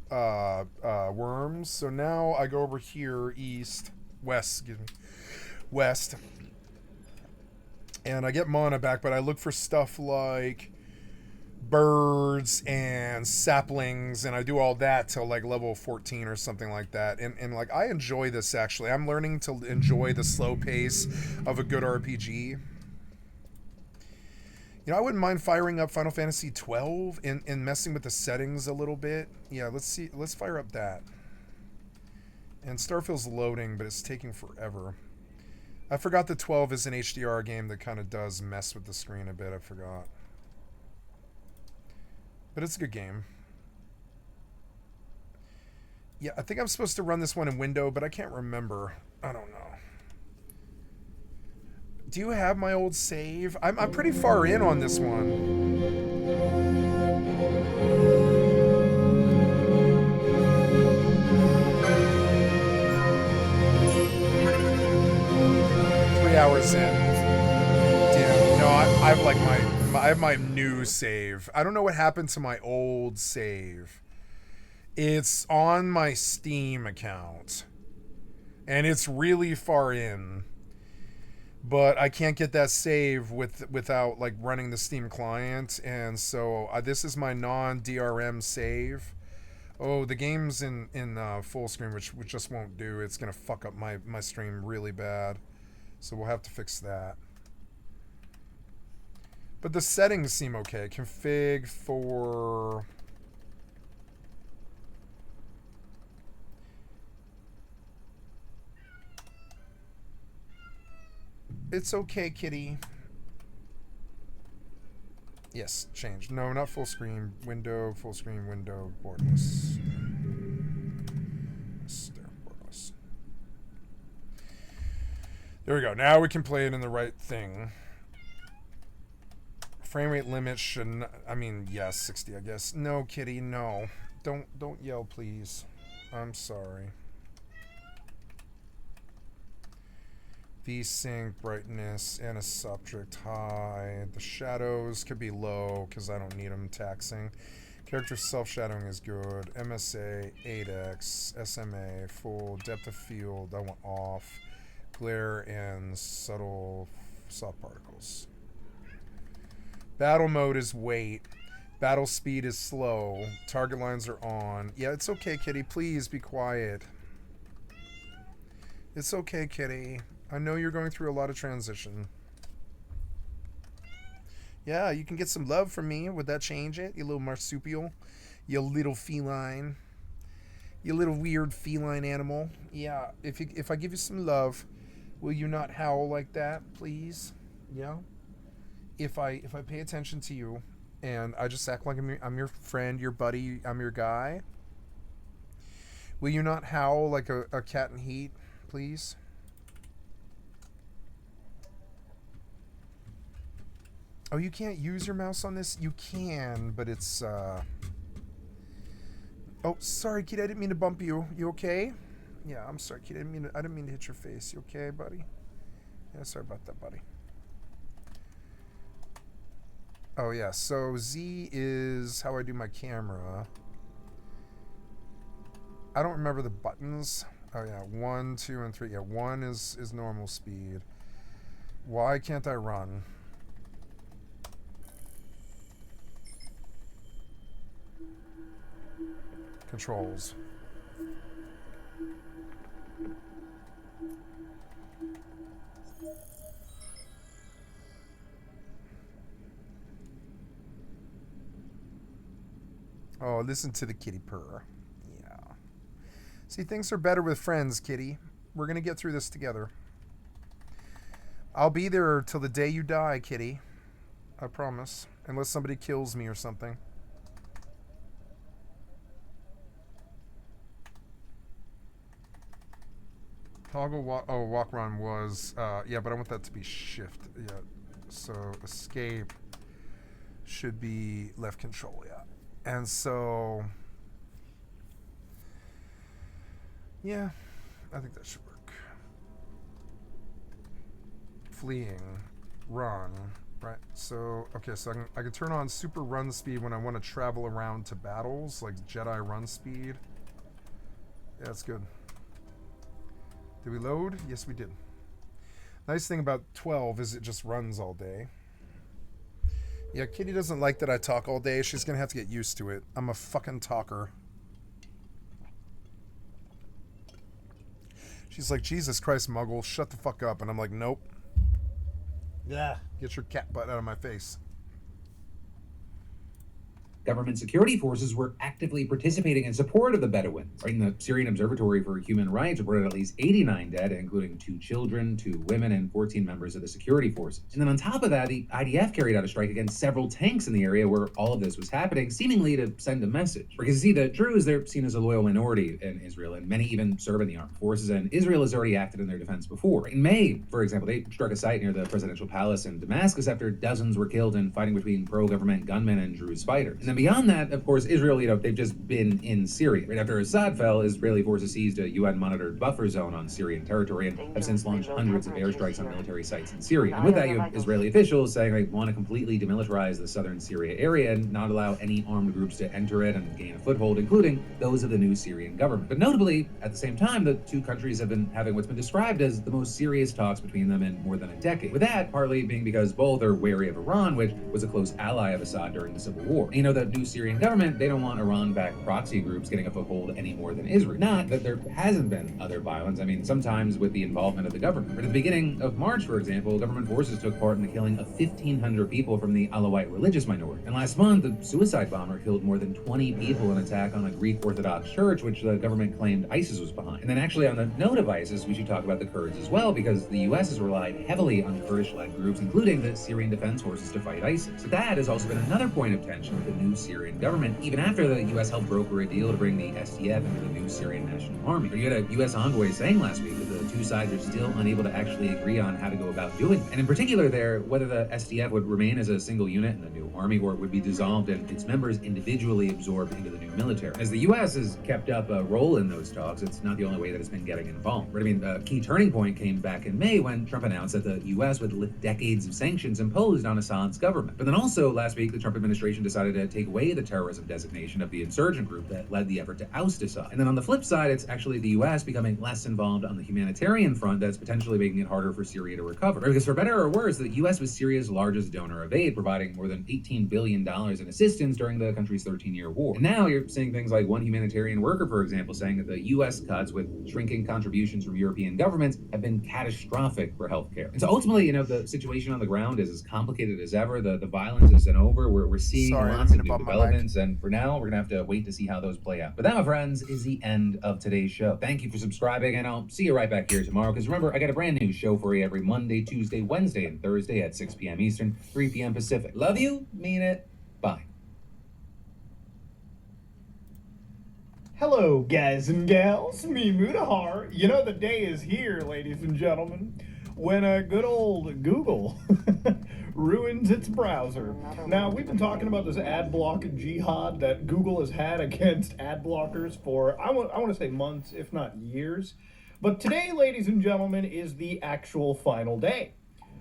[SPEAKER 1] worms. So now I go over here, west, and I get mana back, but I look for stuff like birds and saplings, and I do all that till like level 14 or something like that, and like I enjoy this. Actually, I'm learning to enjoy the slow pace of a good RPG. You know, I wouldn't mind firing up Final Fantasy 12 and messing with the settings a little bit. Yeah, let's fire up that. And Starfield's loading, but it's taking forever. I forgot that 12 is an HDR game that kind of does mess with the screen a bit. I forgot. But it's a good game. Yeah, I think I'm supposed to run this one in window, but I can't remember. I don't know. Do you have my old save? I'm pretty far in on this one. 3 hours in. Damn. No, I have like I have my new save. I don't know what happened to my old save. It's on my Steam account. And it's really far in. But I can't get that save without like running the Steam client. And so this is my non-DRM save. Oh, the game's in full screen, which just won't do. It's going to fuck up my stream really bad. So we'll have to fix that. But the settings seem okay. Config for... It's okay, kitty. Yes, change. No, not full screen. Window, full screen, window, borderless. Borderless. There we go. Now we can play it in the right thing. Frame rate limit should not, I mean, yes, 60, I guess. No, kitty, no. Don't yell, please. I'm sorry. VSync, brightness, and a subject high. The shadows could be low because I don't need them taxing. Character self-shadowing is good. MSA, 8x, SMA, full depth of field, I want off. Glare and subtle soft particles. Battle mode is wait. Battle speed is slow. Target lines are on. Yeah, it's okay, kitty. Please be quiet. It's okay, kitty. I know you're going through a lot of transition. Yeah, you can get some love from me. Would that change it? You little marsupial. You little feline. You little weird feline animal. Yeah, if I give you some love, will you not howl like that, please? Yeah? If I pay attention to you and I just act like I'm your friend, your buddy, I'm your guy, will you not howl like a cat in heat, please? Oh, you can't use your mouse on this? You can, but it's, Oh, sorry, kid. I didn't mean to bump you. You okay? Yeah, I'm sorry, kid. I didn't mean to hit your face. You okay, buddy? Yeah, sorry about that, buddy. Oh, yeah. So Z is how I do my camera. I don't remember the buttons. Oh, yeah. 1, 2, and 3. Yeah, 1 is normal speed. Why can't I run? Controls. Oh, listen to the kitty purr. Yeah. See, things are better with friends, kitty. We're gonna get through this together. I'll be there till the day you die, kitty. I promise. Unless somebody kills me or something. Toggle walk run was, yeah, but I want that to be shift. Yeah. So escape should be left control, yeah. And so, yeah, I think that should work. Fleeing, run, right? So, okay, so I can turn on super run speed when I want to travel around to battles, like Jedi run speed. Yeah, that's good. Did we load? Yes, we did. Nice thing about 12 is it just runs all day. Yeah, Kitty doesn't like that I talk all day. She's gonna have to get used to it. I'm a fucking talker. She's like, Jesus Christ, Muggle, shut the fuck up. And I'm like, nope. Yeah, get your cat butt out of my face.
[SPEAKER 4] Government security forces were actively participating in support of the Bedouins. In the Syrian Observatory for Human Rights reported at least 89 dead, including 2 children, 2 women, and 14 members of the security forces. And then on top of that, the IDF carried out a strike against several tanks in the area where all of this was happening, seemingly to send a message. Because you see, the Druze, they're seen as a loyal minority in Israel, and many even serve in the armed forces, and Israel has already acted in their defense before. In May, for example, they struck a site near the presidential palace in Damascus after dozens were killed in fighting between pro-government gunmen and Druze fighters. And then beyond that, of course, Israel, they've just been in Syria. Right after Assad fell, Israeli forces seized a UN-monitored buffer zone on Syrian territory and have since launched hundreds of airstrikes on military sites in Syria. And with that, you have Israeli officials saying they want to completely demilitarize the southern Syria area and not allow any armed groups to enter it and gain a foothold, including those of the new Syrian government. But notably, at the same time, the two countries have been having what's been described as the most serious talks between them in more than a decade. With that, partly being because both are wary of Iran, which was a close ally of Assad during the civil war. And the new Syrian government, they don't want Iran-backed proxy groups getting a foothold any more than Israel. Not that there hasn't been other violence. Sometimes with the involvement of the government. But at the beginning of March, for example, government forces took part in the killing of 1,500 people from the Alawite religious minority. And last month, a suicide bomber killed more than 20 people in an attack on a Greek Orthodox church, which the government claimed ISIS was behind. And then actually, on the note of ISIS, we should talk about the Kurds as well, because the U.S. has relied heavily on Kurdish-led groups, including the Syrian Defense Forces, to fight ISIS. But that has also been another point of tension with the new Syrian government, even after the U.S. helped broker a deal to bring the SDF into the new Syrian National Army. You had a U.S. envoy saying last week that the two sides are still unable to actually agree on how to go about doing it. And in particular there, whether the SDF would remain as a single unit in the new army or it would be dissolved and its members individually absorbed into the new military. As the U.S. has kept up a role in those talks, it's not the only way that it's been getting involved. But a key turning point came back in May when Trump announced that the U.S. would lift decades of sanctions imposed on Assad's government. But then also last week, the Trump administration decided to take away the terrorism designation of the insurgent group that led the effort to oust Assad. And then on the flip side, it's actually the U.S. becoming less involved on the humanitarian front that's potentially making it harder for Syria to recover. Because for better or worse, the U.S. was Syria's largest donor of aid, providing more than $18 billion in assistance during the country's 13-year war. And now you're seeing things like one humanitarian worker, for example, saying that the U.S. cuts with shrinking contributions from European governments have been catastrophic for healthcare. And so ultimately, the situation on the ground is as complicated as ever. The violence isn't over. We're seeing lots of new developments, and for now, we're gonna have to wait to see how those play out. But that, my friends, is the end of today's show. Thank you for subscribing, and I'll see you right back here tomorrow, because remember, I got a brand new show for you every Monday, Tuesday, Wednesday, and Thursday at 6 p.m. Eastern, 3 p.m. Pacific. Love you, mean it, bye.
[SPEAKER 15] Hello, guys and gals, me Mutahar. The day is here, ladies and gentlemen, when a good old Google ruins its browser. Now, we've been talking about this ad block jihad that Google has had against ad blockers for, I want to say months, if not years. But today, ladies and gentlemen, is the actual final day.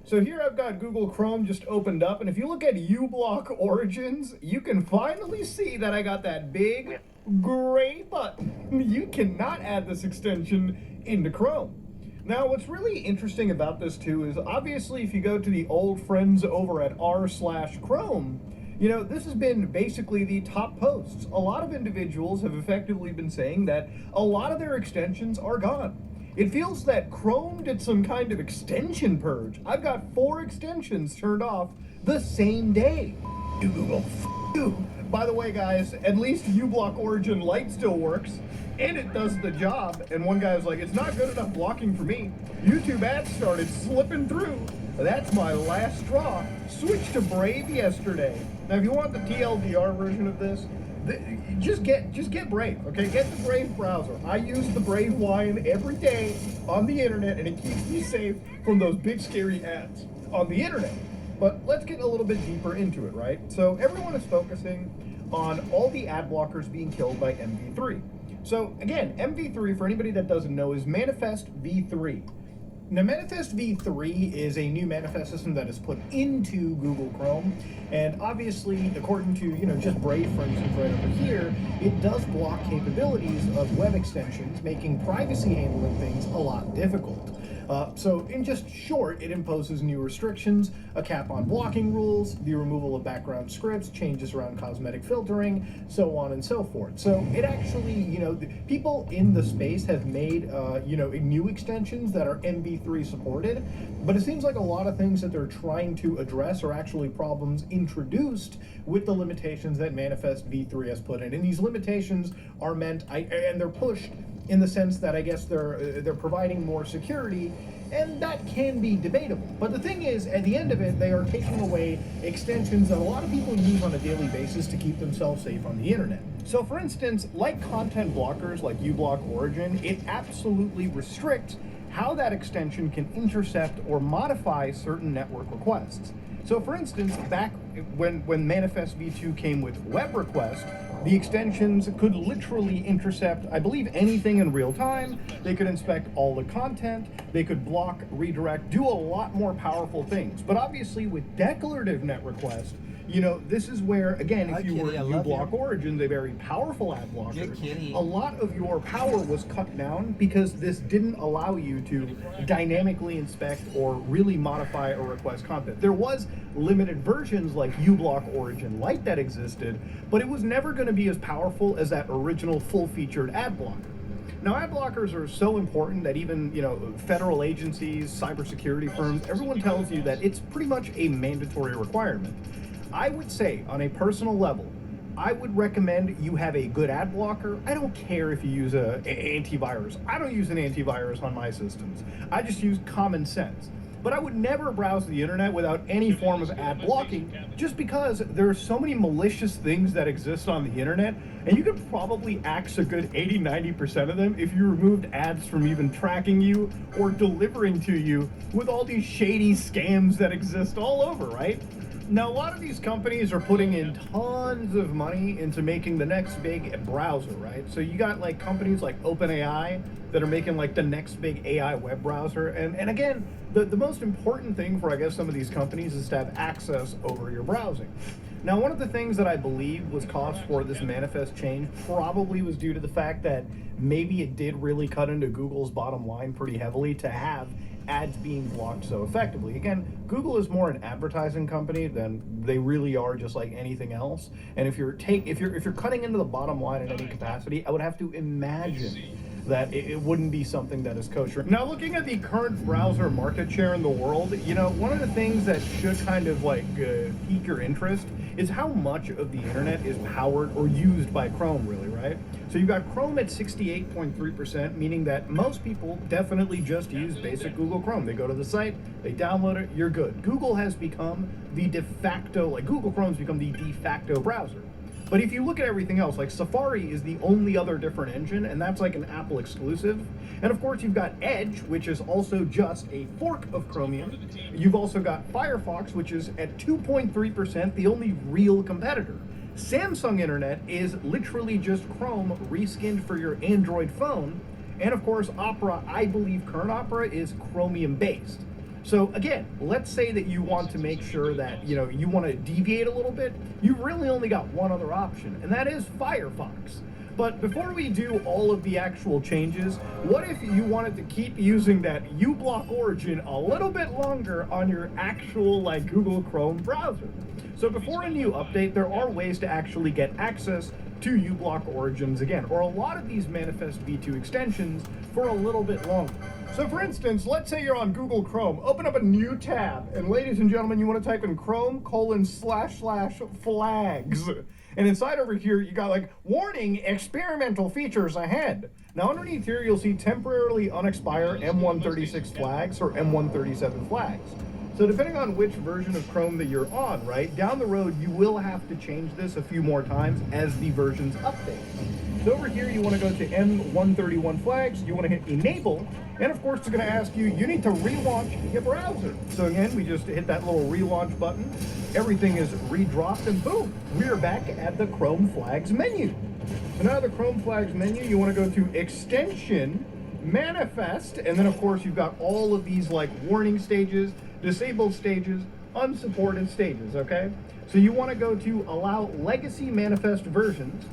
[SPEAKER 15] So here I've got Google Chrome just opened up, and if you look at uBlock Origins, you can finally see that I got that big gray button. You cannot add this extension into Chrome. Now, what's really interesting about this too is obviously if you go to the old friends over at r/Chrome, this has been basically the top posts. A lot of individuals have effectively been saying that a lot of their extensions are gone. It feels that Chrome did some kind of extension purge. I've got 4 extensions turned off the same day. You Google, you. By the way, guys, at least uBlock Origin Lite still works, and it does the job. And one guy was like, it's not good enough blocking for me. YouTube ads started slipping through. That's my last straw. Switched to Brave yesterday. Now, if you want the TLDR version of this, just get Brave, okay? Get the Brave browser. I use the Brave wine every day on the internet, and it keeps me safe from those big scary ads on the internet. But let's get a little bit deeper into it, right? So everyone is focusing on all the ad blockers being killed by MV3. So again, MV3, for anybody that doesn't know, is Manifest v3. Now, Manifest v3 is a new manifest system that is put into Google Chrome, and obviously, according to, just Brave, for instance, right over here, it does block capabilities of web extensions, making privacy handling things a lot difficult. So in just short, it imposes new restrictions, a cap on blocking rules, the removal of background scripts, changes around cosmetic filtering, so on and so forth. So it actually, people in the space have made, new extensions that are MV3 supported, but it seems like a lot of things that they're trying to address are actually problems introduced with the limitations that Manifest v3 has put in. And these limitations are meant, and they're pushed in the sense that I guess they're providing more security, and that can be debatable. But the thing is, at the end of it, they are taking away extensions that a lot of people use on a daily basis to keep themselves safe on the internet. So for instance, like content blockers like uBlock Origin, it absolutely restricts how that extension can intercept or modify certain network requests. So for instance, back when Manifest v2 came with web request, the extensions could literally intercept, I believe, anything in real time. They could inspect all the content. They could block, redirect, do a lot more powerful things. But obviously with declarative net request, you know, this is where, again, if you were uBlock Origins, a very powerful ad blocker, a lot of your power was cut down because this didn't allow you to dynamically inspect or really modify or request content. There was limited versions like uBlock Origin Lite that existed, but it was never going to be as powerful as that original full-featured ad blocker. Now, ad blockers are so important that even, you know, federal agencies, cybersecurity firms, everyone tells you that it's pretty much a mandatory requirement. I would say, on a personal level, I would recommend you have a good ad blocker. I don't care if you use an antivirus. I don't use an antivirus on my systems. I just use common sense. But I would never browse the internet without any form of ad blocking, just because there are so many malicious things that exist on the internet, and you could probably axe a good 80-90% of them if you removed ads from even tracking you or delivering to you with all these shady scams that exist all over, right? Now, a lot of these companies are putting in tons of money into making the next big browser, right? So you got like companies like OpenAI that are making like the next big AI web browser. And again, the most important thing for, I guess, some of these companies is to have access over your browsing. Now, one of the things that I believe was caused for this manifest change probably was due to the fact that maybe it did really cut into Google's bottom line pretty heavily to have ads being blocked so effectively. Again, Google is more an advertising company than they really are just like anything else. And if you're cutting into the bottom line in any capacity, I would have to imagine that it wouldn't be something that is kosher. Now, looking at the current browser market share in the world, you know, one of the things that should kind of like pique your interest is how much of the internet is powered or used by Chrome, really, right? So you've got Chrome at 68.3%, meaning that most people definitely just use basic Google Chrome. They go to the site, they download it, you're good. Google has become the de facto, like Google Chrome's become the de facto browser. But if you look at everything else, like Safari is the only other different engine, and that's like an Apple exclusive. And of course, you've got Edge, which is also just a fork of Chromium. You've also got Firefox, which is at 2.3%, the only real competitor. Samsung Internet is literally just Chrome reskinned for your Android phone. And of course, Opera, I believe current Opera is Chromium based. So again, let's say that you want to make sure that, you know, you want to deviate a little bit. You've really only got one other option, and that is Firefox. But before we do all of the actual changes, what if you wanted to keep using that uBlock Origin a little bit longer on your actual like Google Chrome browser? So before a new update, there are ways to actually get access to uBlock Origins again, or a lot of these Manifest v2 extensions for a little bit longer. So for instance, let's say you're on Google Chrome, open up a new tab, and ladies and gentlemen, you want to type in Chrome://flags. And inside over here, you got like, warning, experimental features ahead. Now underneath here, you'll see temporarily unexpire M136 flags or M137 flags. So depending on which version of Chrome that you're on, right, down the road, you will have to change this a few more times as the versions update. So over here, you want to go to M131 flags, you want to hit enable, and of course, it's going to ask you, you need to relaunch your browser. So again, we just hit that little relaunch button, everything is redropped, and boom, we're back at the Chrome flags menu. So now the Chrome flags menu, you want to go to extension, manifest, and then of course, you've got all of these like warning stages, disabled stages, unsupported stages, okay? So you want to go to allow legacy manifest versions.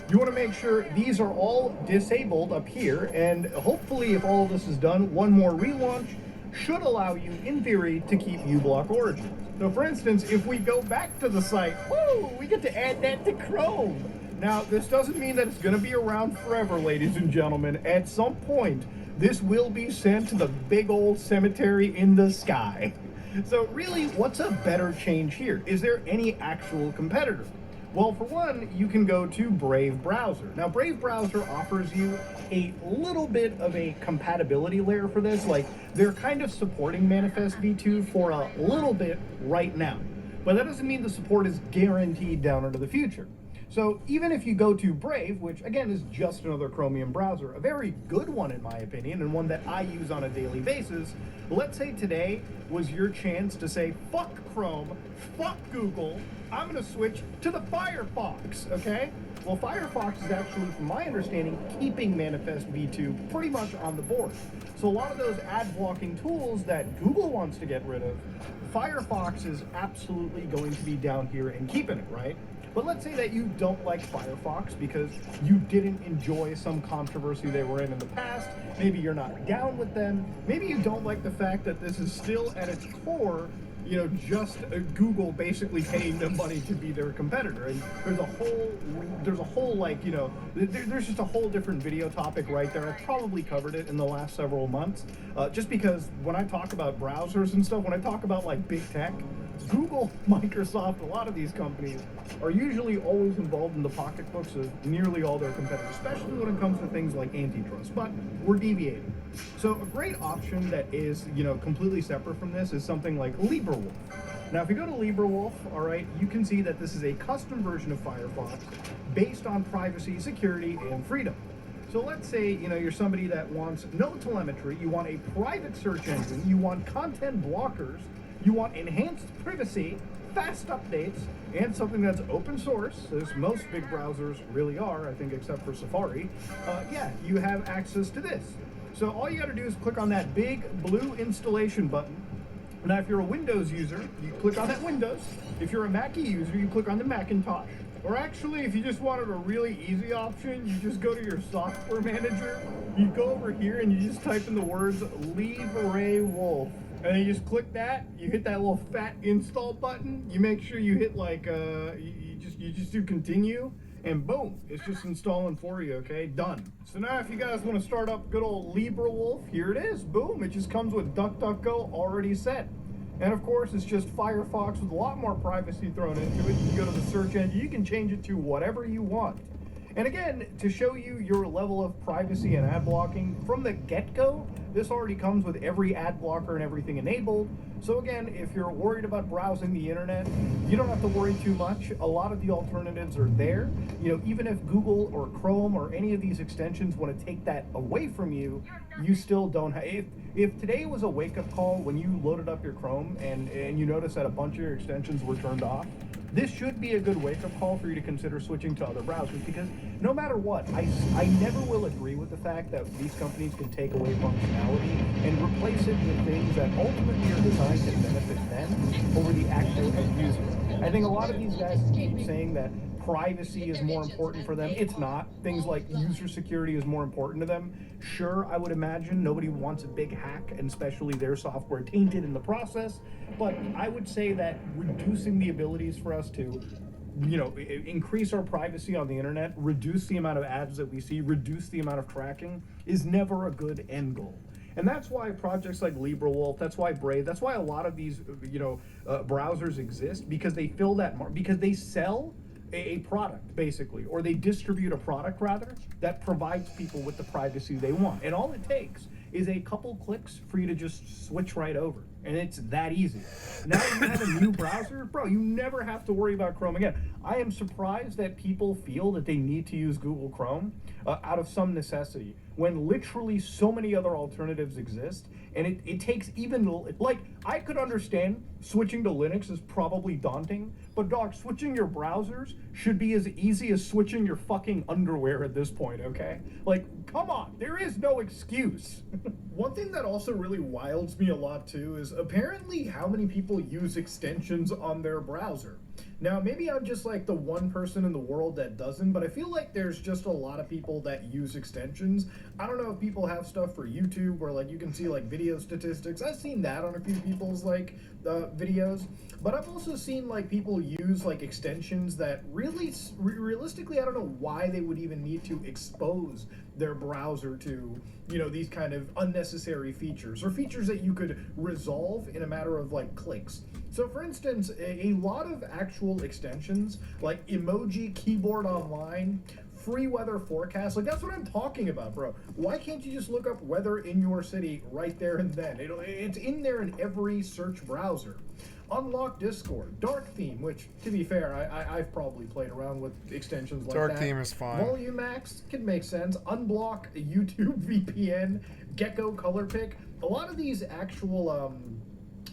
[SPEAKER 15] You want to make sure these are all disabled up here, and hopefully if all of this is done, one more relaunch should allow you, in theory, to keep uBlock Origins. So for instance, if we go back to the site, woo, we get to add that to Chrome. Now, this doesn't mean that it's going to be around forever, ladies and gentlemen. At some point, this will be sent to the big old cemetery in the sky. So really, what's a better change here? Is there any actual competitor? Well, for one, you can go to Brave Browser. Now, Brave Browser offers you a little bit of a compatibility layer for this. Like, they're kind of supporting Manifest v2 for a little bit right now. But that doesn't mean the support is guaranteed down into the future. So even if you go to Brave, which again is just another Chromium browser, a very good one in my opinion, and one that I use on a daily basis, let's say today was your chance to say, fuck Chrome, fuck Google, I'm gonna switch to the Firefox, okay? Well, Firefox is actually, from my understanding, keeping Manifest v2 pretty much on the board. So a lot of those ad blocking tools that Google wants to get rid of, Firefox is absolutely going to be down here and keeping it, right? But let's say that you don't like Firefox because you didn't enjoy some controversy they were in the past. Maybe you're not down with them. Maybe you don't like the fact that this is still at its core, you know, just Google basically paying them money to be their competitor. And there's a whole like, you know, there's just a whole different video topic right there. I've probably covered it in the last several months, just because when I talk about browsers and stuff, when I talk about like big tech, Google, Microsoft, a lot of these companies are usually always involved in the pocketbooks of nearly all their competitors, especially when it comes to things like antitrust, but we're deviating. So a great option that is, you know, completely separate from this is something like LibreWolf. Now, if you go to LibreWolf, all right, you can see that this is a custom version of Firefox based on privacy, security, and freedom. So let's say, you know, you're somebody that wants no telemetry, you want a private search engine, you want content blockers, you want enhanced privacy, fast updates, and something that's open source, as most big browsers really are, I think, except for Safari. Yeah, you have access to this. So all you got to do is click on that big blue installation button. Now, if you're a Windows user, you click on that Windows. If you're a Mackie user, you click on the Macintosh. Or actually, if you just wanted a really easy option, you just go to your software manager, you go over here and you just type in the words LibreWolf. And then you just click that, you hit that little fat install button, you make sure you hit like, you just do continue, and boom, it's just installing for you, okay? Done. So now if you guys want to start up good old LibreWolf, here it is, boom, it just comes with DuckDuckGo already set. And of course, it's just Firefox with a lot more privacy thrown into it. You go to the search engine, you can change it to whatever you want. And again, to show you your level of privacy and ad blocking, from the get-go, this already comes with every ad blocker and everything enabled. So again, if you're worried about browsing the internet, you don't have to worry too much. A lot of the alternatives are there. You know, even if Google or Chrome or any of these extensions want to take that away from you, you still don't have. If today was a wake-up call when you loaded up your Chrome and you noticed that a bunch of your extensions were turned off, this should be a good wake-up call for you to consider switching to other browsers, because no matter what, I never will agree with the fact that these companies can take away functionality and replace it with things that ultimately are designed to benefit them over the actual end user. I think a lot of these guys keep saying that privacy is more important for them. It's not. Things like user security is more important to them. Sure, I would imagine nobody wants a big hack, and especially their software tainted in the process. But I would say that reducing the abilities for us to, you know, increase our privacy on the internet, reduce the amount of ads that we see, reduce the amount of tracking, is never a good end goal. And that's why projects like LibreWolf, that's why Brave, that's why a lot of these, you know, browsers exist, because they fill that because they sell a product, basically, or they distribute a product, rather, that provides people with the privacy they want. And all it takes is a couple clicks for you to just switch right over. And it's that easy. Now you have a new browser, bro, you never have to worry about Chrome again. I am surprised that people feel that they need to use Google Chrome out of some necessity, when literally so many other alternatives exist. And it takes even, like, I could understand switching to Linux is probably daunting, but dog, switching your browsers should be as easy as switching your fucking underwear at this point, okay? Like, come on, there is no excuse.
[SPEAKER 16] One thing that also really wilds me a lot too is apparently how many people use extensions on their browser. Now, maybe I'm just like the one person in the world that doesn't, but I feel like there's just a lot of people that use extensions. I don't know if people have stuff for YouTube where like you can see like video statistics. I've seen that on a few people's like videos, but I've also seen like people use like extensions that really, realistically, I don't know why they would even need to expose their browser to, you know, these kind of unnecessary features, or features that you could resolve in a matter of like clicks. So for instance, a lot of actual extensions like Emoji Keyboard Online, free weather forecast, like that's what I'm talking about, bro. Why can't you just look up weather in your city right there and then? It's in there in every search browser. Unlock Discord, Dark Theme, which, to be fair, I've probably played around with extensions like
[SPEAKER 1] Dark
[SPEAKER 16] that.
[SPEAKER 1] Theme is fine.
[SPEAKER 16] Volume Max can make sense. Unblock, YouTube VPN, Gecko Color Pick. A lot of these actual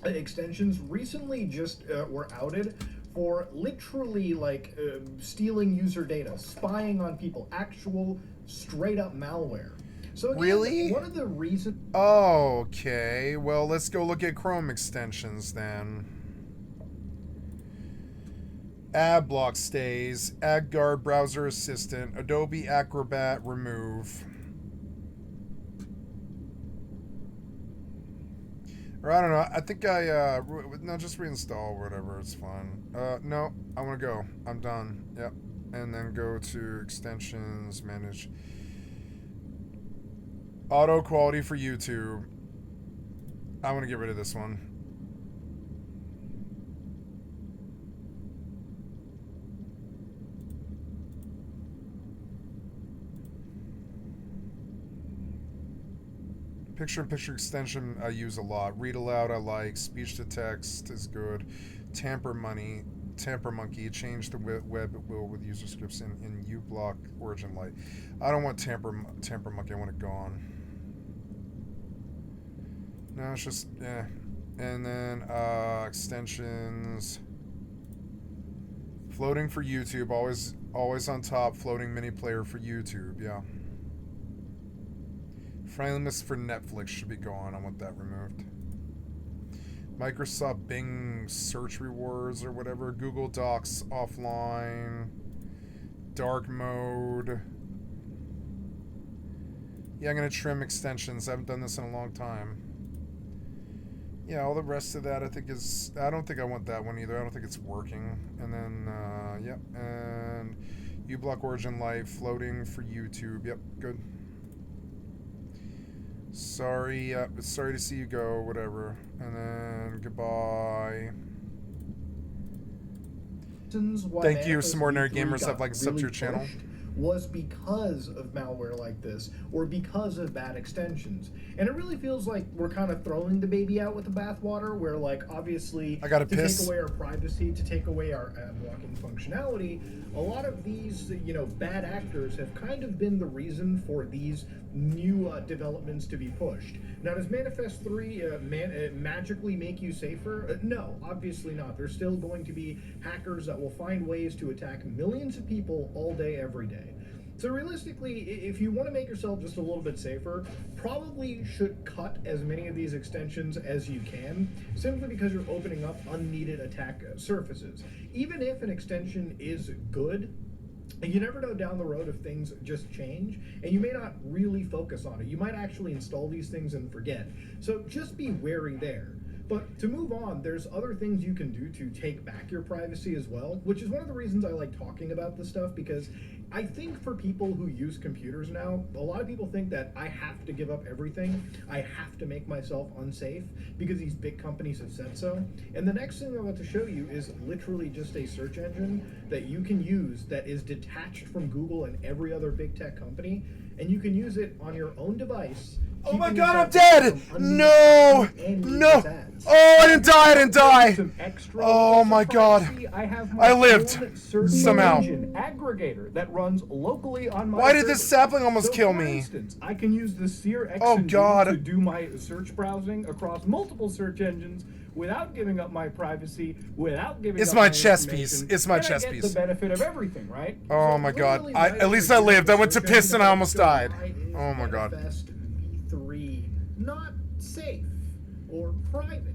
[SPEAKER 16] extensions recently just were outed for literally like stealing user data, spying on people, actual straight up malware. So again,
[SPEAKER 1] really?
[SPEAKER 16] One of the reasons.
[SPEAKER 1] Okay, well, let's go look at Chrome extensions then. AdBlock stays, AdGuard Browser Assistant, Adobe Acrobat remove. Or I don't know, I think no, just reinstall, whatever, it's fine. No, I want to go. I'm done. Yep. And then go to extensions, manage. Auto quality for YouTube. I want to get rid of this one. Picture-in-picture extension I use a lot. Read aloud I like. Speech to text is good. Tamper monkey. Change the web at will with user scripts in uBlock Origin Lite. I don't want tamper monkey. I want it gone. No, it's just yeah. And then extensions. Floating for YouTube. Always on top. Floating mini player for YouTube. Yeah. Friendliness for Netflix should be gone. I want that removed. Microsoft Bing search rewards or whatever. Google Docs offline. Dark mode. Yeah, I'm going to trim extensions. I haven't done this in a long time. Yeah, all the rest of that I think is... I don't think I want that one either. I don't think it's working. And then, yep. And uBlock Origin Lite. Floating for YouTube. Yep, good. Sorry, sorry to see you go, whatever. And then, goodbye. Thank you, some ordinary gamers have like subbed to your channel.
[SPEAKER 16] Was because of malware like this, or because of bad extensions. And it really feels like we're kind of throwing the baby out with the bathwater, where like obviously to take away our privacy, to take away our ad blocking functionality, a lot of these, you know, bad actors have kind of been the reason for these new developments to be pushed. Now, does Manifest 3 magically make you safer? No, obviously not. There's still going to be hackers that will find ways to attack millions of people all day, every day. So realistically, if you want to make yourself just a little bit safer, probably should cut as many of these extensions as you can, simply because you're opening up unneeded attack surfaces. Even if an extension is good, you never know down the road if things just change, and you may not really focus on it. You might actually install these things and forget. So just be wary there. But to move on, there's other things you can do to take back your privacy as well, which is one of the reasons I like talking about this stuff, because I think for people who use computers now, a lot of people think that I have to give up everything. I have to make myself unsafe because these big companies have said so. And the next thing I'm about to show you is literally just a search engine that you can use that is detached from Google and every other big tech company, and you can use it on your own device.
[SPEAKER 1] Oh my god, I'm dead! No! No! Oh, I didn't die! Oh my god. I lived. Somehow.
[SPEAKER 16] Aggregator that runs locally on my
[SPEAKER 1] Why did this sapling almost kill me?
[SPEAKER 16] For instance, I can use the Sear X to do my search browsing across multiple search engines without giving up my privacy, without giving up
[SPEAKER 1] my chess piece. It's my chess piece.
[SPEAKER 16] The benefit of everything, right?
[SPEAKER 1] Oh my god. At least I lived. I went to piss and I almost died. Oh my god.
[SPEAKER 16] V3, not safe or private.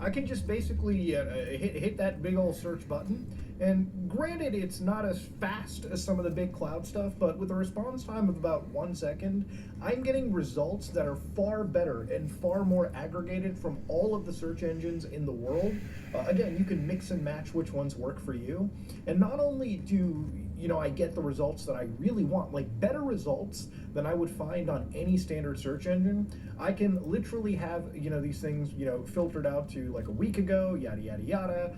[SPEAKER 16] I can just basically hit that big old search button, and granted it's not as fast as some of the big cloud stuff, but with a response time of about 1 second, I'm getting results that are far better and far more aggregated from all of the search engines in the world. Again, you can mix and match which ones work for you, and not only do I get the results that I really want, like better results than I would find on any standard search engine. I can literally have, these things, filtered out to like a week ago, yada, yada, yada.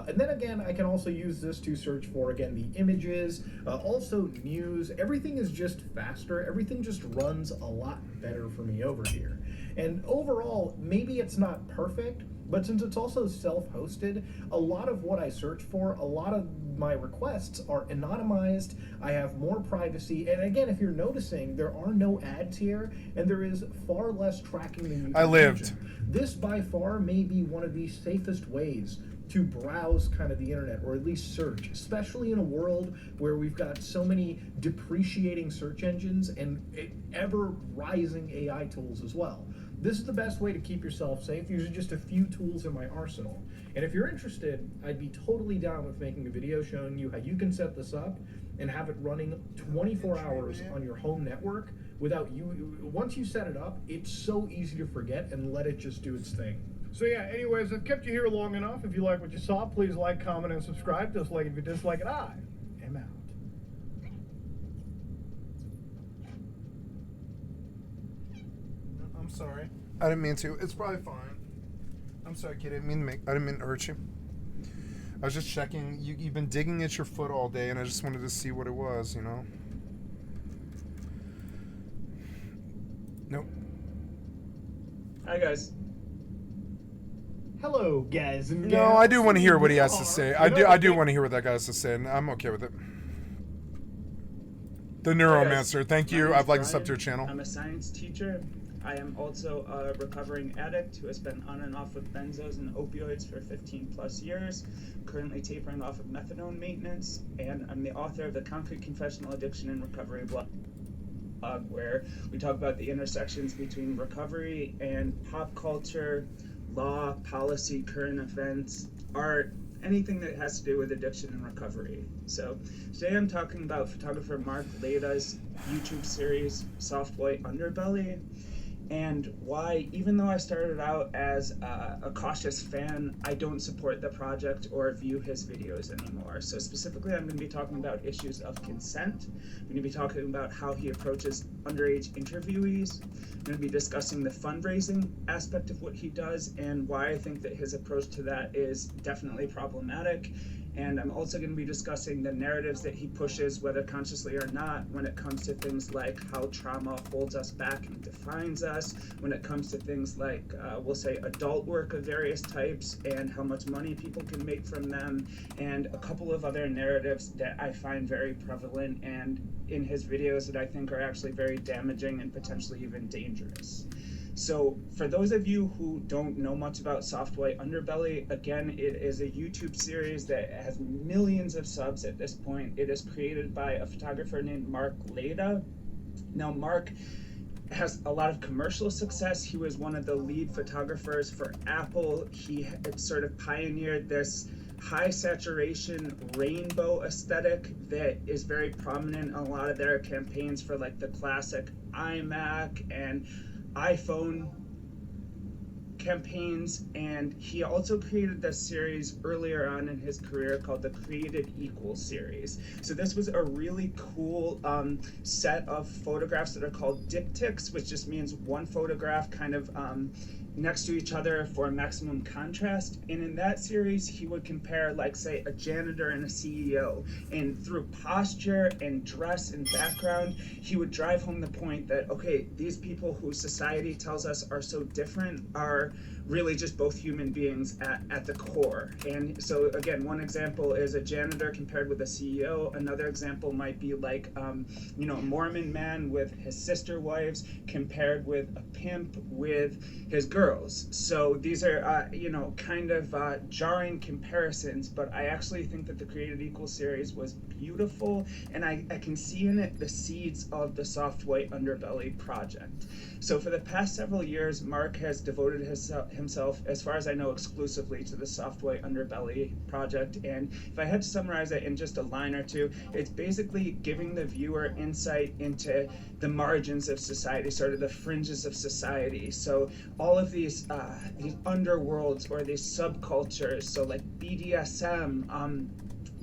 [SPEAKER 16] And then again, I can also use this to search for, again, the images, also news. Everything is just faster. Everything just runs a lot better for me over here. And overall, maybe it's not perfect, But since it's also self-hosted, a lot of what I search for, a lot of my requests are anonymized. I have more privacy. And again, if you're noticing, there are no ads here, and there is far less tracking than you can
[SPEAKER 1] I lived.
[SPEAKER 16] imagine. This by far may be one of the safest ways to browse kind of the internet, or at least search, especially in a world where we've got so many depreciating search engines and ever rising AI tools as well. This is the best way to keep yourself safe. These are just a few tools in my arsenal. And if you're interested, I'd be totally down with making a video showing you how you can set this up and have it running 24 hours on your home network without you. Once you set it up, it's so easy to forget and let it just do its thing.
[SPEAKER 15] So yeah, anyways, I've kept you here long enough. If you like what you saw, please like, comment, and subscribe. Dislike if you dislike it. I am out.
[SPEAKER 1] I'm sorry. I didn't mean to. It's probably fine. I'm sorry, kid. I didn't mean to hurt you. I was just checking. You've been digging at your foot all day, and I just wanted to see what it was, you know? Nope.
[SPEAKER 17] Hi, guys.
[SPEAKER 15] Hello, guys and
[SPEAKER 1] No, I do want to hear what he has to say. I do want to hear what that guy has to say, and I'm okay with it. The Neuromancer. Thank you. I've liked to sub to your channel.
[SPEAKER 17] I'm a science teacher. I am also a recovering addict who has been on and off with benzos and opioids for 15 plus years, currently tapering off of methadone maintenance, and I'm the author of the Concrete Confessional Addiction and Recovery blog, where we talk about the intersections between recovery and pop culture, law, policy, current events, art, anything that has to do with addiction and recovery. So today I'm talking about photographer Mark Lada's YouTube series, Soft White Underbelly, and why, even though I started out as a cautious fan, I don't support the project or view his videos anymore. So specifically, I'm going to be talking about issues of consent. I'm going to be talking about how he approaches underage interviewees. I'm going to be discussing the fundraising aspect of what he does and why I think that his approach to that is definitely problematic. And I'm also going to be discussing the narratives that he pushes, whether consciously or not, when it comes to things like how trauma holds us back and defines us, when it comes to things like, we'll say, adult work of various types and how much money people can make from them, and a couple of other narratives that I find very prevalent and in his videos that I think are actually very damaging and potentially even dangerous. So for those of you who don't know much about Soft White Underbelly, again, it is a YouTube series that has millions of subs at this point. It is created by a photographer named Mark Lada. Now, Mark has a lot of commercial success. He was one of the lead photographers for Apple. He sort of pioneered this high saturation rainbow aesthetic that is very prominent in a lot of their campaigns for like the classic iMac and iPhone campaigns. And he also created this series earlier on in his career called the Created Equal series. So this was a really cool set of photographs that are called diptychs, which just means one photograph kind of next to each other for maximum contrast. And in that series, he would compare, like, say, a janitor and a CEO. And through posture and dress and background, he would drive home the point that, okay, these people who society tells us are so different are really just both human beings at the core. And so, again, one example is a janitor compared with a CEO. Another example might be like, a Mormon man with his sister wives compared with a pimp with his girls. So these are, kind of jarring comparisons, but I actually think that the Created Equal series was beautiful, and I can see in it the seeds of the Soft White Underbelly project. So for the past several years, Mark has devoted himself, as far as I know, exclusively to the Soft White Underbelly project. And if I had to summarize it in just a line or two, it's basically giving the viewer insight into the margins of society, sort of the fringes of society. So all of these underworlds or these subcultures, so like BDSM,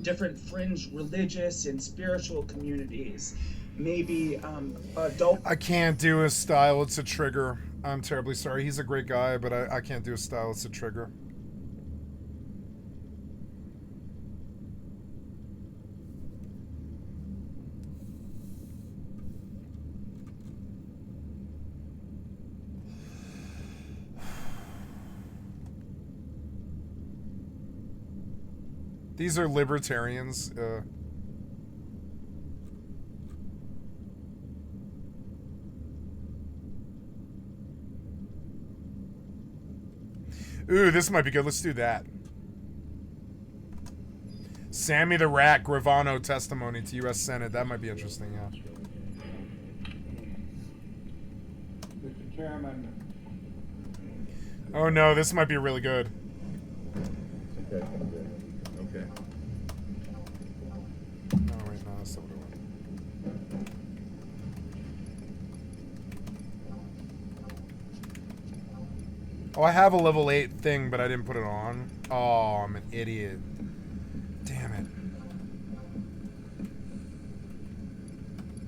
[SPEAKER 17] different fringe religious and spiritual communities, maybe adult.
[SPEAKER 1] I can't do his style. It's a trigger. I'm terribly sorry. He's a great guy, but I can't do his style. It's a trigger. These are libertarians. Ooh, this might be good. Let's do that. Sammy the Rat Gravano testimony to U.S. Senate. That might be interesting, yeah.
[SPEAKER 15] Mr. Chairman.
[SPEAKER 1] Oh no, this might be really good.
[SPEAKER 18] Okay.
[SPEAKER 1] No, wait, no, that's not what I want. Oh, I have a level 8 thing, but I didn't put it on. Oh, I'm an idiot. Damn it.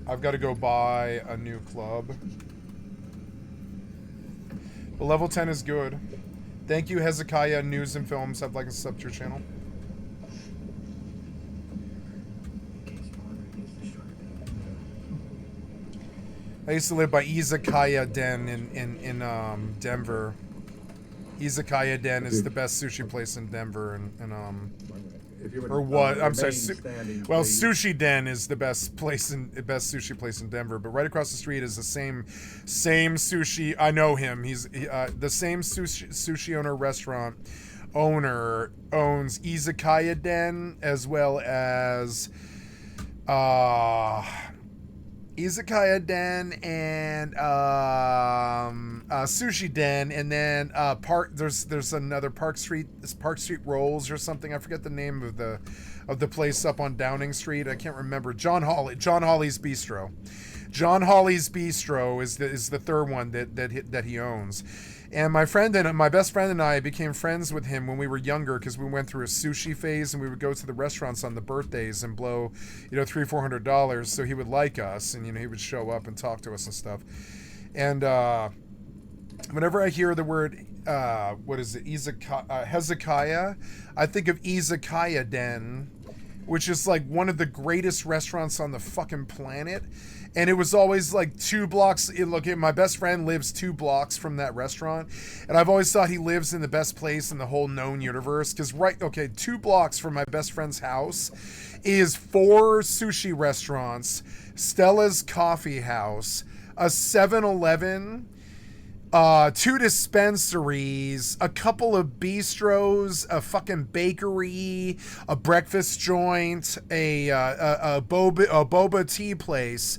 [SPEAKER 1] I've got to go buy a new club. But level 10 is good. Thank you, Hezekiah News and Films. I'd like to sub to your channel. I used to live by Izakaya Den in Denver. Izakaya Den is the best sushi place in Denver, or what? I'm sorry. Well, Sushi Den is the best sushi place in Denver. But right across the street is the same sushi. I know him. He's the same sushi restaurant owner owns Izakaya Den as well as Izakaya Den and Sushi Den, and then there's another Park Street Rolls or something. I forget the name of the place up on Downing Street. I can't remember. John Hawley's Bistro. John Hawley's Bistro is the third one that he owns. And my best friend and I became friends with him when we were younger because we went through a sushi phase, and we would go to the restaurants on the birthdays and blow, $300-400 so he would like us, and he would show up and talk to us and stuff. And whenever I hear the word Hezekiah, I think of Izakaya Den, which is like one of the greatest restaurants on the fucking planet. And it was always like 2 blocks. My best friend lives 2 blocks from that restaurant. And I've always thought he lives in the best place in the whole known universe. Because 2 blocks from my best friend's house is 4 sushi restaurants, Stella's Coffee House, a 7-Eleven, 2 dispensaries, a couple of bistros, a fucking bakery, a breakfast joint, a boba tea place.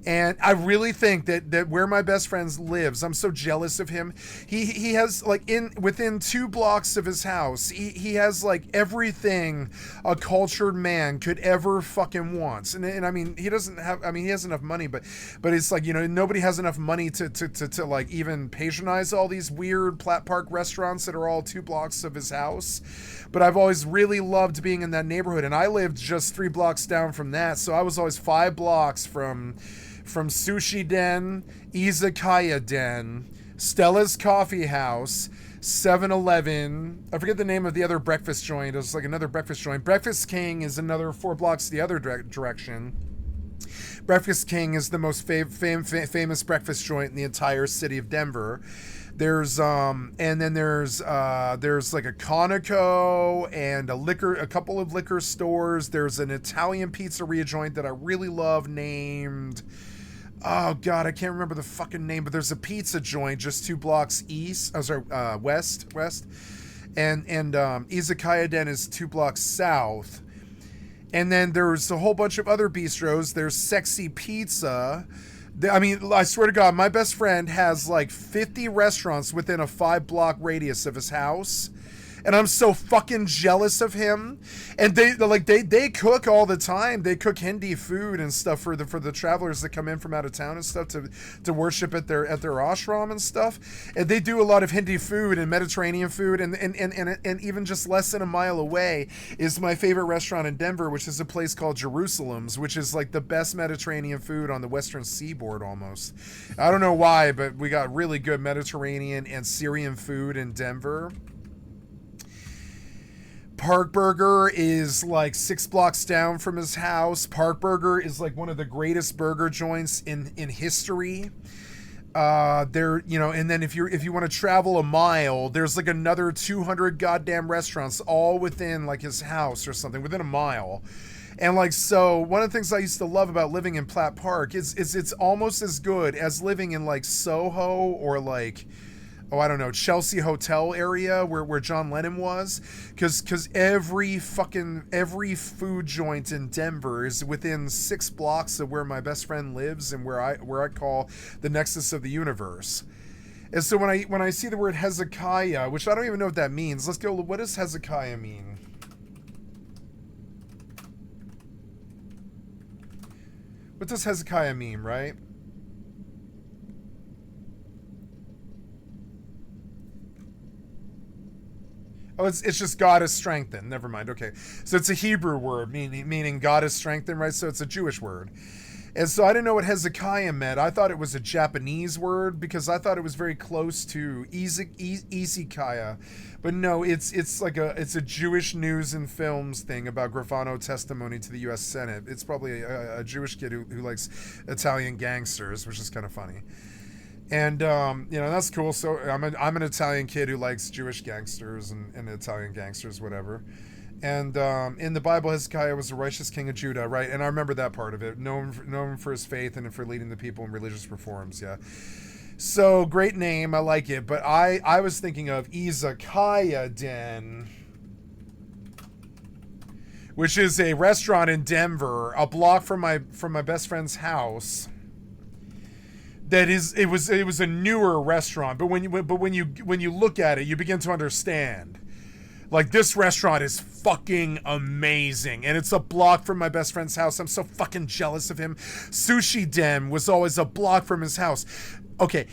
[SPEAKER 1] And I really think that where my best friend lives, I'm so jealous of him. He has within 2 blocks of his house, he has everything a cultured man could ever fucking want. And I mean, he has enough money, but it's nobody has enough money to even patronize all these weird Platt Park restaurants that are all 2 blocks of his house. But I've always really loved being in that neighborhood, and I lived just 3 blocks down from that, so I was always 5 blocks from Sushi Den, Izakaya Den, Stella's Coffee House, 7-Eleven. I forget the name of the other breakfast joint. It was another breakfast joint. Breakfast King is another 4 blocks the other direction. Breakfast King is the most famous breakfast joint in the entire city of Denver. There's and then there's like a Conoco and a couple of liquor stores. There's an Italian pizzeria joint that I really love named, oh god, I can't remember the fucking name, but there's a pizza joint just 2 blocks west. And Izakaya Den is 2 blocks south. And then there's a whole bunch of other bistros. There's Sexy Pizza. I mean, I swear to God, my best friend has 50 restaurants within a 5-block radius of his house. And I'm so fucking jealous of him. And they cook all the time. They cook Hindi food and stuff for the travelers that come in from out of town and stuff to worship at their ashram and stuff. And they do a lot of Hindi food and Mediterranean food. And even just less than a mile away is my favorite restaurant in Denver, which is a place called Jerusalem's, which is the best Mediterranean food on the Western Seaboard almost. I don't know why, but we got really good Mediterranean and Syrian food in Denver. Park Burger is 6 blocks down from his house. Park Burger is one of the greatest burger joints in history. there, you know, and then if you want to travel a mile, there's like another 200 goddamn restaurants all within like his house or something, within a mile. And like, so one of the things I used to love about living in Platt Park is it's almost as good as living in like Soho or like, oh, I don't know, Chelsea Hotel area where John Lennon was, because every food joint in Denver is within 6 blocks of where my best friend lives and where I call the nexus of the universe. And so when I see the word Hezekiah, which I don't even know what that means, let's go. What does Hezekiah mean? What does Hezekiah mean, right? Oh, it's just God is strengthened. Never mind. Okay. So it's a Hebrew word meaning God is strengthened, right? So it's a Jewish word. And so I didn't know what Hezekiah meant. I thought it was a Japanese word because I thought it was very close to Ezekiah. But no, it's a Jewish news and films thing about Grafano testimony to the U.S. Senate. It's probably a Jewish kid who likes Italian gangsters, which is kind of funny. And, you know, that's cool. So I'm an Italian kid who likes Jewish gangsters and Italian gangsters, whatever. And in the Bible, Hezekiah was a righteous king of Judah, right? And I remember that part of it, known for his faith and for leading the people in religious reforms, yeah. So, great name, I like it. But I was thinking of Izakaya Den, which is a restaurant in Denver, a block from my best friend's house. It was a newer restaurant, but when you look at it, you begin to understand. Like, this restaurant is fucking amazing, and it's a block from my best friend's house. I'm so fucking jealous of him. Sushi Den was always a block from his house. Okay,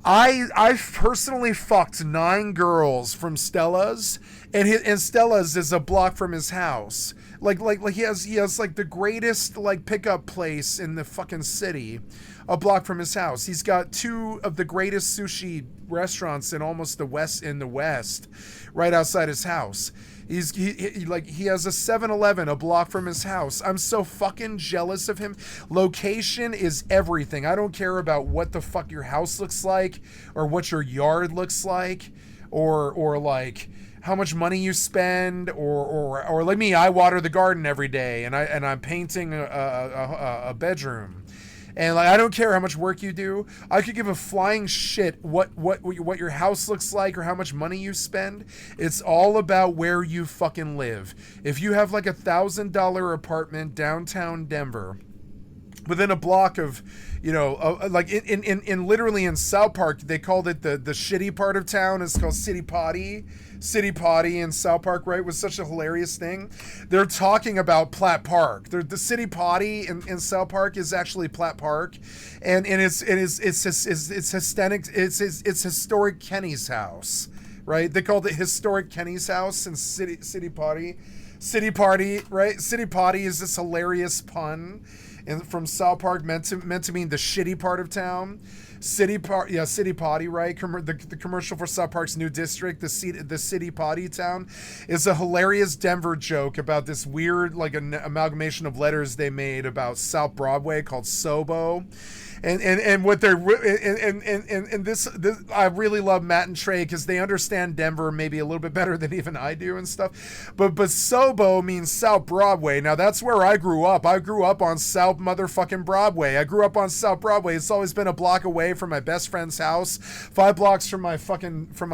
[SPEAKER 1] I personally fucked 9 girls from Stella's, and Stella's is a block from his house. Like he has like the greatest like pickup place in the fucking city, a block from his house. He's got 2 of the greatest sushi restaurants in almost the West, right outside his house. He has a 7-Eleven a block from his house. I'm so fucking jealous of him. Location is everything. I don't care about what the fuck your house looks like or what your yard looks like or like how much money you spend or like me, I water the garden every day and I'm painting a bedroom. And like, I don't care how much work you do. I could give a flying shit what your house looks like or how much money you spend. It's all about where you fucking live. If you have like $1,000 apartment downtown Denver, within a block of, you know, like in literally in South Park, they called it the shitty part of town. It's called City Potty. City Potty in South Park, right, was such a hilarious thing. They're talking about Platt Park. The City Potty in South Park is actually Platt Park, and it's historic Kenny's house, right? They called it historic Kenny's house in City Potty, right? City Potty is this hilarious pun, and from South Park meant to mean the shitty part of town. City Potty, right? The commercial for South Park's new district, the City Potty town, is a hilarious Denver joke about this weird, like, an amalgamation of letters they made about South Broadway called Sobo. And what they're and this I really love Matt and Trey because they understand Denver maybe a little bit better than even I do and stuff. But Sobo means South Broadway. Now that's where I grew up. I grew up on South motherfucking Broadway. I grew up on South Broadway. It's always been a block away from my best friend's house, 5 blocks from my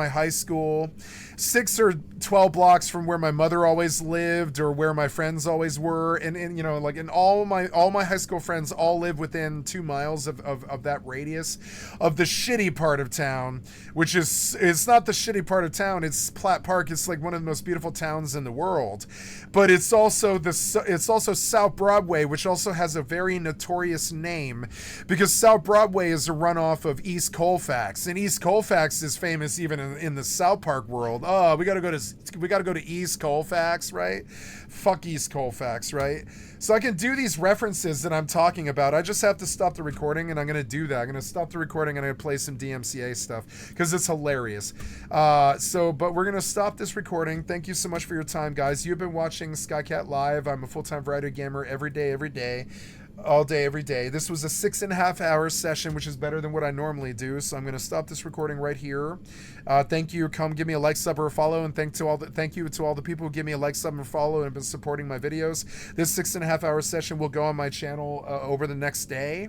[SPEAKER 1] high school, 6 or 12 blocks from where my mother always lived or where my friends always were, and you know, like, and all my high school friends all live within 2 miles of that radius of the shitty part of town, which is, it's not the shitty part of town, it's Platt Park. It's like one of the most beautiful towns in the world, but it's also South Broadway, which also has a very notorious name because South Broadway is a runoff of East Colfax, and East Colfax is famous even in the South Park world. Oh, we gotta go to East Colfax, right? Fuck East Colfax, right? So I can do these references that I'm talking about. I just have to stop the recording, and I'm going to do that. I'm going to stop the recording, and I'm going to play some DMCA stuff, because it's hilarious. But we're going to stop this recording. Thank you so much for your time, guys. You've been watching Skycat Live. I'm a full-time variety gamer every day. all day, every day. This was a 6.5 hour session, which is better than what I normally do. So I'm going to stop this recording right here. Thank you. Come give me a like, sub, or a follow, and thank you to all the people who give me a like, sub, and follow and have been supporting my videos. This 6.5 hour session will go on my channel over the next day.